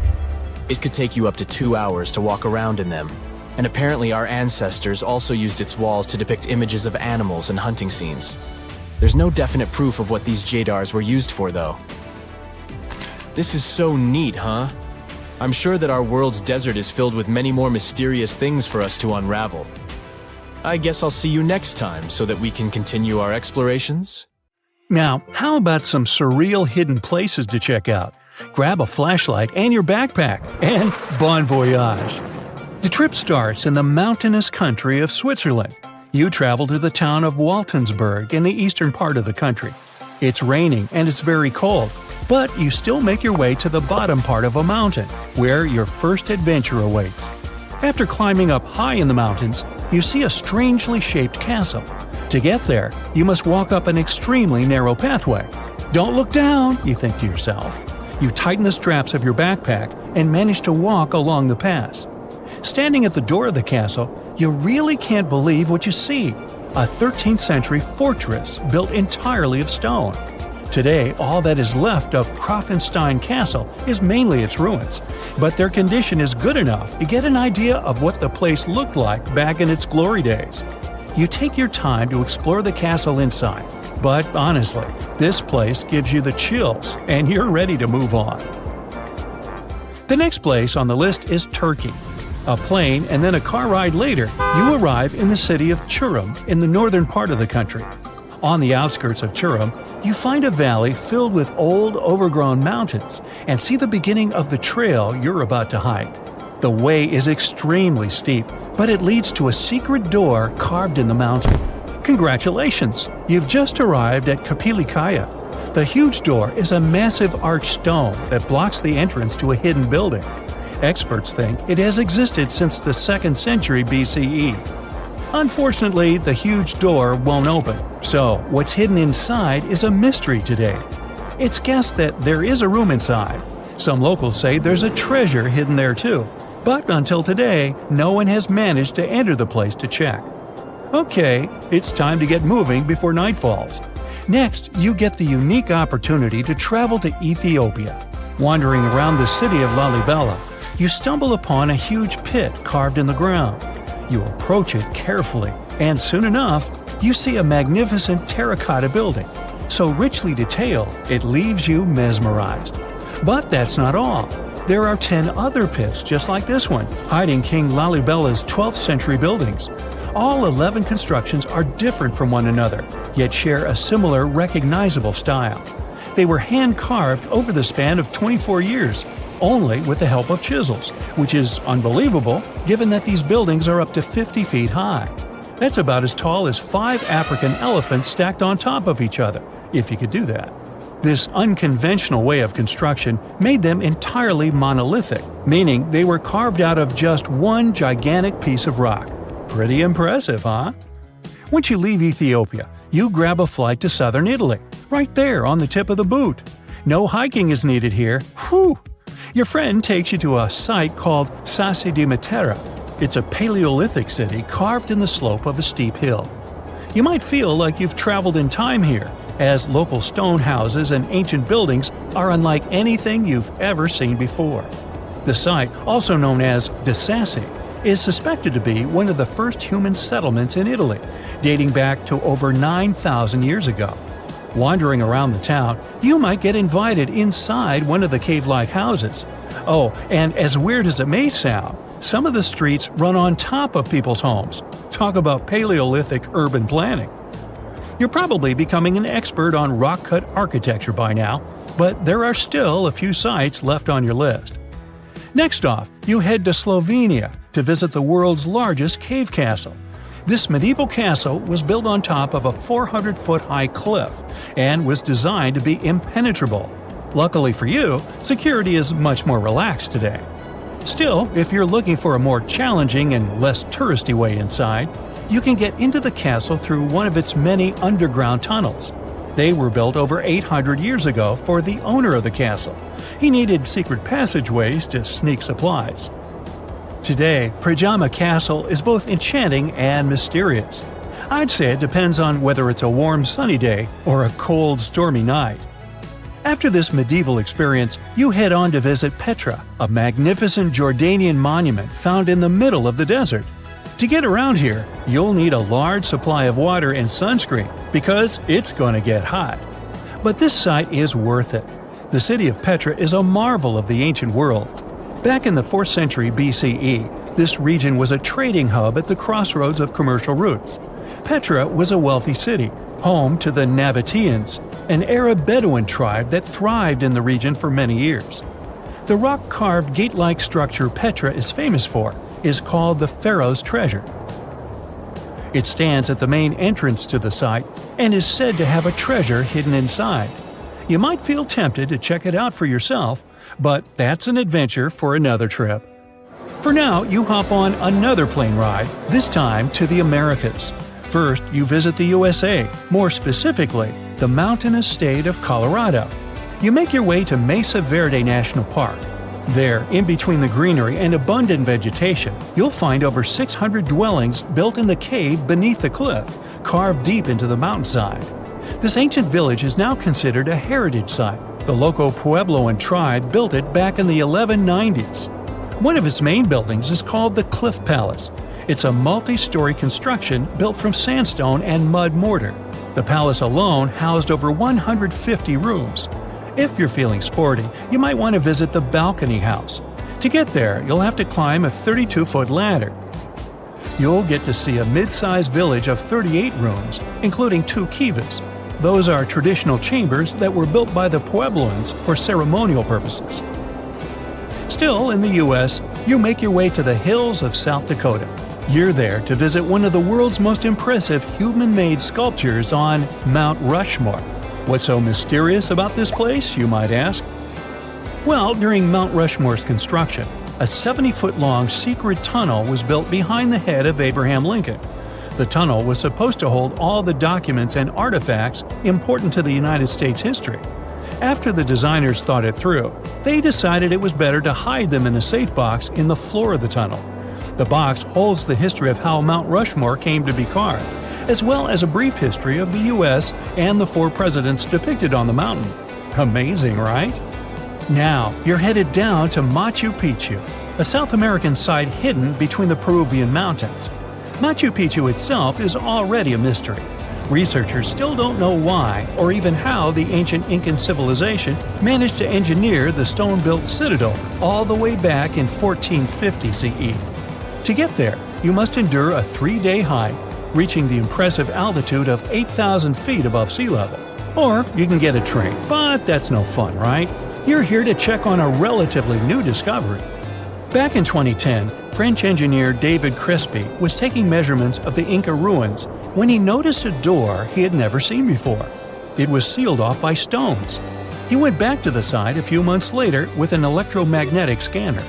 It could take you up to 2 hours to walk around in them, and apparently our ancestors also used its walls to depict images of animals and hunting scenes. There's no definite proof of what these jedars were used for, though. This is so neat, huh? I'm sure that our world's desert is filled with many more mysterious things for us to unravel. I guess I'll see you next time so that we can continue our explorations. Now, how about some surreal hidden places to check out? Grab a flashlight and your backpack, and bon voyage! The trip starts in the mountainous country of Switzerland. You travel to the town of Waltensburg in the eastern part of the country. It's raining and it's very cold, but you still make your way to the bottom part of a mountain, where your first adventure awaits. After climbing up high in the mountains, you see a strangely shaped castle. To get there, you must walk up an extremely narrow pathway. Don't look down, you think to yourself. You tighten the straps of your backpack and manage to walk along the pass. Standing at the door of the castle, you really can't believe what you see: a 13th century fortress built entirely of stone. Today, all that is left of Krafenstein Castle is mainly its ruins, but their condition is good enough to get an idea of what the place looked like back in its glory days. You take your time to explore the castle inside, but honestly, this place gives you the chills and you're ready to move on. The next place on the list is Turkey. A plane and then a car ride later, you arrive in the city of Çorum in the northern part of the country. On the outskirts of Çorum, you find a valley filled with old, overgrown mountains and see the beginning of the trail you're about to hike. The way is extremely steep, but it leads to a secret door carved in the mountain. Congratulations! You've just arrived at Kapilikaya. The huge door is a massive arched stone that blocks the entrance to a hidden building. Experts think it has existed since the 2nd century BCE. Unfortunately, the huge door won't open, so what's hidden inside is a mystery today. It's guessed that there is a room inside. Some locals say there's a treasure hidden there too, but until today, no one has managed to enter the place to check. Okay, it's time to get moving before night falls. Next, you get the unique opportunity to travel to Ethiopia. Wandering around the city of Lalibela, you stumble upon a huge pit carved in the ground. You approach it carefully, and soon enough, you see a magnificent terracotta building, so richly detailed it leaves you mesmerized. But that's not all. There are 10 other pits just like this one, hiding King Lalibela's 12th century buildings. All 11 constructions are different from one another, yet share a similar recognizable style. They were hand-carved over the span of 24 years, only with the help of chisels, which is unbelievable given that these buildings are up to 50 feet high. That's about as tall as 5 African elephants stacked on top of each other, if you could do that. This unconventional way of construction made them entirely monolithic, meaning they were carved out of just one gigantic piece of rock. Pretty impressive, huh? Once you leave Ethiopia, you grab a flight to southern Italy, right there on the tip of the boot. No hiking is needed here. Whew! Your friend takes you to a site called Sassi di Matera. It's a Paleolithic city carved in the slope of a steep hill. You might feel like you've traveled in time here, as local stone houses and ancient buildings are unlike anything you've ever seen before. The site, also known as De Sassi, is suspected to be one of the first human settlements in Italy, dating back to over 9,000 years ago. Wandering around the town, you might get invited inside one of the cave-like houses. Oh, and as weird as it may sound, some of the streets run on top of people's homes. Talk about Paleolithic urban planning. You're probably becoming an expert on rock-cut architecture by now, but there are still a few sites left on your list. Next off, you head to Slovenia to visit the world's largest cave castle. This medieval castle was built on top of a 400-foot-high cliff and was designed to be impenetrable. Luckily for you, security is much more relaxed today. Still, if you're looking for a more challenging and less touristy way inside, you can get into the castle through one of its many underground tunnels. They were built over 800 years ago for the owner of the castle. He needed secret passageways to sneak supplies. Today, Prajama Castle is both enchanting and mysterious. I'd say it depends on whether it's a warm sunny day or a cold stormy night. After this medieval experience, you head on to visit Petra, a magnificent Jordanian monument found in the middle of the desert. To get around here, you'll need a large supply of water and sunscreen because it's going to get hot. But this site is worth it. The city of Petra is a marvel of the ancient world. Back in the 4th century BCE, this region was a trading hub at the crossroads of commercial routes. Petra was a wealthy city, home to the Nabateans, an Arab Bedouin tribe that thrived in the region for many years. The rock-carved gate-like structure Petra is famous for is called the Pharaoh's Treasure. It stands at the main entrance to the site and is said to have a treasure hidden inside. You might feel tempted to check it out for yourself, but that's an adventure for another trip. For now, you hop on another plane ride, this time to the Americas. First, you visit the USA, more specifically, the mountainous state of Colorado. You make your way to Mesa Verde National Park. There, in between the greenery and abundant vegetation, you'll find over 600 dwellings built in the cave beneath the cliff, carved deep into the mountainside. This ancient village is now considered a heritage site. The local Puebloan tribe built it back in the 1190s. One of its main buildings is called the Cliff Palace. It's a multi-story construction built from sandstone and mud mortar. The palace alone housed over 150 rooms. If you're feeling sporty, you might want to visit the Balcony House. To get there, you'll have to climb a 32-foot ladder. You'll get to see a mid-sized village of 38 rooms, including 2 kivas. Those are traditional chambers that were built by the Puebloans for ceremonial purposes. Still in the U.S., you make your way to the hills of South Dakota. You're there to visit one of the world's most impressive human-made sculptures on Mount Rushmore. What's so mysterious about this place, you might ask? Well, during Mount Rushmore's construction, a 70-foot-long secret tunnel was built behind the head of Abraham Lincoln. The tunnel was supposed to hold all the documents and artifacts important to the United States history. After the designers thought it through, they decided it was better to hide them in a safe box in the floor of the tunnel. The box holds the history of how Mount Rushmore came to be carved, as well as a brief history of the U.S. and the 4 presidents depicted on the mountain. Amazing, right? Now, you're headed down to Machu Picchu, a South American site hidden between the Peruvian mountains. Machu Picchu itself is already a mystery. Researchers still don't know why or even how the ancient Incan civilization managed to engineer the stone-built citadel all the way back in 1450 CE. To get there, you must endure a 3-day hike, reaching the impressive altitude of 8,000 feet above sea level. Or you can get a train, but that's no fun, right? You're here to check on a relatively new discovery. Back in 2010, French engineer David Crespi was taking measurements of the Inca ruins when he noticed a door he had never seen before. It was sealed off by stones. He went back to the site a few months later with an electromagnetic scanner.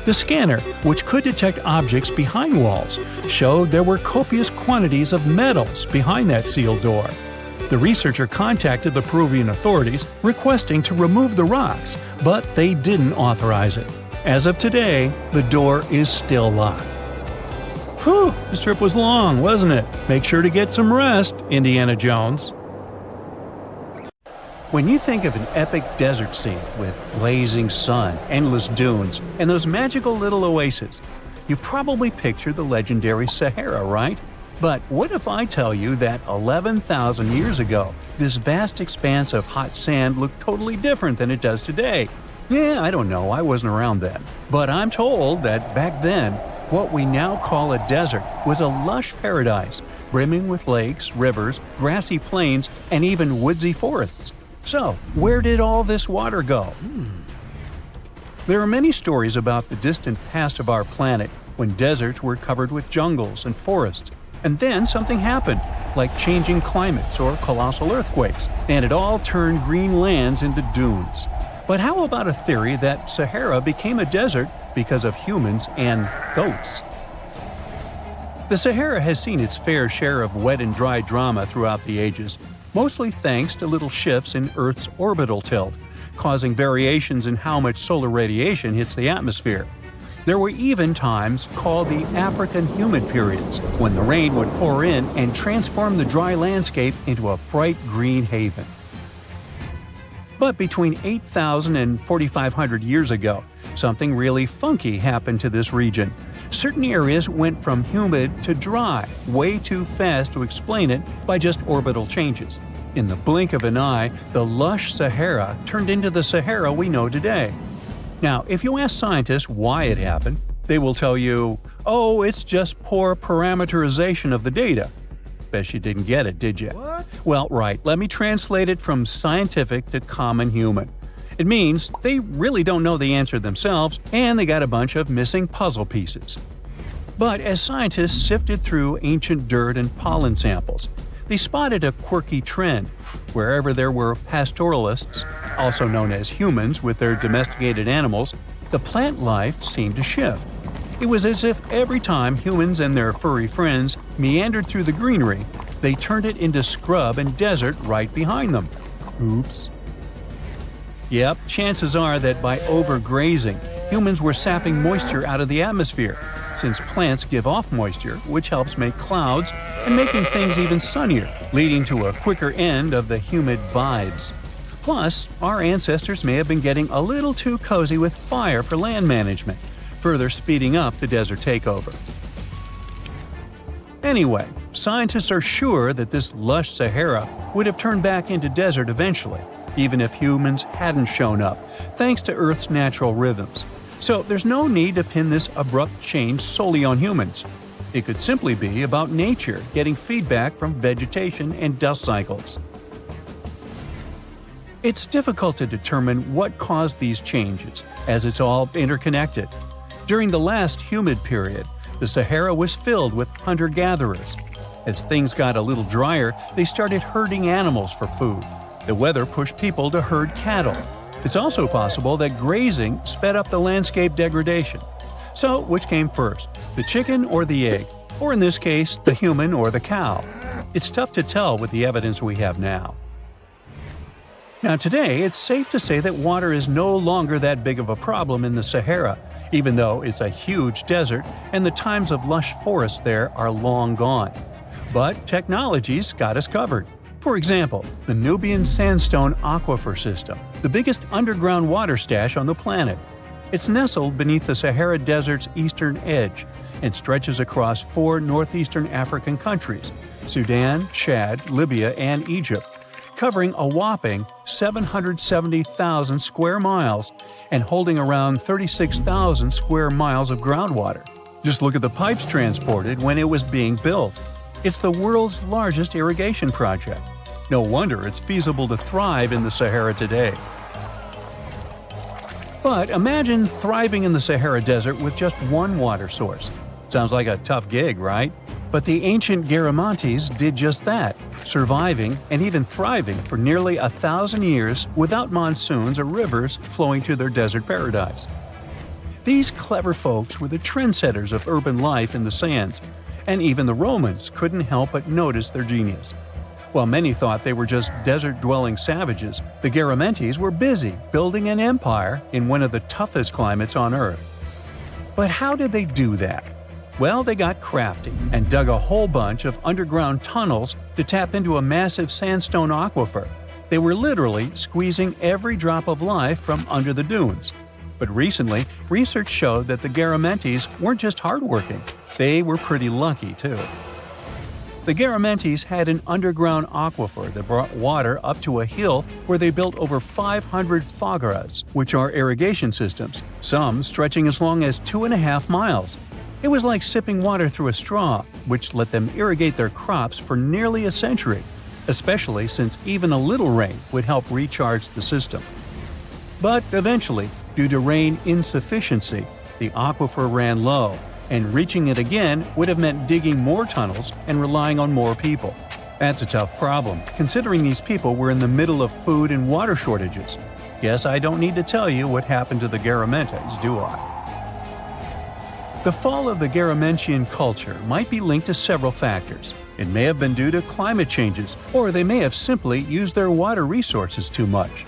The scanner, which could detect objects behind walls, showed there were copious quantities of metals behind that sealed door. The researcher contacted the Peruvian authorities requesting to remove the rocks, but they didn't authorize it. As of today, the door is still locked. Whew, this trip was long, wasn't it? Make sure to get some rest, Indiana Jones. When you think of an epic desert scene with blazing sun, endless dunes, and those magical little oases, you probably picture the legendary Sahara, right? But what if I tell you that 11,000 years ago, this vast expanse of hot sand looked totally different than it does today? Yeah, I don't know, I wasn't around then. But I'm told that back then, what we now call a desert was a lush paradise, brimming with lakes, rivers, grassy plains, and even woodsy forests. So, where did all this water go? There are many stories about the distant past of our planet when deserts were covered with jungles and forests, and then something happened, like changing climates or colossal earthquakes, and it all turned green lands into dunes. But how about a theory that Sahara became a desert because of humans and goats? The Sahara has seen its fair share of wet and dry drama throughout the ages, mostly thanks to little shifts in Earth's orbital tilt, causing variations in how much solar radiation hits the atmosphere. There were even times called the African humid periods, when the rain would pour in and transform the dry landscape into a bright green haven. But between 8,000 and 4,500 years ago, something really funky happened to this region. Certain areas went from humid to dry, way too fast to explain it by just orbital changes. In the blink of an eye, the lush Sahara turned into the Sahara we know today. Now, if you ask scientists why it happened, they will tell you, oh, it's just poor parameterization of the data. Bet you didn't get it, did you? What? Well, right, let me translate it from scientific to common human. It means they really don't know the answer themselves, and they got a bunch of missing puzzle pieces. But as scientists sifted through ancient dirt and pollen samples, they spotted a quirky trend. Wherever there were pastoralists, also known as humans with their domesticated animals, the plant life seemed to shift. It was as if every time humans and their furry friends meandered through the greenery, they turned it into scrub and desert right behind them. Oops. Yep, chances are that by overgrazing, humans were sapping moisture out of the atmosphere, since plants give off moisture, which helps make clouds and making things even sunnier, leading to a quicker end of the humid vibes. Plus, our ancestors may have been getting a little too cozy with fire for land management, further speeding up the desert takeover. Anyway, scientists are sure that this lush Sahara would have turned back into desert eventually, even if humans hadn't shown up, thanks to Earth's natural rhythms. So there's no need to pin this abrupt change solely on humans. It could simply be about nature getting feedback from vegetation and dust cycles. It's difficult to determine what caused these changes, as it's all interconnected. During the last humid period, the Sahara was filled with hunter-gatherers. As things got a little drier, they started herding animals for food. The weather pushed people to herd cattle. It's also possible that grazing sped up the landscape degradation. So, which came first, the chicken or the egg? Or in this case, the human or the cow? It's tough to tell with the evidence we have now. Now today, it's safe to say that water is no longer that big of a problem in the Sahara, even though it's a huge desert and the times of lush forests there are long gone. But technology's got us covered. For example, the Nubian Sandstone Aquifer System, the biggest underground water stash on the planet. It's nestled beneath the Sahara Desert's eastern edge and stretches across 4 northeastern African countries – Sudan, Chad, Libya, and Egypt, covering a whopping 770,000 square miles and holding around 36,000 square miles of groundwater. Just look at the pipes transported when it was being built. It's the world's largest irrigation project. No wonder it's feasible to thrive in the Sahara today. But imagine thriving in the Sahara Desert with just one water source. Sounds like a tough gig, right? But the ancient Garamantes did just that, surviving and even thriving for nearly 1,000 years without monsoons or rivers flowing to their desert paradise. These clever folks were the trendsetters of urban life in the sands, and even the Romans couldn't help but notice their genius. While many thought they were just desert-dwelling savages, the Garamantes were busy building an empire in one of the toughest climates on Earth. But how did they do that? Well, they got crafty and dug a whole bunch of underground tunnels to tap into a massive sandstone aquifer. They were literally squeezing every drop of life from under the dunes. But recently, research showed that the Garamantes weren't just hardworking, they were pretty lucky too. The Garamantes had an underground aquifer that brought water up to a hill where they built over 500 fogaras, which are irrigation systems, some stretching as long as 2.5 miles. It was like sipping water through a straw, which let them irrigate their crops for nearly a century, especially since even a little rain would help recharge the system. But eventually, due to rain insufficiency, the aquifer ran low, and reaching it again would have meant digging more tunnels and relying on more people. That's a tough problem, considering these people were in the middle of food and water shortages. Guess I don't need to tell you what happened to the Garamantes, do I? The fall of the Garamentian culture might be linked to several factors. It may have been due to climate changes, or they may have simply used their water resources too much.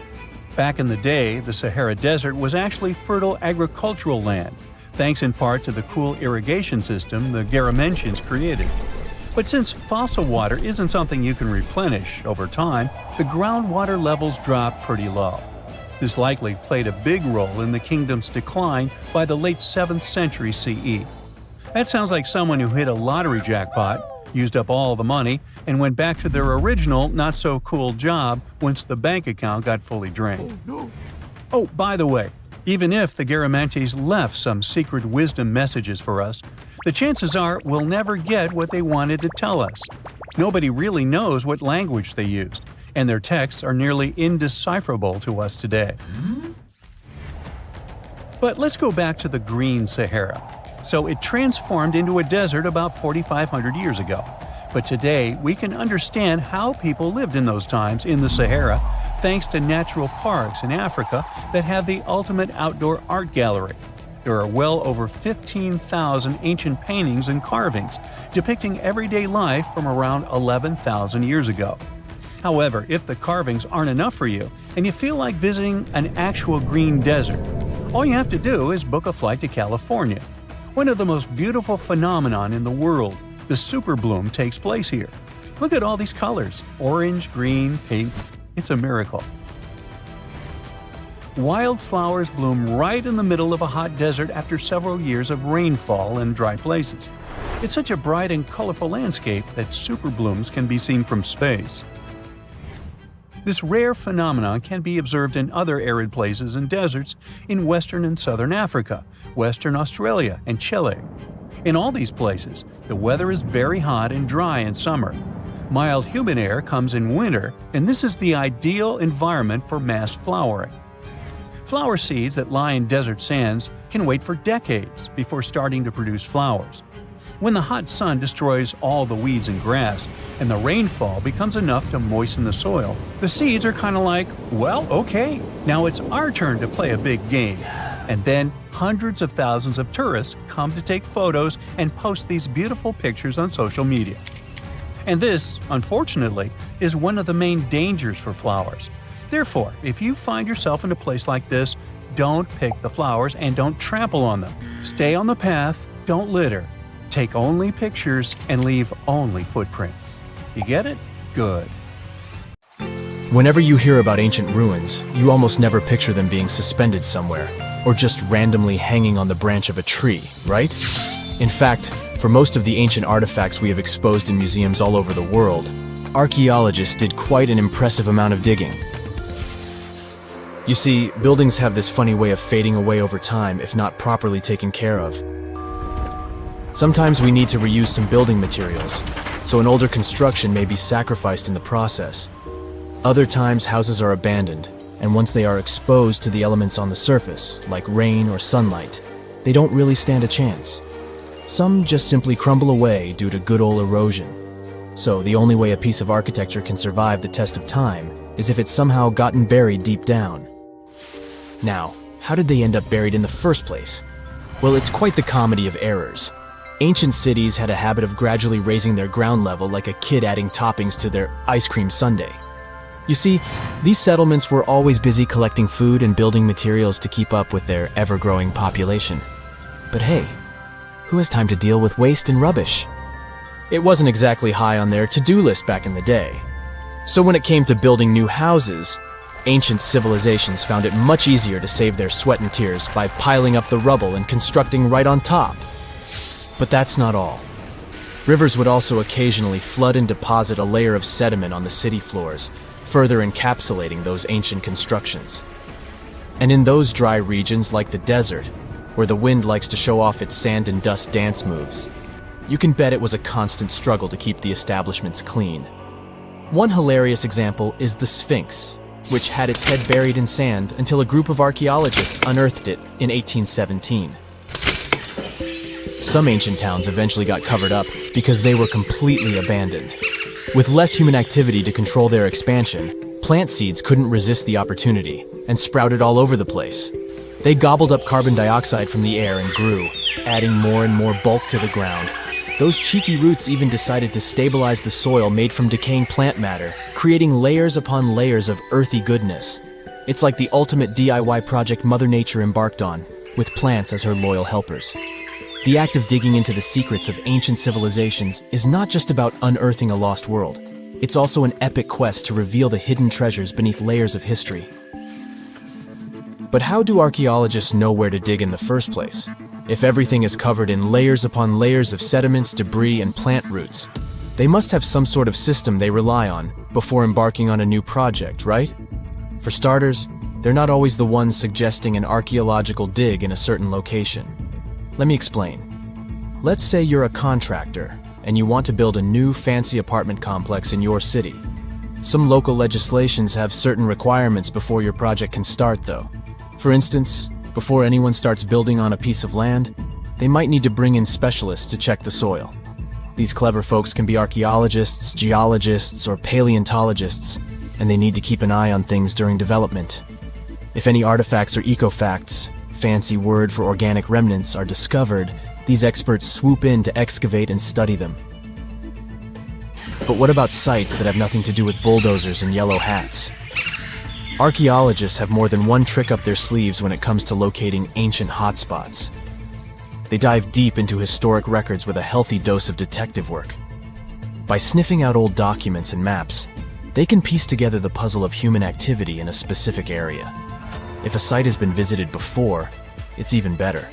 Back in the day, the Sahara Desert was actually fertile agricultural land, thanks in part to the cool irrigation system the Garamentians created. But since fossil water isn't something you can replenish over time, the groundwater levels dropped pretty low. This likely played a big role in the kingdom's decline by the late 7th century CE. That sounds like someone who hit a lottery jackpot, used up all the money, and went back to their original not-so-cool job once the bank account got fully drained. Oh, by the way, even if the Garamantes left some secret wisdom messages for us, the chances are we'll never get what they wanted to tell us. Nobody really knows what language they used, and their texts are nearly indecipherable to us today. But let's go back to the Green Sahara. So it transformed into a desert about 4,500 years ago. But today, we can understand how people lived in those times in the Sahara thanks to natural parks in Africa that have the ultimate outdoor art gallery. There are well over 15,000 ancient paintings and carvings depicting everyday life from around 11,000 years ago. However, if the carvings aren't enough for you and you feel like visiting an actual green desert, all you have to do is book a flight to California. One of the most beautiful phenomenon in the world, the superbloom, takes place here. Look at all these colors: orange, green, pink. It's a miracle. Wildflowers bloom right in the middle of a hot desert after several years of rainfall in dry places. It's such a bright and colorful landscape that superblooms can be seen from space. This rare phenomenon can be observed in other arid places and deserts in western and southern Africa, Western Australia, and Chile. In all these places, the weather is very hot and dry in summer. Mild humid air comes in winter, and this is the ideal environment for mass flowering. Flower seeds that lie in desert sands can wait for decades before starting to produce flowers. When the hot sun destroys all the weeds and grass, and the rainfall becomes enough to moisten the soil, the seeds are kind of like, well, okay, now it's our turn to play a big game. And then hundreds of thousands of tourists come to take photos and post these beautiful pictures on social media. And this, unfortunately, is one of the main dangers for flowers. Therefore, if you find yourself in a place like this, don't pick the flowers and don't trample on them. Stay on the path, don't litter. Take only pictures and leave only footprints. You get it? Good. Whenever you hear about ancient ruins, you almost never picture them being suspended somewhere, or just randomly hanging on the branch of a tree, right? In fact, for most of the ancient artifacts we have exposed in museums all over the world, archaeologists did quite an impressive amount of digging. You see, buildings have this funny way of fading away over time if not properly taken care of. Sometimes we need to reuse some building materials, so an older construction may be sacrificed in the process. Other times houses are abandoned, and once they are exposed to the elements on the surface, like rain or sunlight, they don't really stand a chance. Some just simply crumble away due to good old erosion. So the only way a piece of architecture can survive the test of time is if it's somehow gotten buried deep down. Now, how did they end up buried in the first place? Well, it's quite the comedy of errors. Ancient cities had a habit of gradually raising their ground level like a kid adding toppings to their ice cream sundae. You see, these settlements were always busy collecting food and building materials to keep up with their ever-growing population. But hey, who has time to deal with waste and rubbish? It wasn't exactly high on their to-do list back in the day. So when it came to building new houses, ancient civilizations found it much easier to save their sweat and tears by piling up the rubble and constructing right on top. But that's not all. Rivers would also occasionally flood and deposit a layer of sediment on the city floors, further encapsulating those ancient constructions. And in those dry regions like the desert, where the wind likes to show off its sand and dust dance moves, you can bet it was a constant struggle to keep the establishments clean. One hilarious example is the Sphinx, which had its head buried in sand until a group of archaeologists unearthed it in 1817. Some ancient towns eventually got covered up because they were completely abandoned. With less human activity to control their expansion, plant seeds couldn't resist the opportunity and sprouted all over the place. They gobbled up carbon dioxide from the air and grew, adding more and more bulk to the ground. Those cheeky roots even decided to stabilize the soil made from decaying plant matter, creating layers upon layers of earthy goodness. It's like the ultimate DIY project Mother Nature embarked on, with plants as her loyal helpers. The act of digging into the secrets of ancient civilizations is not just about unearthing a lost world. It's also an epic quest to reveal the hidden treasures beneath layers of history. But how do archaeologists know where to dig in the first place? If everything is covered in layers upon layers of sediments, debris, and plant roots, they must have some sort of system they rely on before embarking on a new project, right? For starters, they're not always the ones suggesting an archaeological dig in a certain location. Let me explain. Let's say you're a contractor and you want to build a new fancy apartment complex in your city. Some local legislations have certain requirements before your project can start, though. For instance, before anyone starts building on a piece of land, they might need to bring in specialists to check the soil. These clever folks can be archaeologists, geologists, or paleontologists, and they need to keep an eye on things during development. If any artifacts or ecofacts, fancy word for organic remnants, are discovered, these experts swoop in to excavate and study them. But what about sites that have nothing to do with bulldozers and yellow hats? Archaeologists have more than one trick up their sleeves when it comes to locating ancient hotspots. They dive deep into historic records with a healthy dose of detective work. By sniffing out old documents and maps, they can piece together the puzzle of human activity in a specific area. If a site has been visited before, it's even better.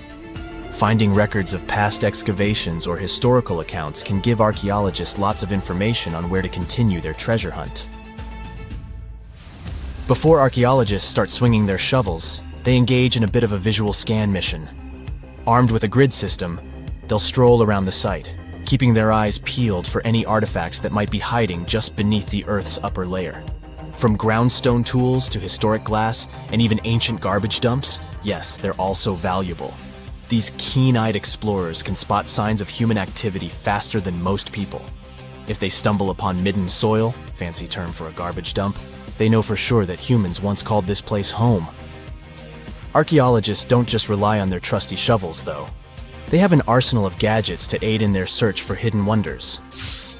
Finding records of past excavations or historical accounts can give archaeologists lots of information on where to continue their treasure hunt. Before archaeologists start swinging their shovels, they engage in a bit of a visual scan mission. Armed with a grid system, they'll stroll around the site, keeping their eyes peeled for any artifacts that might be hiding just beneath the Earth's upper layer. From groundstone tools to historic glass and even ancient garbage dumps, yes, they're also valuable. These keen-eyed explorers can spot signs of human activity faster than most people. If they stumble upon midden soil, fancy term for a garbage dump, they know for sure that humans once called this place home. Archaeologists don't just rely on their trusty shovels, though. They have an arsenal of gadgets to aid in their search for hidden wonders.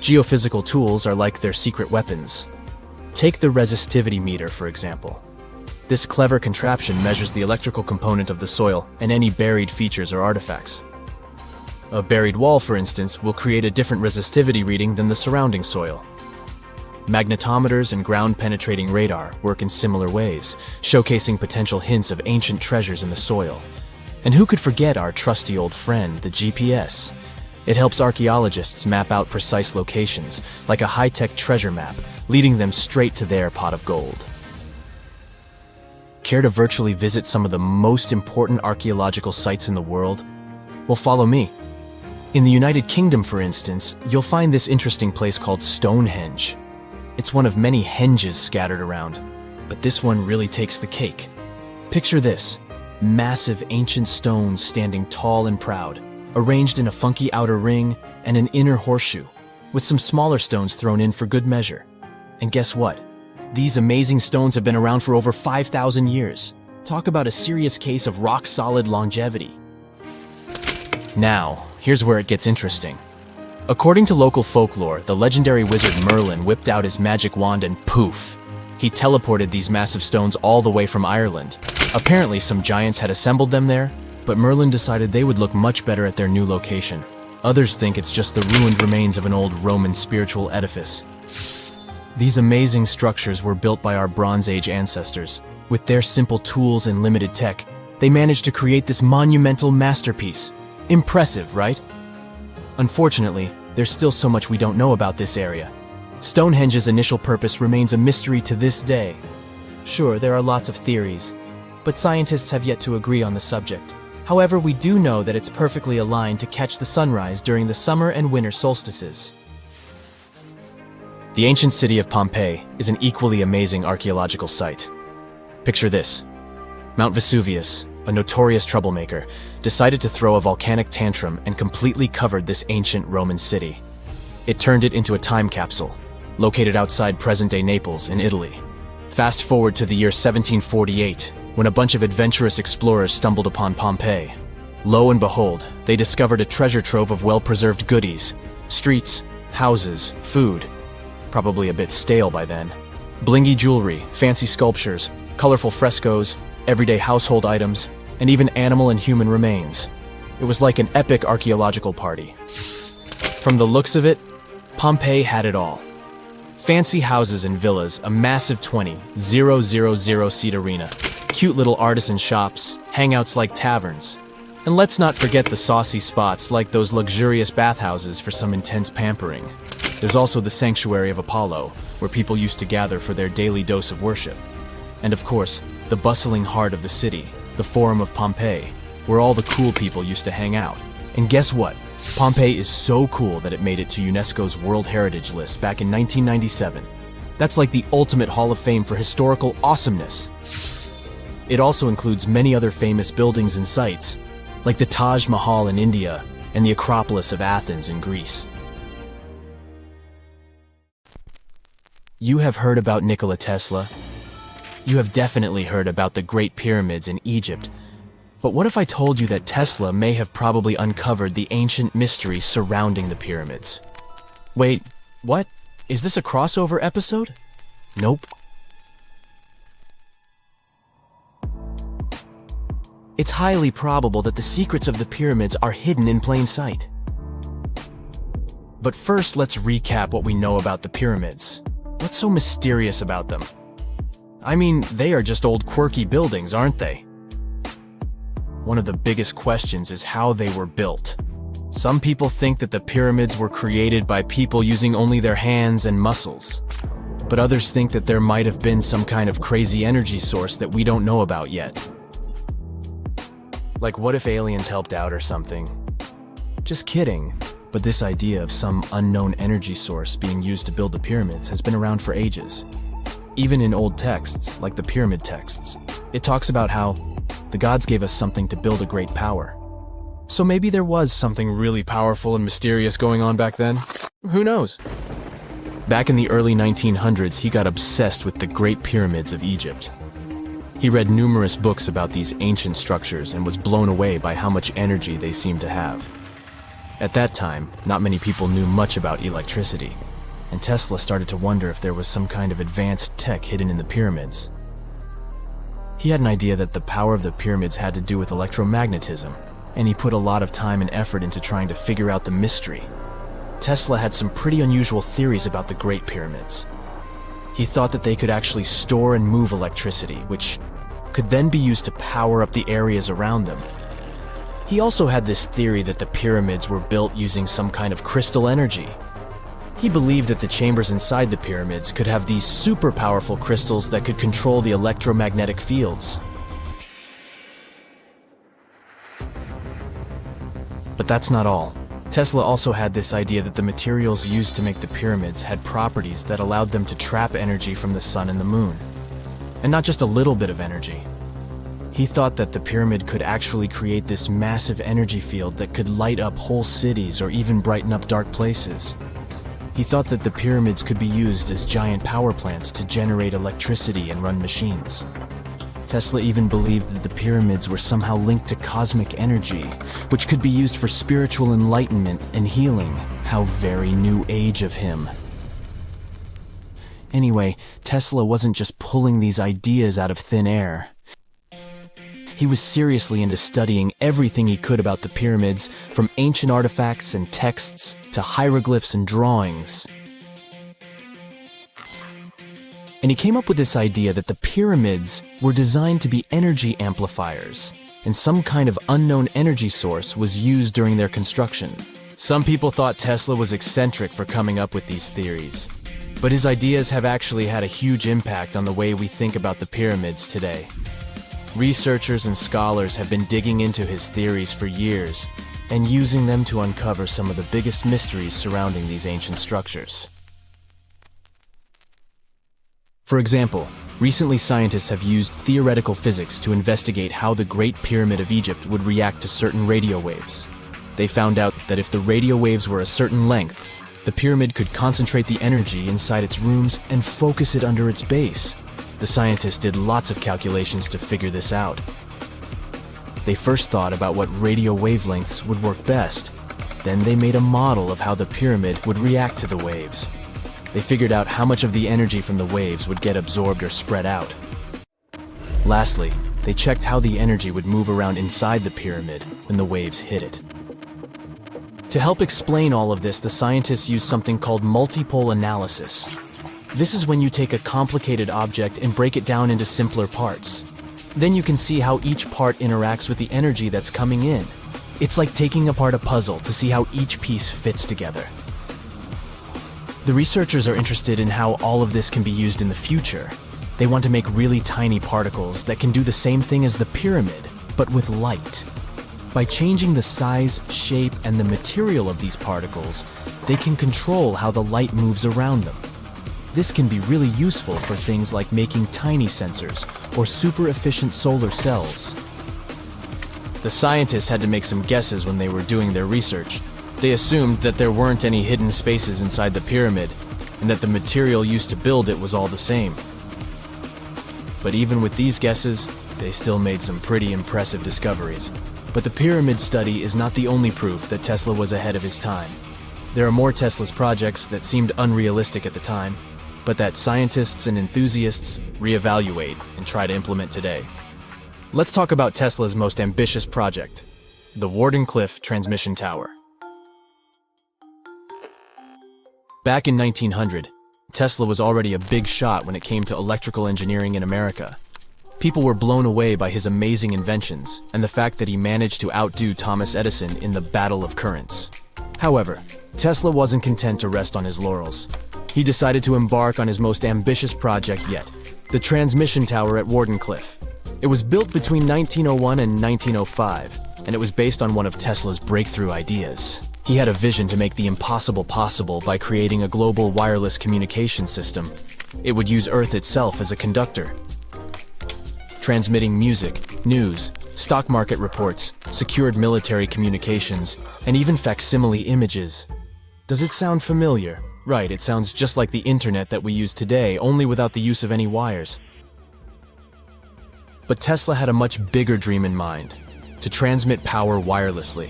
Geophysical tools are like their secret weapons. Take the resistivity meter, for example. This clever contraption measures the electrical component of the soil and any buried features or artifacts. A buried wall, for instance, will create a different resistivity reading than the surrounding soil. Magnetometers and ground-penetrating radar work in similar ways, showcasing potential hints of ancient treasures in the soil. And who could forget our trusty old friend, the GPS? It helps archaeologists map out precise locations, like a high-tech treasure map, leading them straight to their pot of gold. Care to virtually visit some of the most important archaeological sites in the world? Well, follow me. In the United Kingdom, for instance, you'll find this interesting place called Stonehenge. It's one of many henges scattered around, but this one really takes the cake. Picture this: massive ancient stones standing tall and proud, arranged in a funky outer ring and an inner horseshoe, with some smaller stones thrown in for good measure. And guess what? These amazing stones have been around for over 5,000 years. Talk about a serious case of rock-solid longevity. Now, here's where it gets interesting. According to local folklore, the legendary wizard Merlin whipped out his magic wand and poof! He teleported these massive stones all the way from Ireland. Apparently, some giants had assembled them there, but Merlin decided they would look much better at their new location. Others think it's just the ruined remains of an old Roman spiritual edifice. These amazing structures were built by our Bronze Age ancestors. With their simple tools and limited tech, they managed to create this monumental masterpiece. Impressive, right? Unfortunately, there's still so much we don't know about this area. Stonehenge's initial purpose remains a mystery to this day. Sure, there are lots of theories, but scientists have yet to agree on the subject. However, we do know that it's perfectly aligned to catch the sunrise during the summer and winter solstices. The ancient city of Pompeii is an equally amazing archaeological site. Picture this. Mount Vesuvius, a notorious troublemaker, decided to throw a volcanic tantrum and completely covered this ancient Roman city. It turned it into a time capsule, located outside present-day Naples in Italy. Fast forward to the year 1748, when a bunch of adventurous explorers stumbled upon Pompeii. Lo and behold, they discovered a treasure trove of well-preserved goodies: streets, houses, food, probably a bit stale by then, blingy jewelry, fancy sculptures, colorful frescoes, everyday household items, and even animal and human remains. It was like an epic archaeological party. From the looks of it, Pompeii had it all. Fancy houses and villas, a massive 20,000-seat arena, cute little artisan shops, hangouts like taverns. And let's not forget the saucy spots like those luxurious bathhouses for some intense pampering. There's also the sanctuary of Apollo, where people used to gather for their daily dose of worship. And of course, the bustling heart of the city, the Forum of Pompeii, where all the cool people used to hang out. And guess what? Pompeii is so cool that it made it to UNESCO's World Heritage List back in 1997. That's like the ultimate Hall of Fame for historical awesomeness. It also includes many other famous buildings and sites, like the Taj Mahal in India and the Acropolis of Athens in Greece. You have heard about Nikola Tesla. You have definitely heard about the Great Pyramids in Egypt. But what if I told you that Tesla may have probably uncovered the ancient mystery surrounding the pyramids? Wait, what? Is this a crossover episode? Nope. It's highly probable that the secrets of the pyramids are hidden in plain sight. But first, let's recap what we know about the pyramids. What's so mysterious about them? I mean, they are just old quirky buildings, aren't they? One of the biggest questions is how they were built. Some people think that the pyramids were created by people using only their hands and muscles. But others think that there might have been some kind of crazy energy source that we don't know about yet. Like, what if aliens helped out or something? Just kidding. But this idea of some unknown energy source being used to build the pyramids has been around for ages. Even in old texts, like the pyramid texts, it talks about how the gods gave us something to build a great power. So maybe there was something really powerful and mysterious going on back then? Who knows? Back in the early 1900s, he got obsessed with the Great Pyramids of Egypt. He read numerous books about these ancient structures and was blown away by how much energy they seemed to have. At that time, not many people knew much about electricity, and Tesla started to wonder if there was some kind of advanced tech hidden in the pyramids. He had an idea that the power of the pyramids had to do with electromagnetism, and he put a lot of time and effort into trying to figure out the mystery. Tesla had some pretty unusual theories about the Great Pyramids. He thought that they could actually store and move electricity, which could then be used to power up the areas around them. He also had this theory that the pyramids were built using some kind of crystal energy. He believed that the chambers inside the pyramids could have these super powerful crystals that could control the electromagnetic fields. But that's not all. Tesla also had this idea that the materials used to make the pyramids had properties that allowed them to trap energy from the sun and the moon. And not just a little bit of energy. He thought that the pyramid could actually create this massive energy field that could light up whole cities or even brighten up dark places. He thought that the pyramids could be used as giant power plants to generate electricity and run machines. Tesla even believed that the pyramids were somehow linked to cosmic energy, which could be used for spiritual enlightenment and healing. How very new age of him. Anyway, Tesla wasn't just pulling these ideas out of thin air. He was seriously into studying everything he could about the pyramids, from ancient artifacts and texts to hieroglyphs and drawings. And he came up with this idea that the pyramids were designed to be energy amplifiers, and some kind of unknown energy source was used during their construction. Some people thought Tesla was eccentric for coming up with these theories, but his ideas have actually had a huge impact on the way we think about the pyramids today. Researchers and scholars have been digging into his theories for years and using them to uncover some of the biggest mysteries surrounding these ancient structures. For example, recently scientists have used theoretical physics to investigate how the Great Pyramid of Egypt would react to certain radio waves. They found out that if the radio waves were a certain length, the pyramid could concentrate the energy inside its rooms and focus it under its base. The scientists did lots of calculations to figure this out. They first thought about what radio wavelengths would work best. Then they made a model of how the pyramid would react to the waves. They figured out how much of the energy from the waves would get absorbed or spread out. Lastly, they checked how the energy would move around inside the pyramid when the waves hit it. To help explain all of this, the scientists used something called multipole analysis. This is when you take a complicated object and break it down into simpler parts. Then you can see how each part interacts with the energy that's coming in. It's like taking apart a puzzle to see how each piece fits together. The researchers are interested in how all of this can be used in the future. They want to make really tiny particles that can do the same thing as the pyramid, but with light. By changing the size, shape, and the material of these particles, they can control how the light moves around them. This can be really useful for things like making tiny sensors or super efficient solar cells. The scientists had to make some guesses when they were doing their research. They assumed that there weren't any hidden spaces inside the pyramid, and that the material used to build it was all the same. But even with these guesses, they still made some pretty impressive discoveries. But the pyramid study is not the only proof that Tesla was ahead of his time. There are more Tesla's projects that seemed unrealistic at the time, but that scientists and enthusiasts reevaluate and try to implement today. Let's talk about Tesla's most ambitious project, the Wardenclyffe Transmission Tower. Back in 1900, Tesla was already a big shot when it came to electrical engineering in America. People were blown away by his amazing inventions and the fact that he managed to outdo Thomas Edison in the Battle of Currents. However, Tesla wasn't content to rest on his laurels. He decided to embark on his most ambitious project yet, the transmission tower at Wardenclyffe. It was built between 1901 and 1905, and it was based on one of Tesla's breakthrough ideas. He had a vision to make the impossible possible by creating a global wireless communication system. It would use Earth itself as a conductor, transmitting music, news, stock market reports, secured military communications, and even facsimile images. Does it sound familiar? Right, it sounds just like the internet that we use today, only without the use of any wires. But Tesla had a much bigger dream in mind: to transmit power wirelessly.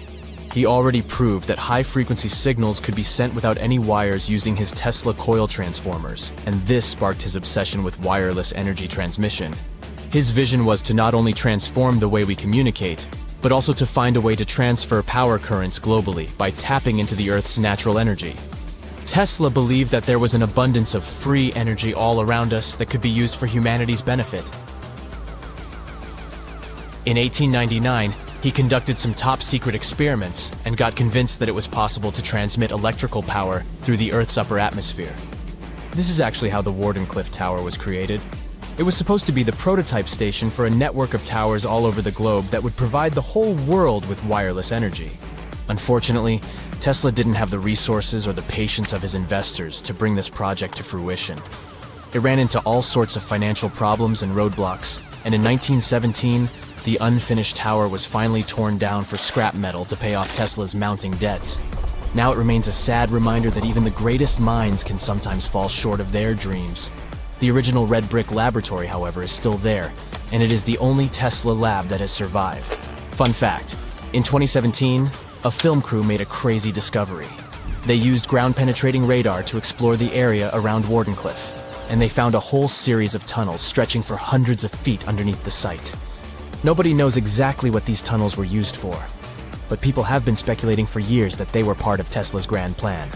He already proved that high-frequency signals could be sent without any wires using his Tesla coil transformers, and this sparked his obsession with wireless energy transmission. His vision was to not only transform the way we communicate, but also to find a way to transfer power currents globally by tapping into the Earth's natural energy. Tesla believed that there was an abundance of free energy all around us that could be used for humanity's benefit. In 1899, he conducted some top-secret experiments and got convinced that it was possible to transmit electrical power through the Earth's upper atmosphere. This is actually how the Wardenclyffe Tower was created. It was supposed to be the prototype station for a network of towers all over the globe that would provide the whole world with wireless energy. Unfortunately, Tesla didn't have the resources or the patience of his investors to bring this project to fruition. It ran into all sorts of financial problems and roadblocks, and in 1917, the unfinished tower was finally torn down for scrap metal to pay off Tesla's mounting debts. Now it remains a sad reminder that even the greatest minds can sometimes fall short of their dreams. The original red brick laboratory, however, is still there, and it is the only Tesla lab that has survived. Fun fact, in 2017, a film crew made a crazy discovery. They used ground-penetrating radar to explore the area around Wardenclyffe, and they found a whole series of tunnels stretching for hundreds of feet underneath the site. Nobody knows exactly what these tunnels were used for, but people have been speculating for years that they were part of Tesla's grand plan.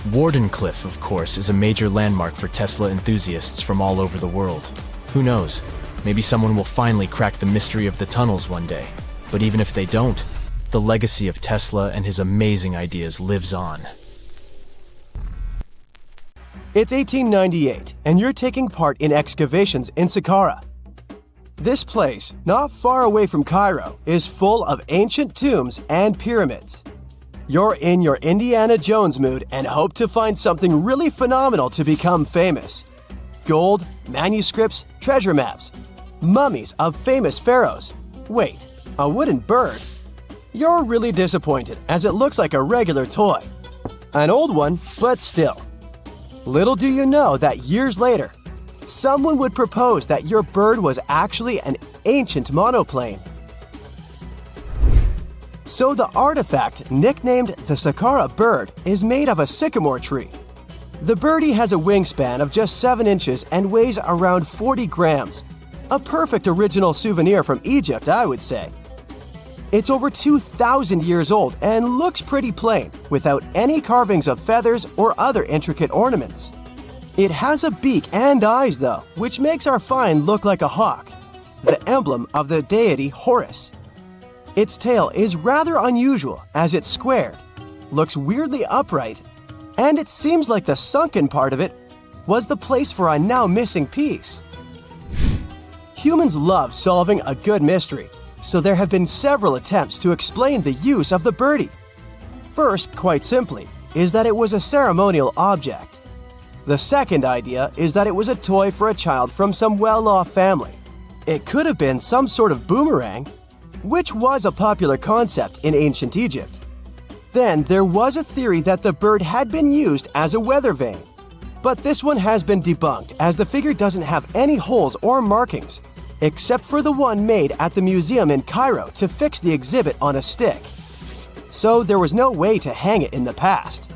Wardenclyffe, of course, is a major landmark for Tesla enthusiasts from all over the world. Who knows? Maybe someone will finally crack the mystery of the tunnels one day. But even if they don't, the legacy of Tesla and his amazing ideas lives on. It's 1898, and you're taking part in excavations in Saqqara. This place, not far away from Cairo, is full of ancient tombs and pyramids. You're in your Indiana Jones mood and hope to find something really phenomenal to become famous. Gold, manuscripts, treasure maps, mummies of famous pharaohs. Wait, a wooden bird? You're really disappointed as it looks like a regular toy. An old one, but still. Little do you know that years later, someone would propose that your bird was actually an ancient monoplane. So the artifact, nicknamed the Saqqara bird, is made of a sycamore tree. The birdie has a wingspan of just 7 inches and weighs around 40 grams. A perfect original souvenir from Egypt, I would say. It's over 2,000 years old and looks pretty plain, without any carvings of feathers or other intricate ornaments. It has a beak and eyes though, which makes our find look like a hawk, the emblem of the deity Horus. Its tail is rather unusual as it's squared, looks weirdly upright, and it seems like the sunken part of it was the place for a now missing piece. Humans love solving a good mystery, so there have been several attempts to explain the use of the birdie. First, quite simply, is that it was a ceremonial object. The second idea is that it was a toy for a child from some well-off family. It could have been some sort of boomerang, which was a popular concept in ancient Egypt. Then there was a theory that the bird had been used as a weather vane. But this one has been debunked as the figure doesn't have any holes or markings, except for the one made at the museum in Cairo to fix the exhibit on a stick. So there was no way to hang it in the past.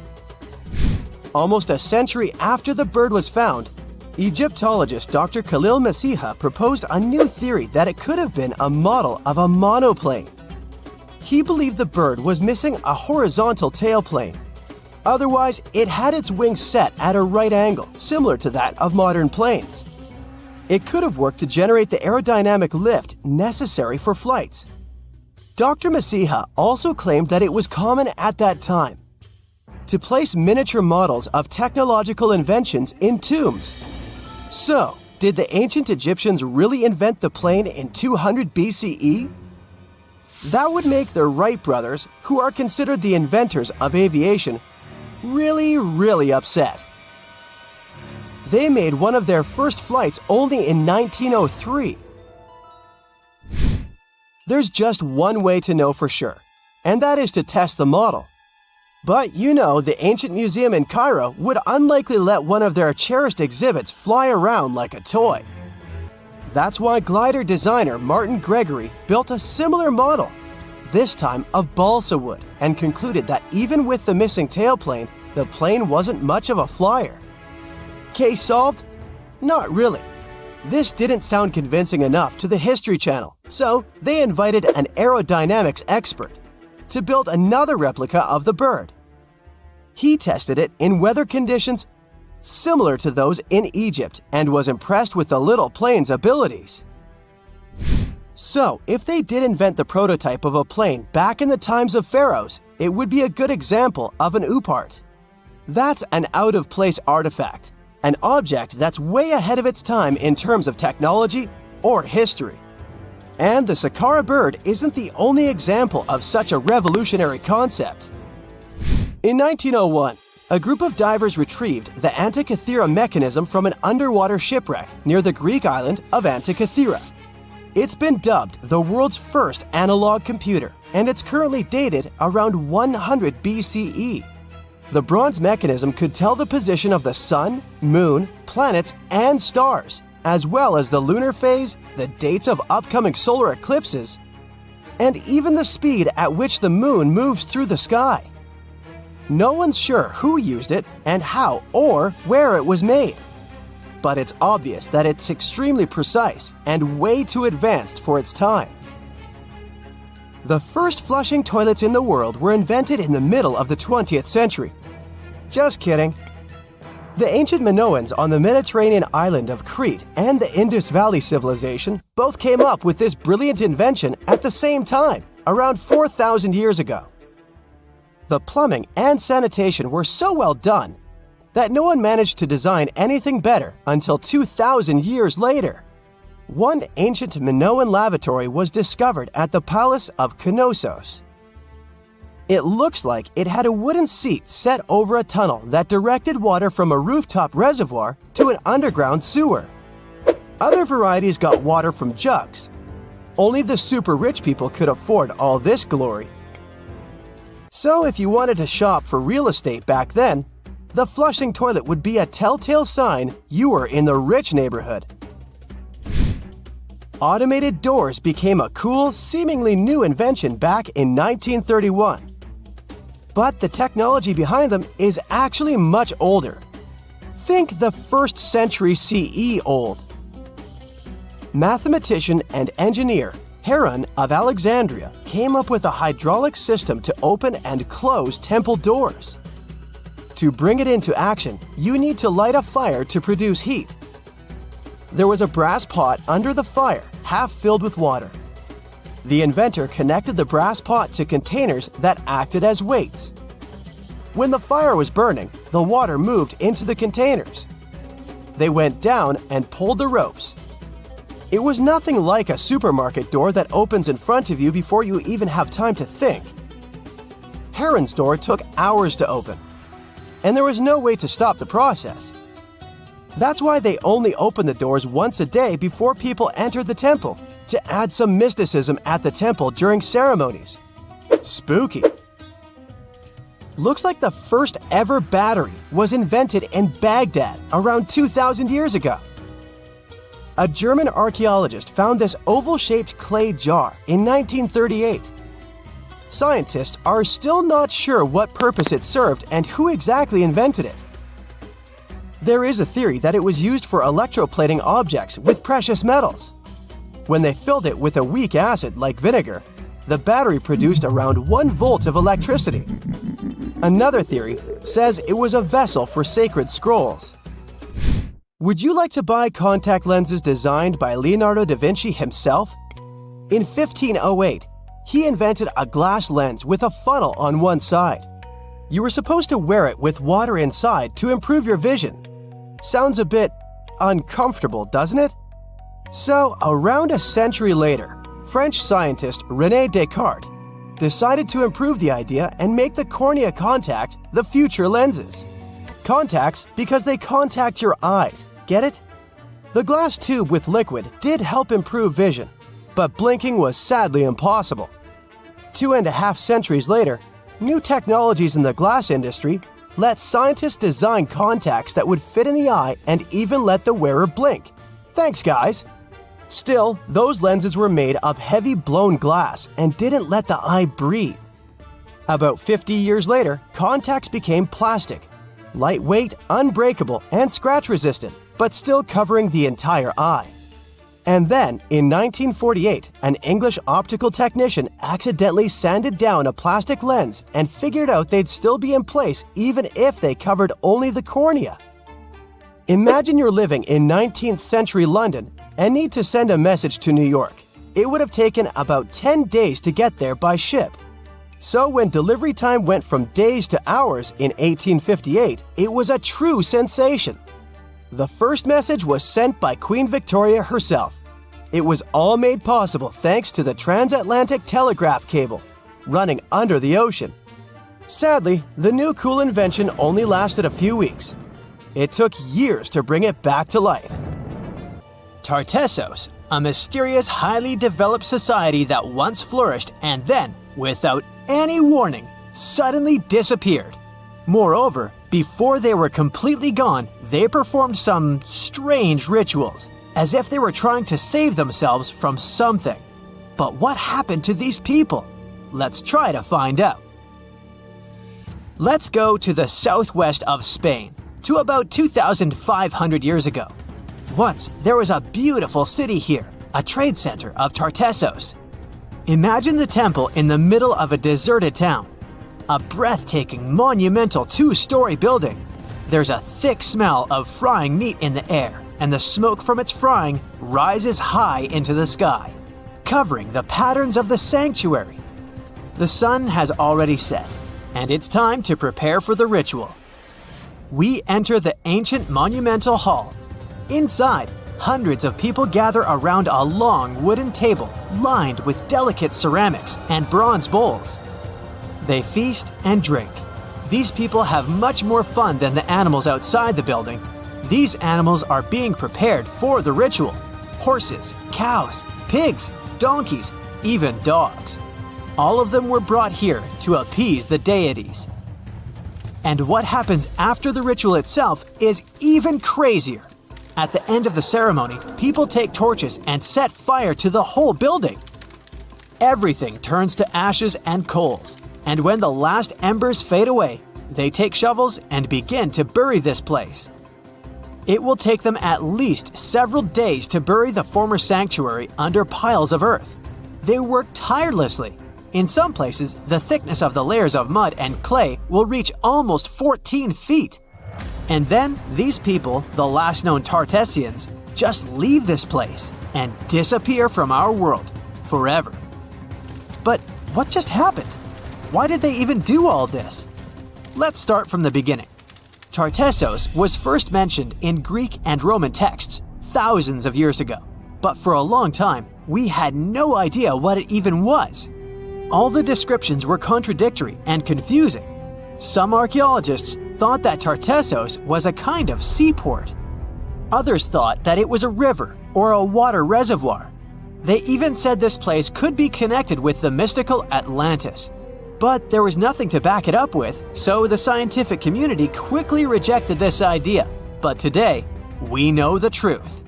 Almost a century after the bird was found, Egyptologist Dr. Khalil Masiha proposed a new theory that it could have been a model of a monoplane. He believed the bird was missing a horizontal tailplane. Otherwise, it had its wings set at a right angle, similar to that of modern planes. It could have worked to generate the aerodynamic lift necessary for flights. Dr. Masiha also claimed that it was common at that time to place miniature models of technological inventions in tombs. So, did the ancient Egyptians really invent the plane in 200 BCE? That would make the Wright brothers, who are considered the inventors of aviation, really upset. They made one of their first flights only in 1903. There's just one way to know for sure, and that is to test the model. But you know, the ancient museum in Cairo would unlikely let one of their cherished exhibits fly around like a toy. That's why glider designer Martin Gregory built a similar model, this time of balsa wood, and concluded that even with the missing tailplane, the plane wasn't much of a flyer. Case solved? Not really. This didn't sound convincing enough to the History Channel, so they invited an aerodynamics expert to build another replica of the bird. He tested it in weather conditions similar to those in Egypt and was impressed with the little plane's abilities. So, if they did invent the prototype of a plane back in the times of pharaohs, it would be a good example of an oupart. That's an out-of-place artifact, an object that's way ahead of its time in terms of technology or history. And the Saqqara bird isn't the only example of such a revolutionary concept. In 1901, a group of divers retrieved the Antikythera mechanism from an underwater shipwreck near the Greek island of Antikythera. It's been dubbed the world's first analog computer, and it's currently dated around 100 BCE. The bronze mechanism could tell the position of the sun, moon, planets, and stars, as well as the lunar phase, the dates of upcoming solar eclipses, and even the speed at which the moon moves through the sky. No one's sure who used it and how or where it was made. But it's obvious that it's extremely precise and way too advanced for its time. The first flushing toilets in the world were invented in the middle of the 20th century. Just kidding. The ancient Minoans on the Mediterranean island of Crete and the Indus Valley civilization both came up with this brilliant invention at the same time, around 4,000 years ago. The plumbing and sanitation were so well done that no one managed to design anything better until 2,000 years later. One ancient Minoan lavatory was discovered at the Palace of Knossos. It looks like it had a wooden seat set over a tunnel that directed water from a rooftop reservoir to an underground sewer. Other varieties got water from jugs. Only the super rich people could afford all this glory. So if you wanted to shop for real estate back then, the flushing toilet would be a telltale sign you were in the rich neighborhood. Automated doors became a cool, seemingly new invention back in 1931. But the technology behind them is actually much older. Think the 1st century CE old. Mathematician and engineer Heron of Alexandria came up with a hydraulic system to open and close temple doors. To bring it into action, you need to light a fire to produce heat. There was a brass pot under the fire, half filled with water. The inventor connected the brass pot to containers that acted as weights. When the fire was burning, the water moved into the containers. They went down and pulled the ropes. It was nothing like a supermarket door that opens in front of you before you even have time to think. Heron's door took hours to open, and there was no way to stop the process. That's why they only opened the doors once a day before people entered the temple, to add some mysticism at the temple during ceremonies. Spooky. Looks like the first ever battery was invented in Baghdad around 2,000 years ago. A German archaeologist found this oval-shaped clay jar in 1938. Scientists are still not sure what purpose it served and who exactly invented it. There is a theory that it was used for electroplating objects with precious metals. When they filled it with a weak acid like vinegar, the battery produced around 1 volt of electricity. Another theory says it was a vessel for sacred scrolls. Would you like to buy contact lenses designed by Leonardo da Vinci himself? In 1508, he invented a glass lens with a funnel on one side. You were supposed to wear it with water inside to improve your vision. Sounds a bit uncomfortable, doesn't it? So, around a century later, French scientist René Descartes decided to improve the idea and make the cornea contact the future lenses. Contacts because they contact your eyes, get it? The glass tube with liquid did help improve vision, but blinking was sadly impossible. 2.5 centuries later, new technologies in the glass industry let scientists design contacts that would fit in the eye and even let the wearer blink. Thanks, guys! Still, those lenses were made of heavy blown glass and didn't let the eye breathe. About 50 years later, contacts became plastic, lightweight, unbreakable, and scratch-resistant, but still covering the entire eye. And then, in 1948, an English optical technician accidentally sanded down a plastic lens and figured out they'd still be in place even if they covered only the cornea. Imagine you're living in 19th century London and need to send a message to New York. It would have taken about 10 days to get there by ship. So when delivery time went from days to hours in 1858, it was a true sensation. The first message was sent by Queen Victoria herself. It was all made possible thanks to the transatlantic telegraph cable, running under the ocean. Sadly, the new cool invention only lasted a few weeks. It took years to bring it back to life. Tartessos, a mysterious, highly developed society that once flourished and then, without any warning, suddenly disappeared. Moreover, before they were completely gone, they performed some strange rituals, as if they were trying to save themselves from something. But what happened to these people? Let's try to find out. Let's go to the southwest of Spain, to about 2,500 years ago. Once, there was a beautiful city here, a trade center of Tartessos. Imagine the temple in the middle of a deserted town. A breathtaking, monumental two-story building. There's a thick smell of frying meat in the air, and the smoke from its frying rises high into the sky, covering the patterns of the sanctuary. The sun has already set, and it's time to prepare for the ritual. We enter the ancient monumental hall. Inside, hundreds of people gather around a long wooden table lined with delicate ceramics and bronze bowls. They feast and drink. These people have much more fun than the animals outside the building. These animals are being prepared for the ritual. Horses, cows, pigs, donkeys, even dogs. All of them were brought here to appease the deities. And what happens after the ritual itself is even crazier. At the end of the ceremony, people take torches and set fire to the whole building. Everything turns to ashes and coals, and when the last embers fade away, they take shovels and begin to bury this place. It will take them at least several days to bury the former sanctuary under piles of earth. They work tirelessly. In some places, the thickness of the layers of mud and clay will reach almost 14 feet. And then these people, the last known Tartessians, just leave this place and disappear from our world forever. But what just happened? Why did they even do all this? Let's start from the beginning. Tartessos was first mentioned in Greek and Roman texts thousands of years ago, but for a long time, we had no idea what it even was. All the descriptions were contradictory and confusing. Some archaeologists thought that Tartessos was a kind of seaport. Others thought that it was a river or a water reservoir. They even said this place could be connected with the mystical Atlantis. But there was nothing to back it up with, so the scientific community quickly rejected this idea. But today, we know the truth.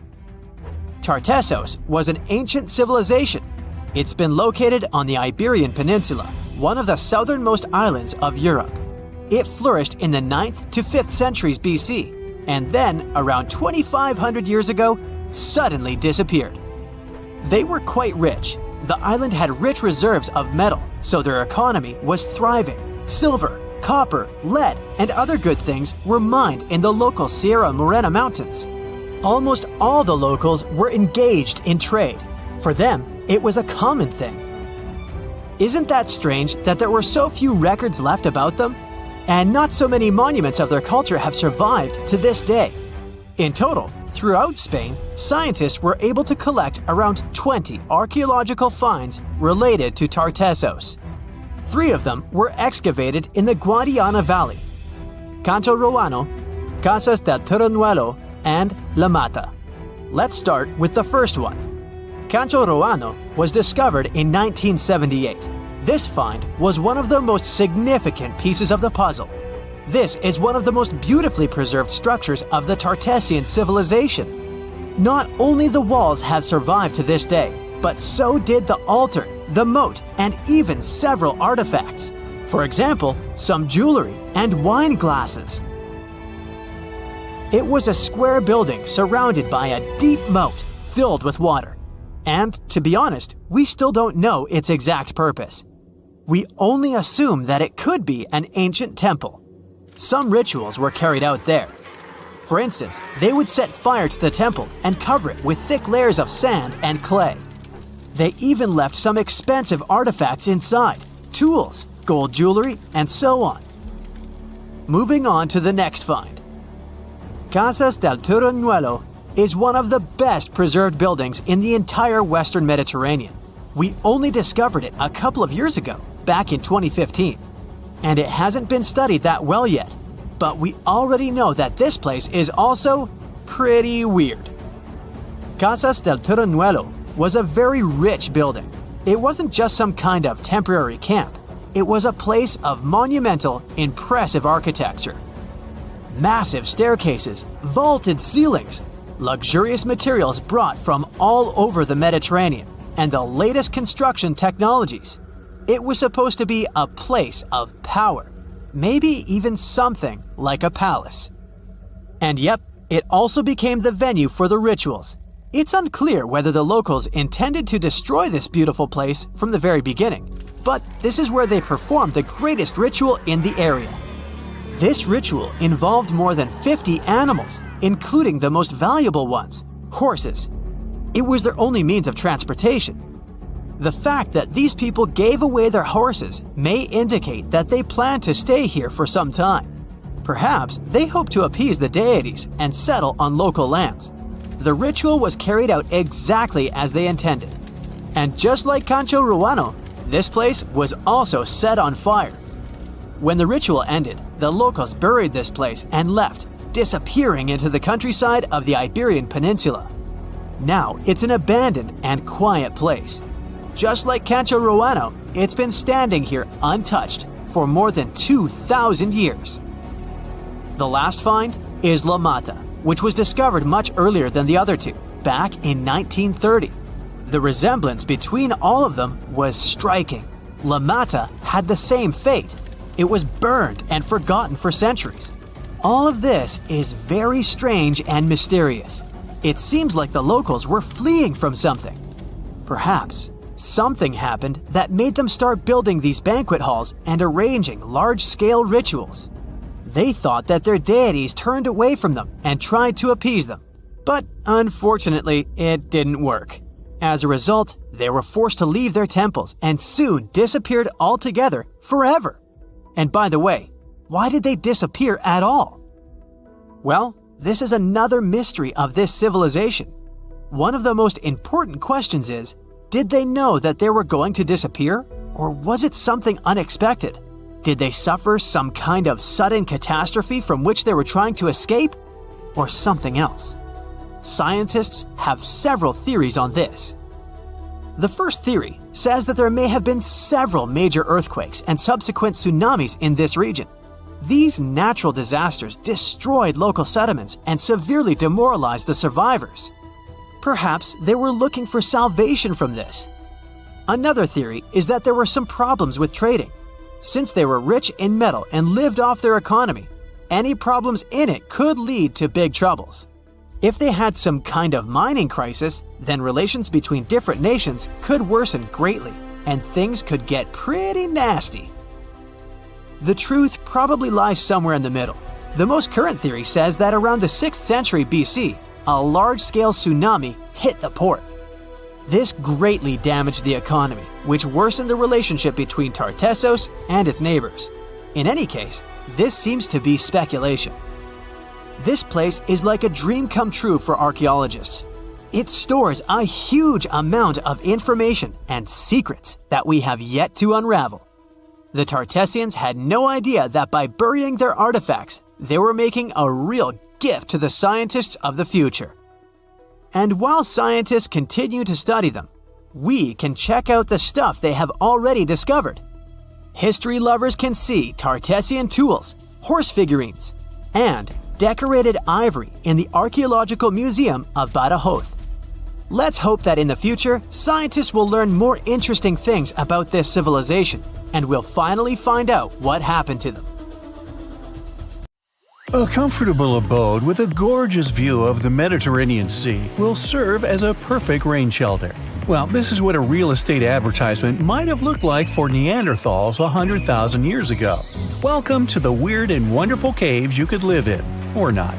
Tartessos was an ancient civilization. It's been located on the Iberian Peninsula, one of the southernmost islands of Europe. It flourished in the 9th to 5th centuries BC, and then, around 2,500 years ago, suddenly disappeared. They were quite rich. The island had rich reserves of metal, so their economy was thriving. Silver, copper, lead, and other good things were mined in the local Sierra Morena Mountains. Almost all the locals were engaged in trade. For them, it was a common thing. Isn't that strange that there were so few records left about them? And not so many monuments of their culture have survived to this day. In total, throughout Spain, scientists were able to collect around 20 archaeological finds related to Tartessos. 3 of them were excavated in the Guadiana Valley: Cancho Roano, Casas del Turrunuelo, and La Mata. Let's start with the first one. Cancho Roano was discovered in 1978. This find was one of the most significant pieces of the puzzle. This is one of the most beautifully preserved structures of the Tartessian civilization. Not only the walls have survived to this day, but so did the altar, the moat, and even several artifacts. For example, some jewelry and wine glasses. It was a square building surrounded by a deep moat filled with water. And, to be honest, we still don't know its exact purpose. We only assume that it could be an ancient temple. Some rituals were carried out there. For instance, they would set fire to the temple and cover it with thick layers of sand and clay. They even left some expensive artifacts inside, tools, gold jewelry, and so on. Moving on to the next find. Casas del Turrunuelo is one of the best preserved buildings in the entire Western Mediterranean. We only discovered it a couple of years ago, back in 2015. And it hasn't been studied that well yet. But we already know that this place is also pretty weird. Casas del Turrunuelo was a very rich building. It wasn't just some kind of temporary camp. it was a place of monumental, impressive architecture. Massive staircases, vaulted ceilings, luxurious materials brought from all over the Mediterranean, and the latest construction technologies. It was supposed to be a place of power, maybe even something like a palace. And yep, it also became the venue for the rituals. It's unclear whether the locals intended to destroy this beautiful place from the very beginning, but this is where they performed the greatest ritual in the area. This ritual involved more than 50 animals, including the most valuable ones, horses. It was their only means of transportation. The fact that these people gave away their horses may indicate that they planned to stay here for some time. Perhaps they hoped to appease the deities and settle on local lands. The ritual was carried out exactly as they intended. And just like Cancho Ruano, this place was also set on fire. When the ritual ended, the locals buried this place and left, disappearing into the countryside of the Iberian Peninsula. Now it's an abandoned and quiet place. Just like Cancho Ruano, it's been standing here untouched for more than 2,000 years. The last find is La Mata, which was discovered much earlier than the other two, back in 1930. The resemblance between all of them was striking. La Mata had the same fate. It was burned and forgotten for centuries. All of this is very strange and mysterious. It seems like the locals were fleeing from something. Perhaps something happened that made them start building these banquet halls and arranging large-scale rituals. They thought that their deities turned away from them and tried to appease them. But unfortunately, it didn't work. As a result, they were forced to leave their temples and soon disappeared altogether forever. And by the way, why did they disappear at all? Well, this is another mystery of this civilization. One of the most important questions is, did they know that they were going to disappear? Or was it something unexpected? Did they suffer some kind of sudden catastrophe from which they were trying to escape? Or something else? Scientists have several theories on this. The first theory says that there may have been several major earthquakes and subsequent tsunamis in this region. These natural disasters destroyed local settlements and severely demoralized the survivors. Perhaps they were looking for salvation from this. Another theory is that there were some problems with trading. Since they were rich in metal and lived off their economy, any problems in it could lead to big troubles. If they had some kind of mining crisis, then relations between different nations could worsen greatly, and things could get pretty nasty. The truth probably lies somewhere in the middle. The most current theory says that around the 6th century BC, a large-scale tsunami hit the port. This greatly damaged the economy, which worsened the relationship between Tartessos and its neighbors. In any case, this seems to be speculation. This place is like a dream come true for archaeologists. It stores a huge amount of information and secrets that we have yet to unravel. The Tartessians had no idea that by burying their artifacts, they were making a real gift to the scientists of the future. And while scientists continue to study them, we can check out the stuff they have already discovered. History lovers can see Tartessian tools, horse figurines, and decorated ivory in the Archaeological Museum of Badajoz. Let's hope that in the future, scientists will learn more interesting things about this civilization, and we'll finally find out what happened to them. A comfortable abode with a gorgeous view of the Mediterranean Sea will serve as a perfect rain shelter. Well, this is what a real estate advertisement might have looked like for Neanderthals 100,000 years ago. Welcome to the weird and wonderful caves you could live in, or not.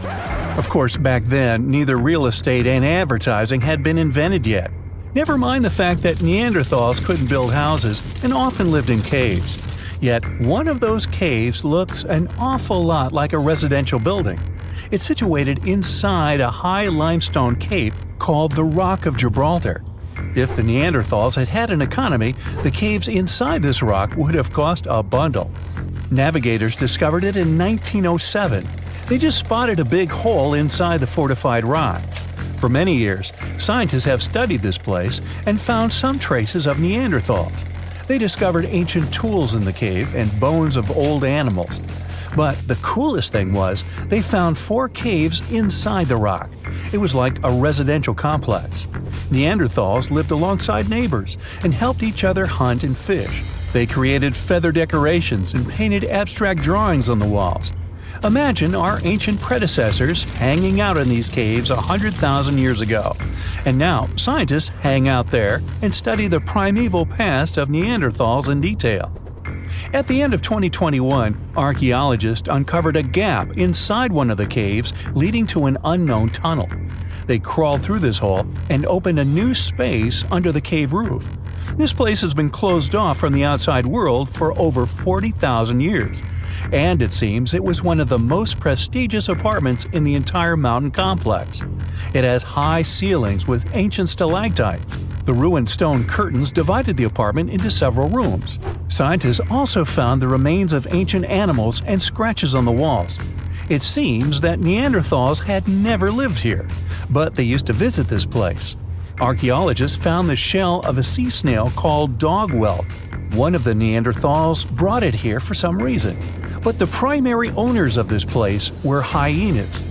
Of course, back then, neither real estate and advertising had been invented yet. Never mind the fact that Neanderthals couldn't build houses and often lived in caves. Yet, one of those caves looks an awful lot like a residential building. It's situated inside a high limestone cape called the Rock of Gibraltar. If the Neanderthals had had an economy, the caves inside this rock would have cost a bundle. Navigators discovered it in 1907. They just spotted a big hole inside the fortified rock. For many years, scientists have studied this place and found some traces of Neanderthals. They discovered ancient tools in the cave and bones of old animals. But the coolest thing was, they found 4 caves inside the rock. It was like a residential complex. Neanderthals lived alongside neighbors and helped each other hunt and fish. They created feather decorations and painted abstract drawings on the walls. Imagine our ancient predecessors hanging out in these caves 100,000 years ago. And now, scientists hang out there and study the primeval past of Neanderthals in detail. At the end of 2021, archaeologists uncovered a gap inside one of the caves leading to an unknown tunnel. They crawled through this hole and opened a new space under the cave roof. This place has been closed off from the outside world for over 40,000 years. And it seems it was one of the most prestigious apartments in the entire mountain complex. It has high ceilings with ancient stalactites. The ruined stone curtains divided the apartment into several rooms. Scientists also found the remains of ancient animals and scratches on the walls. It seems that Neanderthals had never lived here, but they used to visit this place. Archaeologists found the shell of a sea snail called dog whelk. One of the Neanderthals brought it here for some reason, but the primary owners of this place were hyenas.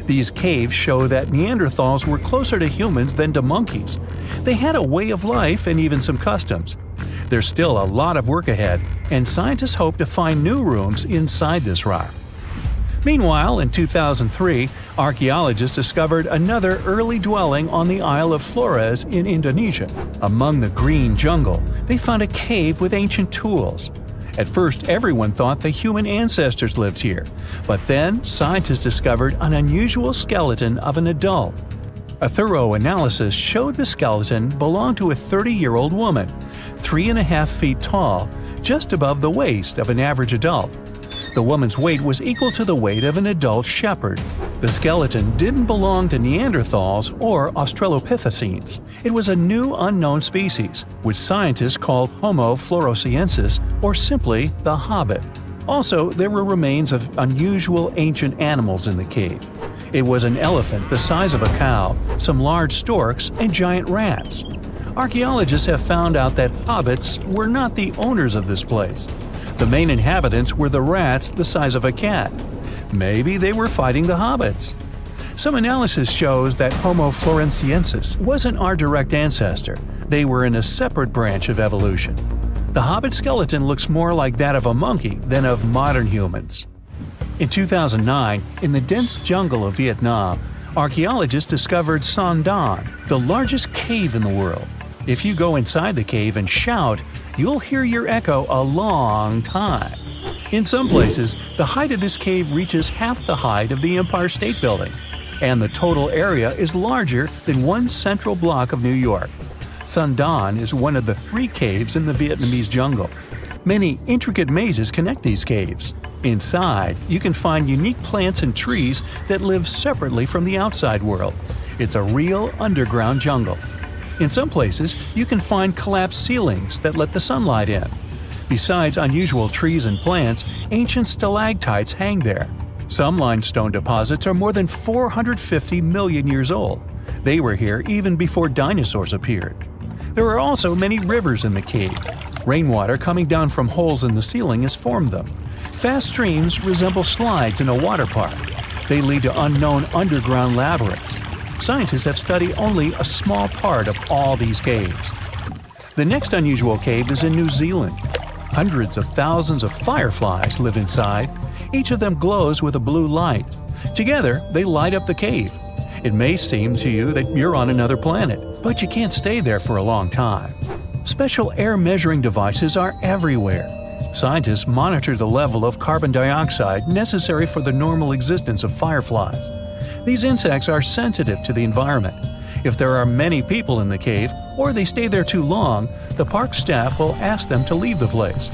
These caves show that Neanderthals were closer to humans than to monkeys. They had a way of life and even some customs. There's still a lot of work ahead, and scientists hope to find new rooms inside this rock. Meanwhile, in 2003, archaeologists discovered another early dwelling on the Isle of Flores in Indonesia. Among the green jungle, they found a cave with ancient tools. At first, everyone thought the human ancestors lived here, but then scientists discovered an unusual skeleton of an adult. A thorough analysis showed the skeleton belonged to a 30-year-old woman, 3.5 feet tall, just above the waist of an average adult. The woman's weight was equal to the weight of an adult shepherd. The skeleton didn't belong to Neanderthals or Australopithecines. It was a new unknown species, which scientists called Homo floresiensis, or simply the Hobbit. Also, there were remains of unusual ancient animals in the cave. It was an elephant the size of a cow, some large storks, and giant rats. Archaeologists have found out that hobbits were not the owners of this place. The main inhabitants were the rats the size of a cat. Maybe they were fighting the hobbits. Some analysis shows that Homo floresiensis wasn't our direct ancestor. They were in a separate branch of evolution. The hobbit skeleton looks more like that of a monkey than of modern humans. In 2009, in the dense jungle of Vietnam, archaeologists discovered Son Don, the largest cave in the world. If you go inside the cave and shout, you'll hear your echo a long time. In some places, the height of this cave reaches half the height of the Empire State Building, and the total area is larger than one central block of New York. Son Don is one of the 3 caves in the Vietnamese jungle. Many intricate mazes connect these caves. Inside, you can find unique plants and trees that live separately from the outside world. It's a real underground jungle. In some places, you can find collapsed ceilings that let the sunlight in. Besides unusual trees and plants, ancient stalactites hang there. Some limestone deposits are more than 450 million years old. They were here even before dinosaurs appeared. There are also many rivers in the cave. Rainwater coming down from holes in the ceiling has formed them. Fast streams resemble slides in a water park. They lead to unknown underground labyrinths. Scientists have studied only a small part of all these caves. The next unusual cave is in New Zealand. Hundreds of thousands of fireflies live inside. Each of them glows with a blue light. Together, they light up the cave. It may seem to you that you're on another planet, but you can't stay there for a long time. Special air measuring devices are everywhere. Scientists monitor the level of carbon dioxide necessary for the normal existence of fireflies. These insects are sensitive to the environment. If there are many people in the cave, or they stay there too long, the park staff will ask them to leave the place.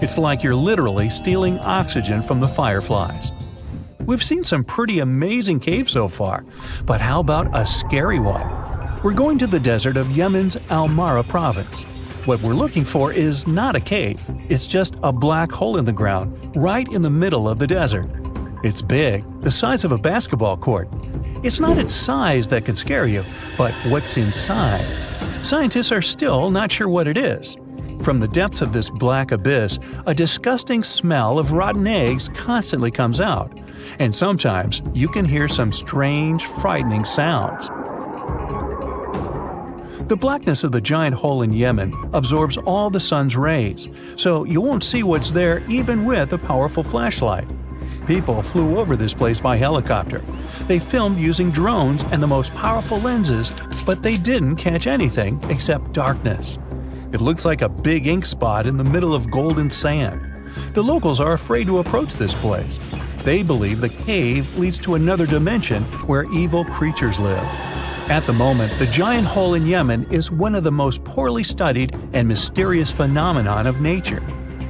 It's like you're literally stealing oxygen from the fireflies. We've seen some pretty amazing caves so far, but how about a scary one? We're going to the desert of Yemen's Al-Mara province. What we're looking for is not a cave, it's just a black hole in the ground, right in the middle of the desert. It's big, the size of a basketball court. It's not its size that could scare you, but what's inside. Scientists are still not sure what it is. From the depths of this black abyss, a disgusting smell of rotten eggs constantly comes out, and sometimes you can hear some strange, frightening sounds. The blackness of the giant hole in Yemen absorbs all the sun's rays, so you won't see what's there even with a powerful flashlight. People flew over this place by helicopter. They filmed using drones and the most powerful lenses, but they didn't catch anything except darkness. It looks like a big ink spot in the middle of golden sand. The locals are afraid to approach this place. They believe the cave leads to another dimension where evil creatures live. At the moment, the giant hole in Yemen is one of the most poorly studied and mysterious phenomenon of nature.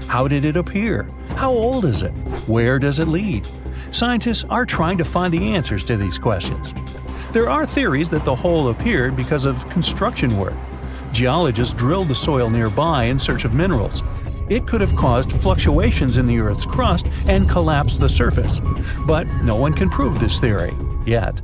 How did it appear? How old is it? Where does it lead? Scientists are trying to find the answers to these questions. There are theories that the hole appeared because of construction work. Geologists drilled the soil nearby in search of minerals. It could have caused fluctuations in the Earth's crust and collapsed the surface. But no one can prove this theory, yet.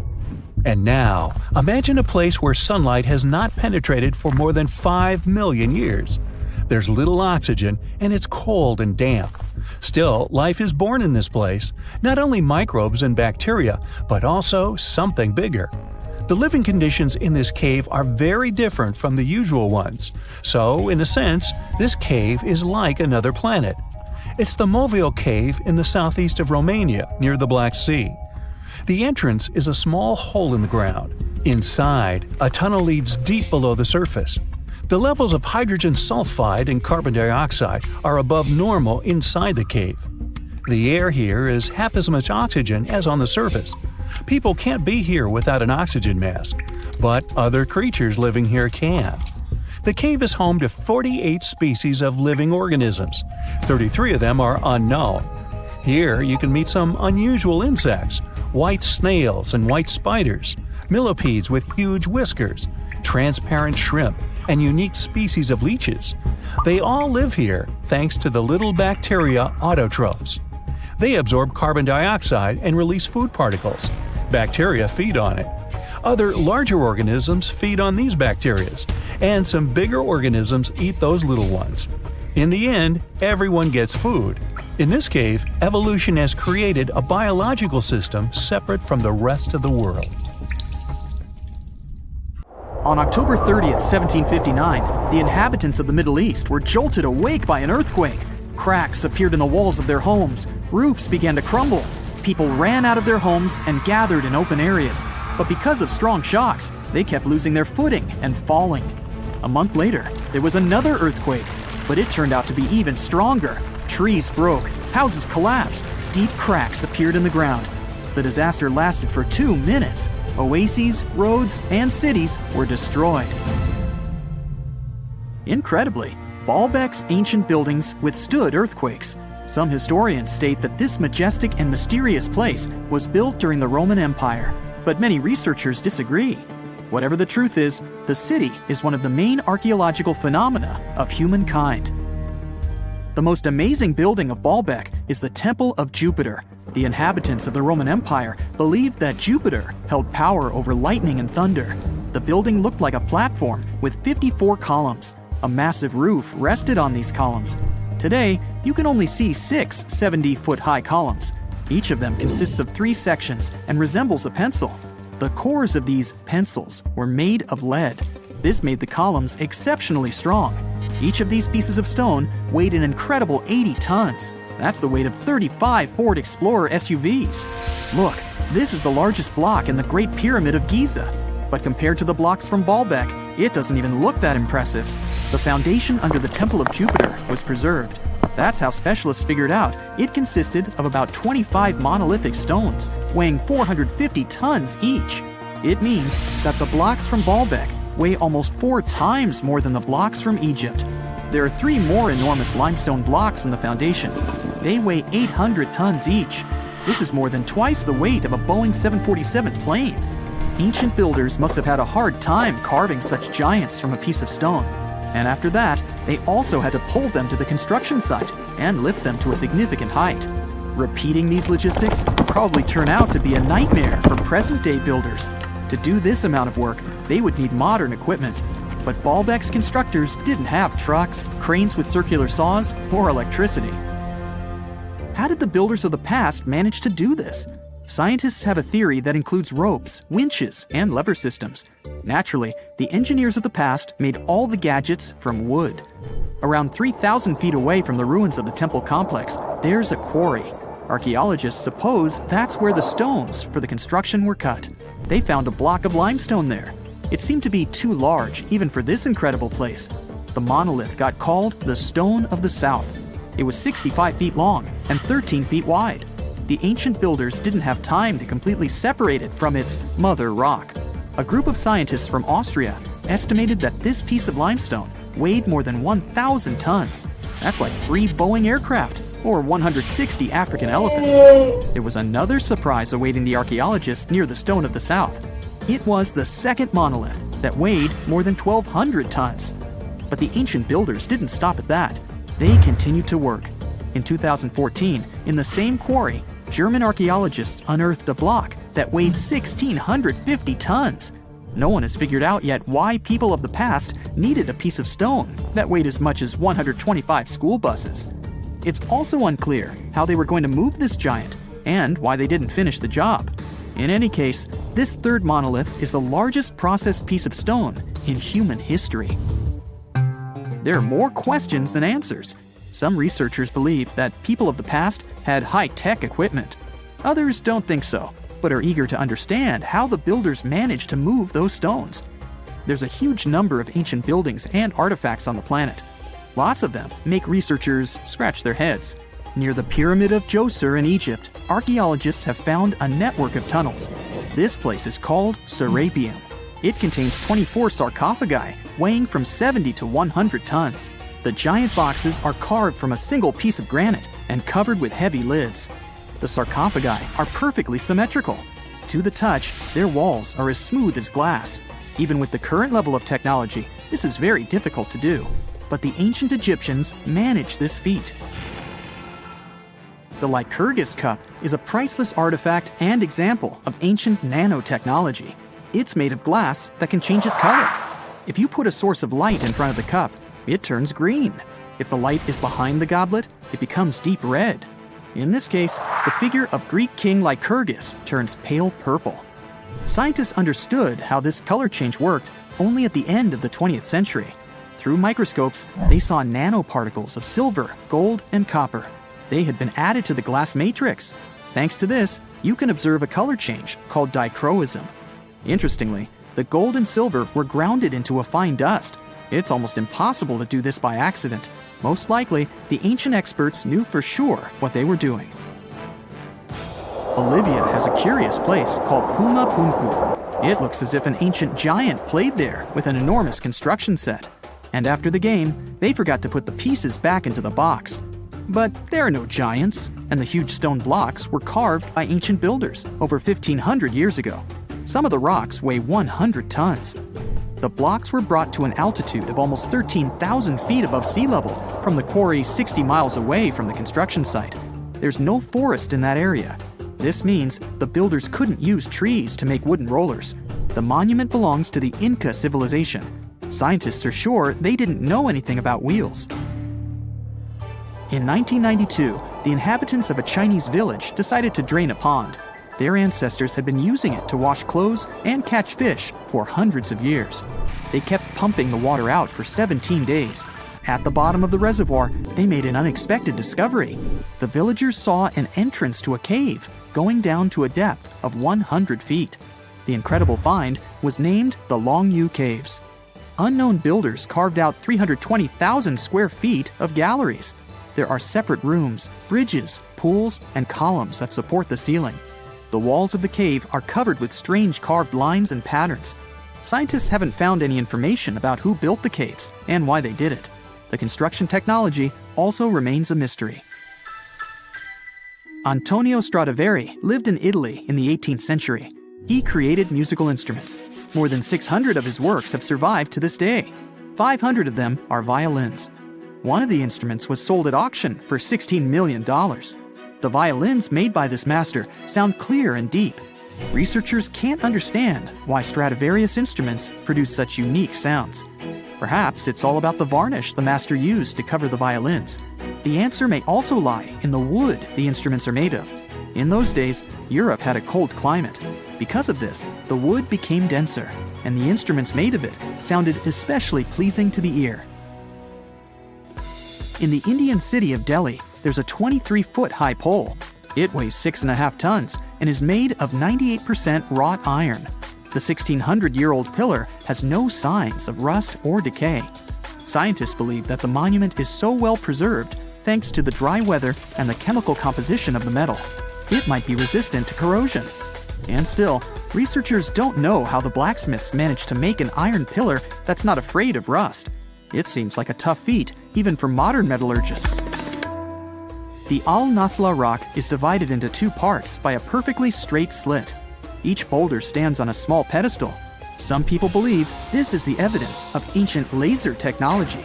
And now, imagine a place where sunlight has not penetrated for more than 5 million years. There's little oxygen, and it's cold and damp. Still, life is born in this place, not only microbes and bacteria, but also something bigger. The living conditions in this cave are very different from the usual ones, so, in a sense, this cave is like another planet. It's the Movil Cave in the southeast of Romania, near the Black Sea. The entrance is a small hole in the ground. Inside, a tunnel leads deep below the surface. The levels of hydrogen sulfide and carbon dioxide are above normal inside the cave. The air here is half as much oxygen as on the surface. People can't be here without an oxygen mask, but other creatures living here can. The cave is home to 48 species of living organisms. 33 of them are unknown. Here you can meet some unusual insects, white snails and white spiders, millipedes with huge whiskers, transparent shrimp, and unique species of leeches. They all live here thanks to the little bacteria autotrophs. They absorb carbon dioxide and release food particles. Bacteria feed on it. Other larger organisms feed on these bacteria, and some bigger organisms eat those little ones. In the end, everyone gets food. In this cave, evolution has created a biological system separate from the rest of the world. On October 30th, 1759, the inhabitants of the Middle East were jolted awake by an earthquake. Cracks appeared in the walls of their homes, roofs began to crumble. People ran out of their homes and gathered in open areas, but because of strong shocks, they kept losing their footing and falling. A month later, there was another earthquake, but it turned out to be even stronger. Trees broke, houses collapsed, deep cracks appeared in the ground. The disaster lasted for 2 minutes. Oases, roads, and cities were destroyed. Incredibly, Baalbek's ancient buildings withstood earthquakes. Some historians state that this majestic and mysterious place was built during the Roman Empire, but many researchers disagree. Whatever the truth is, the city is one of the main archaeological phenomena of humankind. The most amazing building of Baalbek is the Temple of Jupiter. The inhabitants of the Roman Empire believed that Jupiter held power over lightning and thunder. The building looked like a platform with 54 columns. A massive roof rested on these columns. Today, you can only see 6 70-foot-high columns. Each of them consists of 3 sections and resembles a pencil. The cores of these pencils were made of lead. This made the columns exceptionally strong. Each of these pieces of stone weighed an incredible 80 tons. That's the weight of 35 Ford Explorer SUVs. Look, this is the largest block in the Great Pyramid of Giza. But compared to the blocks from Baalbek, it doesn't even look that impressive. The foundation under the Temple of Jupiter was preserved. That's how specialists figured out it consisted of about 25 monolithic stones, weighing 450 tons each. It means that the blocks from Baalbek weigh almost 4 times more than the blocks from Egypt. There are 3 more enormous limestone blocks in the foundation. They weigh 800 tons each. This is more than twice the weight of a Boeing 747 plane. Ancient builders must have had a hard time carving such giants from a piece of stone. And after that, they also had to pull them to the construction site and lift them to a significant height. Repeating these logistics would probably turn out to be a nightmare for present-day builders. To do this amount of work, they would need modern equipment. But Baalbek's constructors didn't have trucks, cranes with circular saws, or electricity. How did the builders of the past manage to do this? Scientists have a theory that includes ropes, winches, and lever systems. Naturally, the engineers of the past made all the gadgets from wood. Around 3,000 feet away from the ruins of the temple complex, there's a quarry. Archaeologists suppose that's where the stones for the construction were cut. They found a block of limestone there. It seemed to be too large even for this incredible place. The monolith got called the Stone of the South. It was 65 feet long and 13 feet wide. The ancient builders didn't have time to completely separate it from its mother rock. A group of scientists from Austria estimated that this piece of limestone weighed more than 1,000 tons. That's like 3 Boeing aircraft or 160 African elephants. There was another surprise awaiting the archaeologists near the Stone of the South. It was the second monolith that weighed more than 1,200 tons. But the ancient builders didn't stop at that. They continued to work. In 2014, in the same quarry, German archaeologists unearthed a block that weighed 1,650 tons. No one has figured out yet why people of the past needed a piece of stone that weighed as much as 125 school buses. It's also unclear how they were going to move this giant and why they didn't finish the job. In any case, this third monolith is the largest processed piece of stone in human history. There are more questions than answers. Some researchers believe that people of the past had high-tech equipment. Others don't think so, but are eager to understand how the builders managed to move those stones. There's a huge number of ancient buildings and artifacts on the planet. Lots of them make researchers scratch their heads. Near the Pyramid of Djoser in Egypt, archaeologists have found a network of tunnels. This place is called Serapeum. It contains 24 sarcophagi weighing from 70 to 100 tons. The giant boxes are carved from a single piece of granite and covered with heavy lids. The sarcophagi are perfectly symmetrical. To the touch, their walls are as smooth as glass. Even with the current level of technology, this is very difficult to do. But the ancient Egyptians managed this feat. The Lycurgus cup is a priceless artifact and example of ancient nanotechnology. It's made of glass that can change its color. If you put a source of light in front of the cup, it turns green. If the light is behind the goblet, it becomes deep red. In this case, the figure of Greek king Lycurgus turns pale purple. Scientists understood how this color change worked only at the end of the 20th century. Through microscopes, they saw nanoparticles of silver, gold, and copper. They had been added to the glass matrix. Thanks to this, you can observe a color change called dichroism. Interestingly, the gold and silver were grounded into a fine dust. It's almost impossible to do this by accident. Most likely, the ancient experts knew for sure what they were doing. Bolivia has a curious place called Puma Punku. It looks as if an ancient giant played there with an enormous construction set. And after the game, they forgot to put the pieces back into the box. But there are no giants, and the huge stone blocks were carved by ancient builders over 1,500 years ago. Some of the rocks weigh 100 tons. The blocks were brought to an altitude of almost 13,000 feet above sea level from the quarry 60 miles away from the construction site. There's no forest in that area. This means the builders couldn't use trees to make wooden rollers. The monument belongs to the Inca civilization. Scientists are sure they didn't know anything about wheels. In 1992, the inhabitants of a Chinese village decided to drain a pond. Their ancestors had been using it to wash clothes and catch fish for hundreds of years. They kept pumping the water out for 17 days. At the bottom of the reservoir, they made an unexpected discovery. The villagers saw an entrance to a cave going down to a depth of 100 feet. The incredible find was named the Longyu Caves. Unknown builders carved out 320,000 square feet of galleries. There are separate rooms, bridges, pools, and columns that support the ceiling. The walls of the cave are covered with strange carved lines and patterns. Scientists haven't found any information about who built the caves and why they did it. The construction technology also remains a mystery. Antonio Stradivari lived in Italy in the 18th century. He created musical instruments. More than 600 of his works have survived to this day. 500 of them are violins. One of the instruments was sold at auction for $16 million. The violins made by this master sound clear and deep. Researchers can't understand why Stradivarius instruments produce such unique sounds. Perhaps it's all about the varnish the master used to cover the violins. The answer may also lie in the wood the instruments are made of. In those days, Europe had a cold climate. Because of this, the wood became denser, and the instruments made of it sounded especially pleasing to the ear. In the Indian city of Delhi, there's a 23-foot-high pole. It weighs 6.5 tons and is made of 98% wrought iron. The 1,600-year-old pillar has no signs of rust or decay. Scientists believe that the monument is so well preserved thanks to the dry weather and the chemical composition of the metal. It might be resistant to corrosion. And still, researchers don't know how the blacksmiths managed to make an iron pillar that's not afraid of rust. It seems like a tough feat, even for modern metallurgists. The Al-Nasla rock is divided into 2 parts by a perfectly straight slit. Each boulder stands on a small pedestal. Some people believe this is the evidence of ancient laser technology.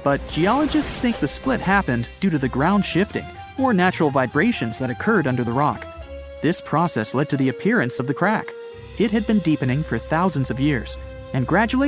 But geologists think the split happened due to the ground shifting or natural vibrations that occurred under the rock. This process led to the appearance of the crack. It had been deepening for thousands of years, and gradually